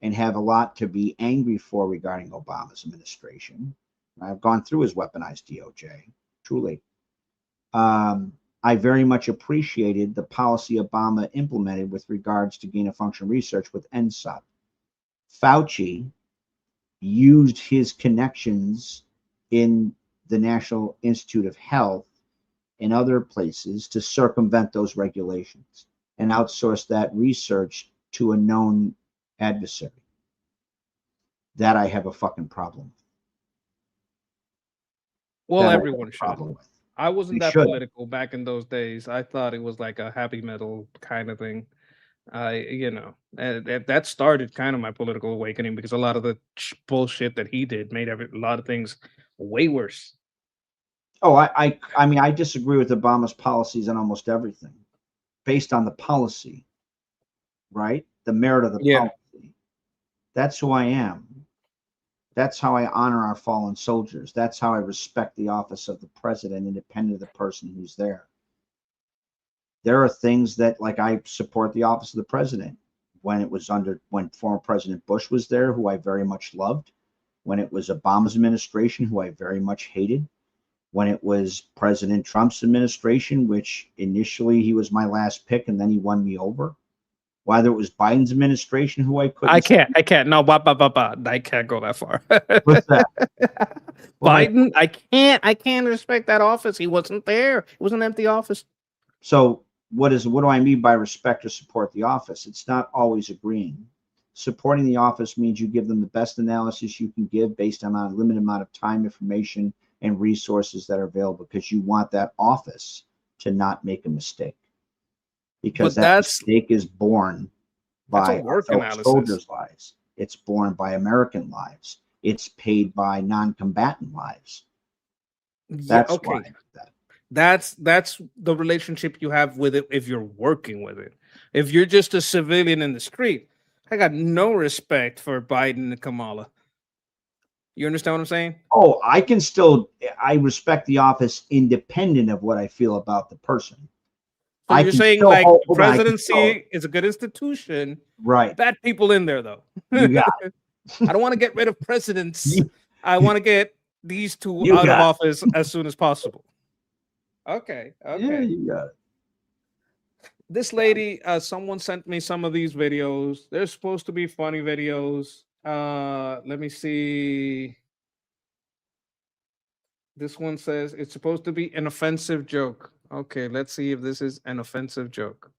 and have a lot to be angry for regarding Obama's administration. I've gone through his weaponized DOJ, truly. I very much appreciated the policy Obama implemented with regards to gain of function research with NSUP. Fauci used his connections in the National Institute of Health and other places to circumvent those regulations and outsource that research to a known adversary. That I have a fucking problem with. Well, everyone should. I wasn't that political back in those days. I thought it was like a happy metal kind of thing. That started kind of my political awakening because a lot of the bullshit that he did made a lot of things way worse. Oh, I mean, I disagree with Obama's policies on almost everything, based on the policy, right? The merit of the policy. That's who I am. That's how I honor our fallen soldiers. That's how I respect the office of the president, independent of the person who's there. There are things that, like, I support the office of the president when former President Bush was there, who I very much loved, when it was Obama's administration, who I very much hated, when it was President Trump's administration, which initially he was my last pick and then he won me over. Whether it was Biden's administration, who I couldn't. I can't. No, I can't go that far. What's that? Biden, I can't respect that office. He wasn't there. It was an empty office. So what do I mean by respect or support the office? It's not always agreeing. Supporting the office means you give them the best analysis you can give based on a limited amount of time, information, and resources that are available, because you want that office to not make a mistake. Because that mistake is born by soldiers' lives. It's born by American lives. It's paid by non-combatant lives. That's why. That's the relationship you have with it if you're working with it. If you're just a civilian in the street, I got no respect for Biden and Kamala. You understand what I'm saying? Oh, I respect the office independent of what I feel about the person. So you're saying like the presidency is a good institution, right? Bad people in there though. You got it. I don't want to get rid of presidents. I want to get these two out of office as soon as possible. Okay. Yeah, you got it. This lady, someone sent me some of these videos. They're supposed to be funny videos. Let me see. This one says it's supposed to be an offensive joke. Okay, let's see if this is an offensive joke.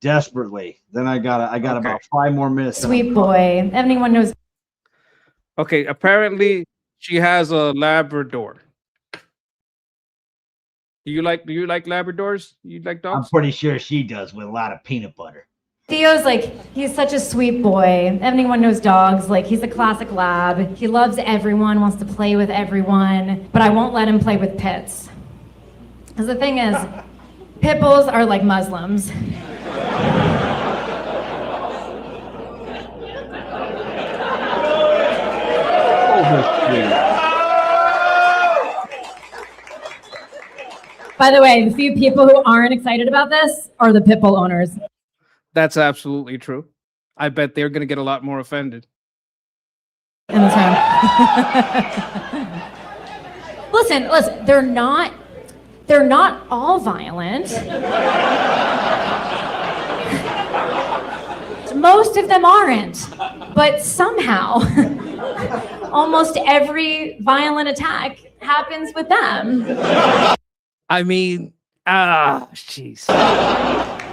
Desperately. Then I got about 5 more minutes. Sweet boy. Anyone knows. Okay, apparently she has a Labrador. Do you like Labradors? You like I'm dogs? pretty sure she does with a lot of peanut butter. Theo's he's such a sweet boy. Anyone knows dogs. He's a classic lab. He loves everyone, wants to play with everyone, but I won't let him play with pits. Because the thing is, pit bulls are like Muslims. By the way, the few people who aren't excited about this are the pit bull owners. That's absolutely true. I bet they're going to get a lot more offended. In the town. listen, they're not all violent. Most of them aren't, but somehow almost every violent attack happens with them. I mean, jeez.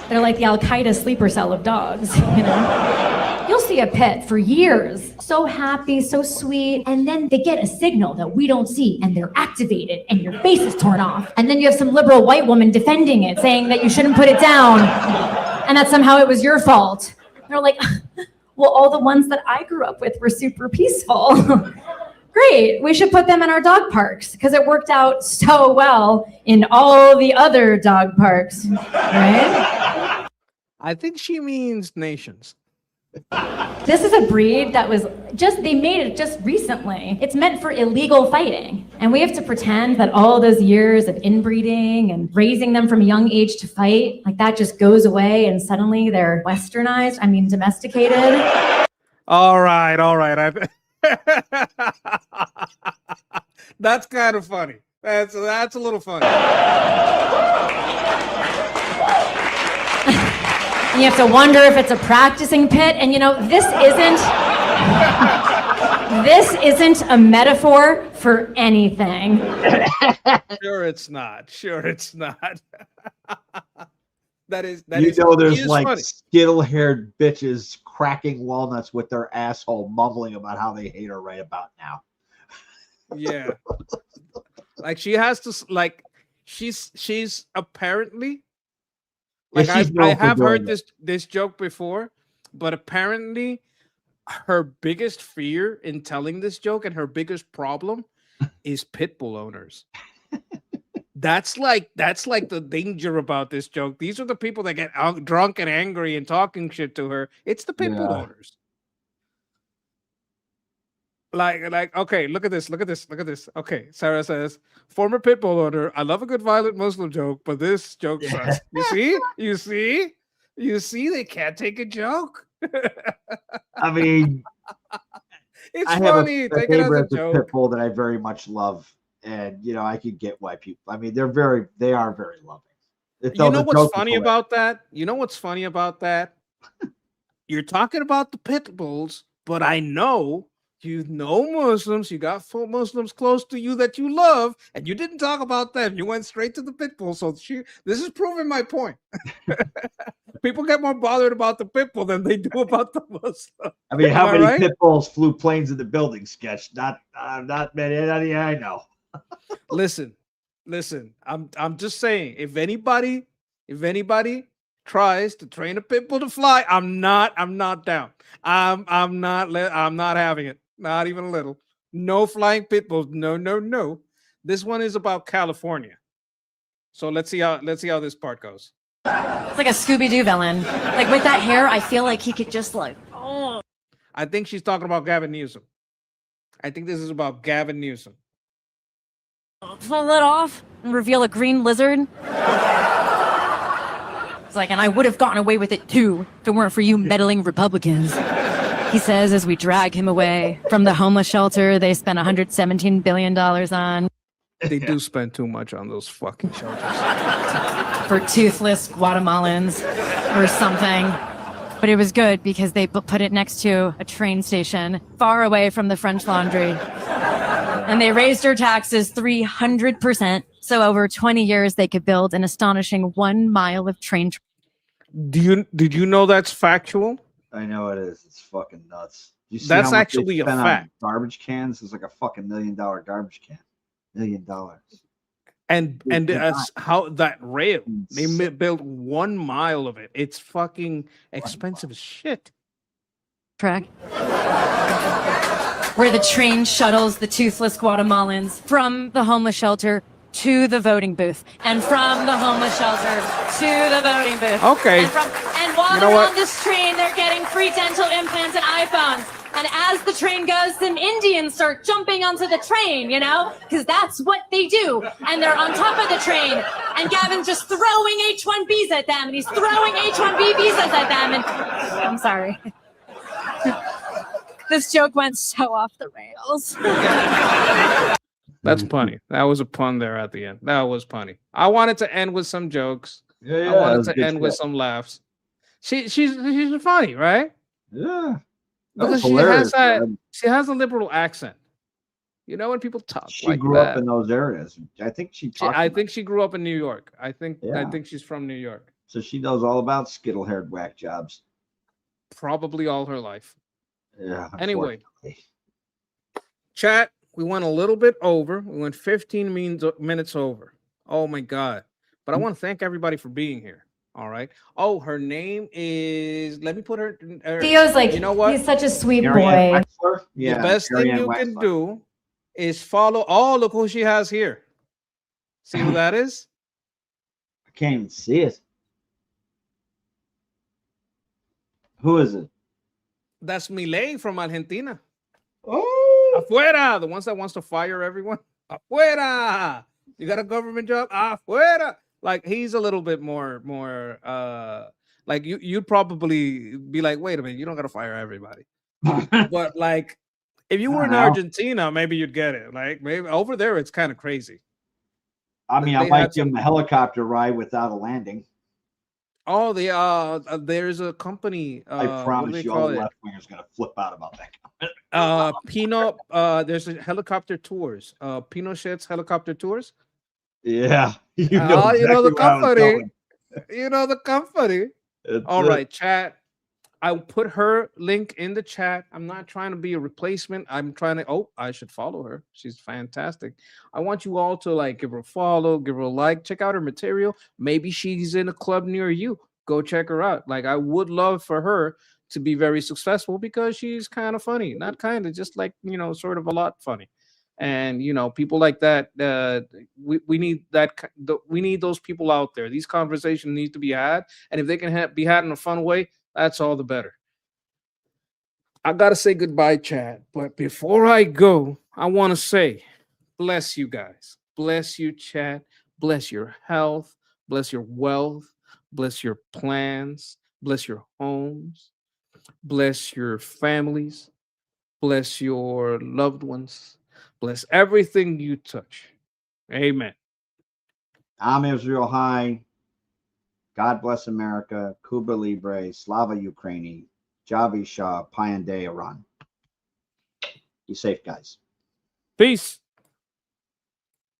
They're like the Al-Qaeda sleeper cell of dogs, you know? You'll see a pet for years, so happy, so sweet, and then they get a signal that we don't see, and they're activated, and your face is torn off. And then you have some liberal white woman defending it, saying that you shouldn't put it down, and that somehow it was your fault. They're like, well, all the ones that I grew up with were super peaceful. Great, we should put them in our dog parks because it worked out so well in all the other dog parks, right? I think she means nations. This is a breed that was they made it just recently. It's meant for illegal fighting. And we have to pretend that all those years of inbreeding and raising them from a young age to fight, that just goes away and suddenly they're westernized, domesticated. All right. That's kind of funny. That's a little funny. You have to wonder if it's a practicing pit, and this isn't a metaphor for anything. Sure it's not. That is there's funny. skittle-haired bitches cracking walnuts with their asshole, mumbling about how they hate her right about now. Yeah. She has to she's apparently I have heard this joke before, but apparently her biggest fear in telling this joke and her biggest problem is pit bull owners. That's like the danger about this joke. These are the people that get out drunk and angry and talking shit to her. It's the pit bull owners. Okay, look at this. Okay, Sarah says, former pit bull owner, I love a good violent Muslim joke, but this joke sucks. You see, they can't take a joke. It's I funny. Take it as a joke. Pit bull that I very much love, and I could get why people. they are very loving. You know what's funny about that? You're talking about the pit bulls, but I know. Muslims, you got full Muslims close to you that you love, and you didn't talk about them. You went straight to the pit bull. So this is proving my point. People get more bothered about the pit bull than they do about the Muslim. How many pit bulls flew planes in the building? Sketch, not many. I know. Listen. I'm just saying, if anybody tries to train a pit bull to fly, I'm not down. I'm not having it. Not even a little. No flying pit bulls. No. This one is about California. So let's see how this part goes. It's like a Scooby-Doo villain. With that hair, I feel like he could just I think she's talking about Gavin Newsom. I think this is about Gavin Newsom. Pull that off and reveal a green lizard. It's and I would have gotten away with it too if it weren't for you meddling Republicans. He says as we drag him away from the homeless shelter they spent $117 billion on. They do spend too much on those fucking shelters. For toothless Guatemalans or something. But it was good because they put it next to a train station far away from the French Laundry. And they raised her taxes 300%. So over 20 years, they could build an astonishing 1 mile of train. Did you know that's factual? I know it is. It's fucking nuts. You see That's how much they actually a spent on fact. Garbage cans. It's like a fucking $1 million garbage can. $1 million. And how that rail, they Insane. built 1 mile of it. It's fucking expensive as shit. Track. Where the train shuttles the toothless Guatemalans from the homeless shelter to the voting booth, and from the homeless shelter to the voting booth. Okay. And while You know they're what? on this train, they're getting free dental implants and iPhones. And as the train goes, some Indians start jumping onto the train, you know, because that's what they do. And they're on top of the train. And Gavin's just throwing H-1Bs at them, and he's throwing H-1B visas at them. And I'm sorry. This joke went so off the rails. That's punny. That was a pun there at the end. That was punny. I wanted to end with some jokes. Yeah, I that wanted was to good end with shit. some laughs. She's funny, right? Yeah. Because she has that. She has a liberal accent. You know when people talk She like grew that. up in those areas. I think she talked. I think she grew up in New York. I think Yeah. she's from New York. So she knows all about skittle-haired whack jobs. Probably all her life. Yeah. Anyway, unfortunately. chat, we went a little bit over. We went 15 minutes over. Oh my God. But I want to thank everybody for being here. All right. Oh, her name is, let me put her. Theo's like, you know what? he's such a sweet Marianne boy. Wexler? Yeah, The best thing Marianne you can Wexler. do is follow. Oh, look who she has here. See who that is? I can't even see it. Who is it? That's Milei from Argentina. Oh, Afuera, the ones that wants to fire everyone. Afuera. You got a government job? Afuera. Like he's a little bit more like you'd probably be like, wait a minute, you don't gotta fire everybody. But like if you were in Argentina, maybe you'd get it. Like maybe over there it's kind of crazy. I mean, I They might had give him a helicopter ride without a landing. Oh, there's a company. I What do promise they you, all call the it? left wingers gonna flip out about that. Pinot. There's a helicopter tours. Pinochet's helicopter tours. Yeah, you Oh, you know the exactly where I was company. going. You know the company. That's All it. right, chat. I'll put her link in the chat. I'm not trying to be a replacement. I'm trying to. Oh, I should follow her. She's fantastic. I want you all to like give her a follow, give her a like, check out her material. Maybe she's in a club near you. Go check her out. Like I would love for her to be very successful because she's kind of funny. Not kind of, just like sort of a lot funny. And people like that. We need that. We need those people out there. These conversations need to be had, and if they can be had in a fun way, that's all the better. I gotta say goodbye, Chad. But before I go, I want to say, bless you guys, bless you, Chad, bless your health, bless your wealth, bless your plans, bless your homes, bless your families, bless your loved ones. Bless everything you touch. Amen. I'm Israel High. God bless America. Cuba Libre. Slava Ukraini. Javi Shah. Payande Iran. Be safe, guys. Peace.